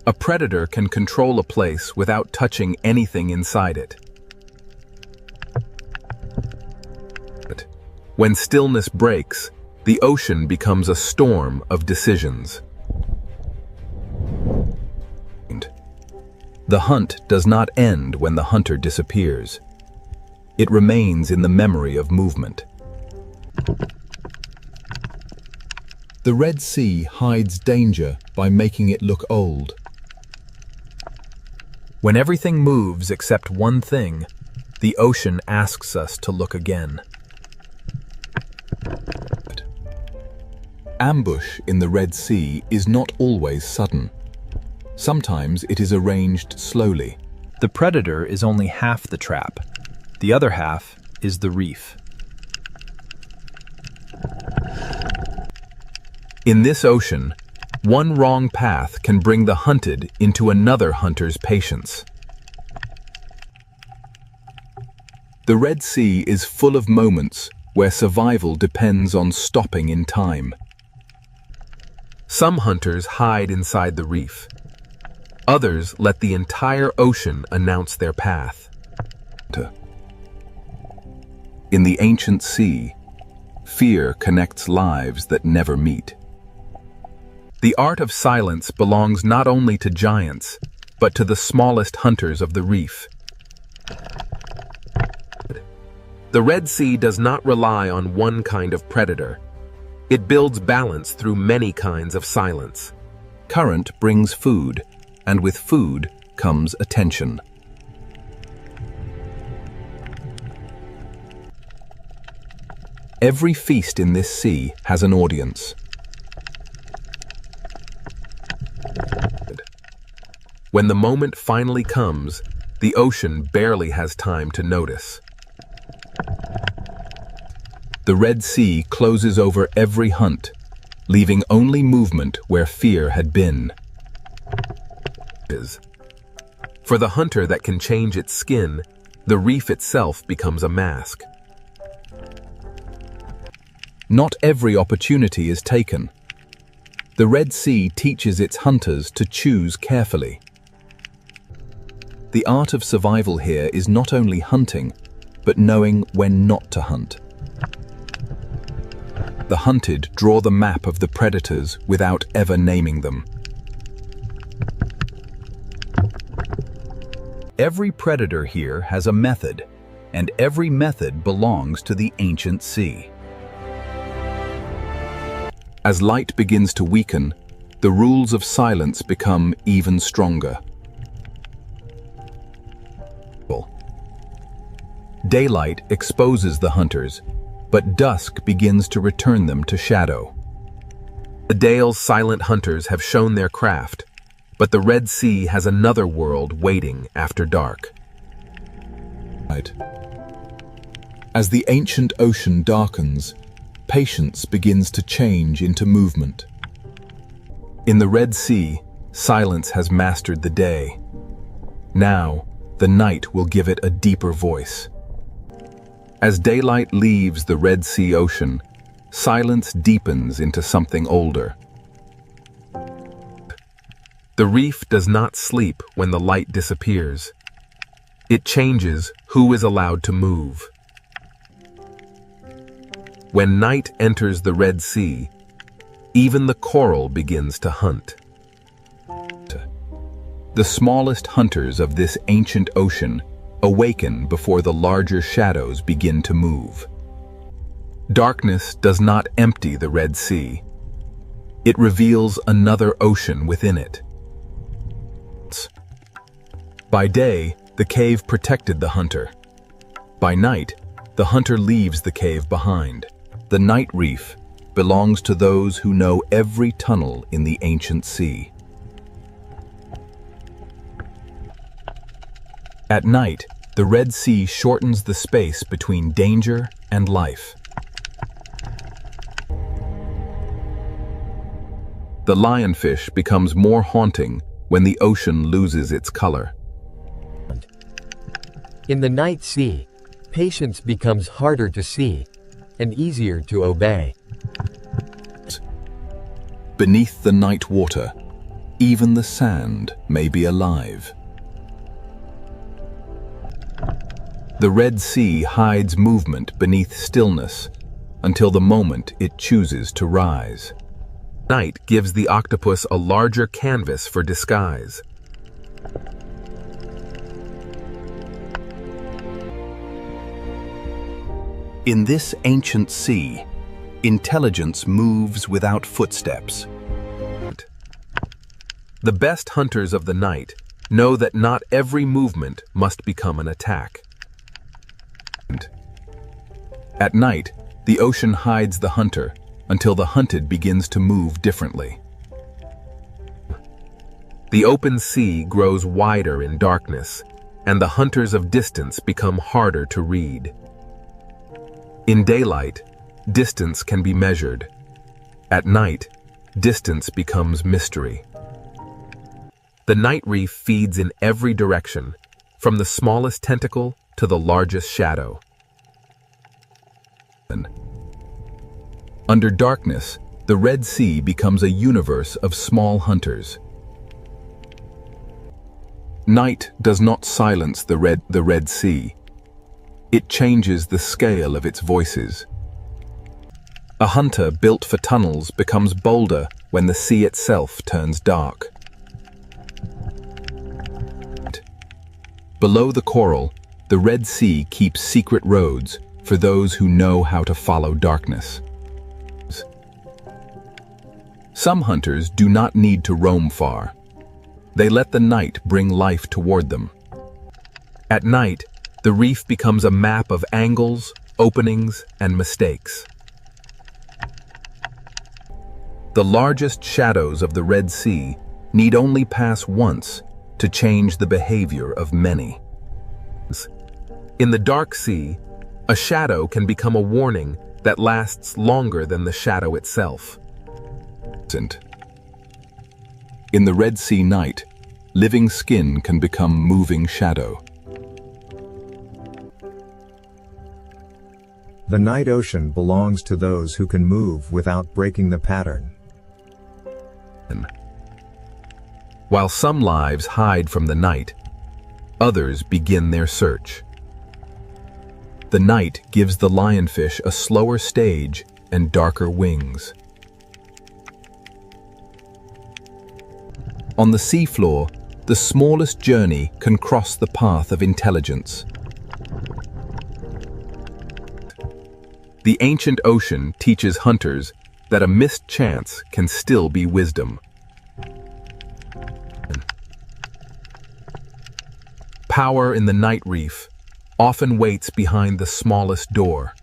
A predator can control a place without touching anything inside it. When stillness breaks, the ocean becomes a storm of decisions. The hunt does not end when the hunter disappears. It remains in the memory of movement. The Red Sea hides danger by making it look old. When everything moves except one thing, the ocean asks us to look again. Ambush in the Red Sea is not always sudden. Sometimes it is arranged slowly. The predator is only half the trap. The other half is the reef. In this ocean, one wrong path can bring the hunted into another hunter's patience. The Red Sea is full of moments where survival depends on stopping in time. Some hunters hide inside the reef. Others let the entire ocean announce their path. In the ancient sea, fear connects lives that never meet. The art of silence belongs not only to giants, but to the smallest hunters of the reef. The Red Sea does not rely on one kind of predator. It builds balance through many kinds of silence. Current brings food, and with food comes attention. Every feast in this sea has an audience. When the moment finally comes, the ocean barely has time to notice. The Red Sea closes over every hunt, leaving only movement where fear had been. For the hunter that can change its skin, the reef itself becomes a mask. Not every opportunity is taken. The Red Sea teaches its hunters to choose carefully. The art of survival here is not only hunting, but knowing when not to hunt. The hunted draw the map of the predators without ever naming them. Every predator here has a method, and every method belongs to the ancient sea. As light begins to weaken, the rules of silence become even stronger. Daylight exposes the hunters, but dusk begins to return them to shadow. The Dale's silent hunters have shown their craft, but the Red Sea has another world waiting after dark. As the ancient ocean darkens, patience begins to change into movement. In the Red Sea, silence has mastered the day. Now, the night will give it a deeper voice. As daylight leaves the Red Sea ocean, silence deepens into something older. The reef does not sleep when the light disappears. It changes who is allowed to move. When night enters the Red Sea, even the coral begins to hunt. The smallest hunters of this ancient ocean awaken before the larger shadows begin to move. Darkness does not empty the Red Sea. It reveals another ocean within it. By day, the cave protected the hunter. By night, the hunter leaves the cave behind. The night reef belongs to those who know every tunnel in the ancient sea. At night, the Red Sea shortens the space between danger and life. the lionfish becomes more haunting when the ocean loses its color. In the night sea, patience becomes harder to see and easier to obey. Beneath the night water, even the sand may be alive. The Red Sea hides movement beneath stillness until the moment it chooses to rise. Night gives the octopus a larger canvas for disguise. In this ancient sea, intelligence moves without footsteps. The best hunters of the night know that not every movement must become an attack. At night, the ocean hides the hunter until the hunted begins to move differently. The open sea grows wider in darkness, and the hunters of distance become harder to read. In daylight, distance can be measured. At night, distance becomes mystery. The night reef feeds in every direction, from the smallest tentacle to the largest shadow. Under darkness, the Red Sea becomes a universe of small hunters. Night does not silence the Red Sea. It changes the scale of its voices. A hunter built for tunnels becomes bolder when the sea itself turns dark. Below the coral, the Red Sea keeps secret roads for those who know how to follow darkness. Some hunters do not need to roam far. They let the night bring life toward them. At night, the reef becomes a map of angles, openings, and mistakes. The largest shadows of the Red Sea need only pass once to change the behavior of many. In the dark sea, a shadow can become a warning that lasts longer than the shadow itself. In the Red Sea night, living skin can become moving shadow. The night ocean belongs to those who can move without breaking the pattern. While some lives hide from the night, others begin their search. The night gives the lionfish a slower stage and darker wings. On the seafloor, the smallest journey can cross the path of intelligence. The ancient ocean teaches hunters that a missed chance can still be wisdom. Power in the night reef often waits behind the smallest door.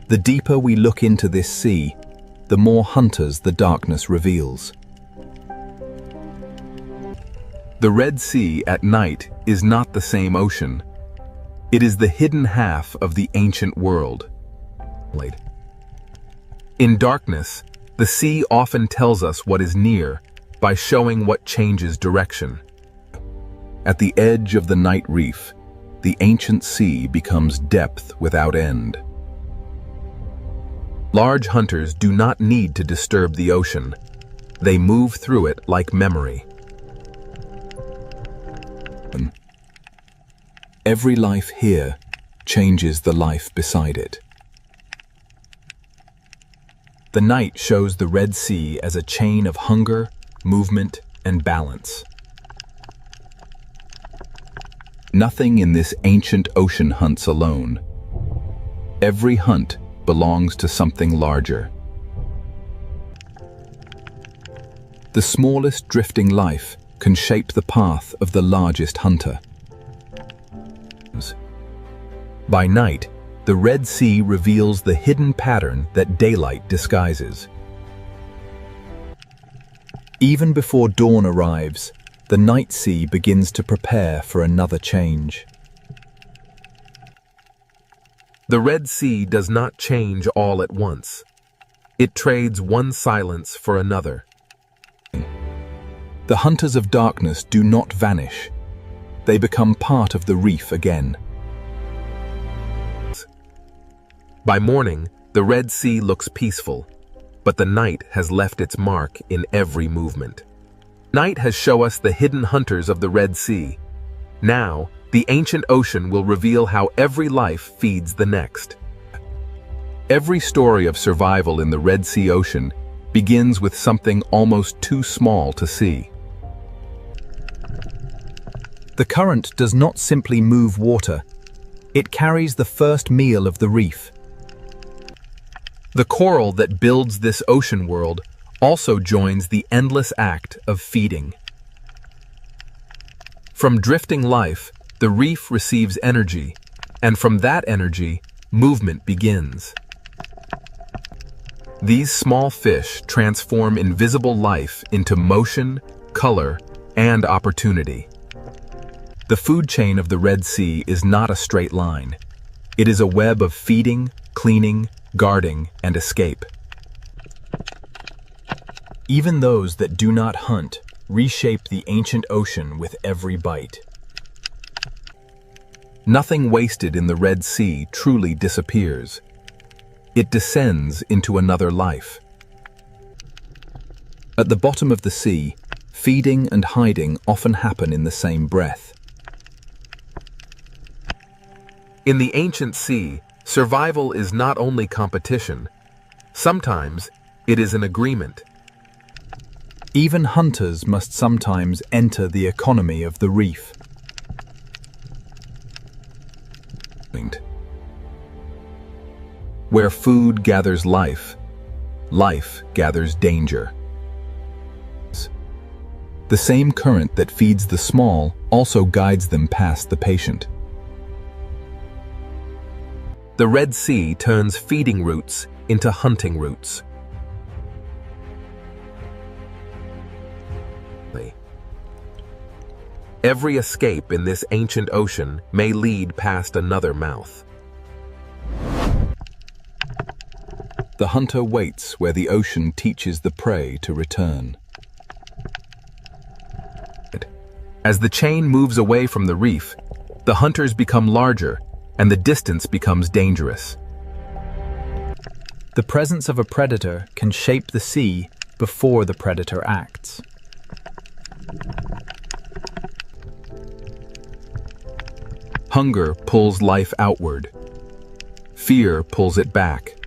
The deeper we look into this sea, the more hunters the darkness reveals. The Red Sea at night is not the same ocean. It is the hidden half of the ancient world. In darkness, the sea often tells us what is near by showing what changes direction. At the edge of the night reef, the ancient sea becomes depth without end. Large hunters do not need to disturb the ocean. They move through it like memory. Every life here changes the life beside it. The night shows the Red Sea as a chain of hunger, movement, and balance. Nothing in this ancient ocean hunts alone. Every hunt belongs to something larger. The smallest drifting life can shape the path of the largest hunter. By night, the Red Sea reveals the hidden pattern that daylight disguises. Even before dawn arrives, the night sea begins to prepare for another change. The Red Sea does not change all at once. It trades one silence for another. The hunters of darkness do not vanish. They become part of the reef again. By morning, the Red Sea looks peaceful, but the night has left its mark in every movement. Night has shown us the hidden hunters of the Red Sea. Now, the ancient ocean will reveal how every life feeds the next. Every story of survival in the Red Sea ocean begins with something almost too small to see. The current does not simply move water. It carries the first meal of the reef. The coral that builds this ocean world also joins the endless act of feeding. From drifting life, the reef receives energy, and from that energy, movement begins. These small fish transform invisible life into motion, color, and opportunity. The food chain of the Red Sea is not a straight line. It is a web of feeding, cleaning, guarding, and escape. Even those that do not hunt reshape the ancient ocean with every bite. Nothing wasted in the Red Sea truly disappears. It descends into another life. At the bottom of the sea, feeding and hiding often happen in the same breath. In the ancient sea, survival is not only competition. Sometimes it is an agreement. Even hunters must sometimes enter the economy of the reef. Where food gathers life, life gathers danger. The same current that feeds the small also guides them past the patient. The Red Sea turns feeding routes into hunting routes. Every escape in this ancient ocean may lead past another mouth. The hunter waits where the ocean teaches the prey to return. As the chain moves away from the reef, the hunters become larger and the distance becomes dangerous. The presence of a predator can shape the sea before the predator acts. Hunger pulls life outward. Fear pulls it back.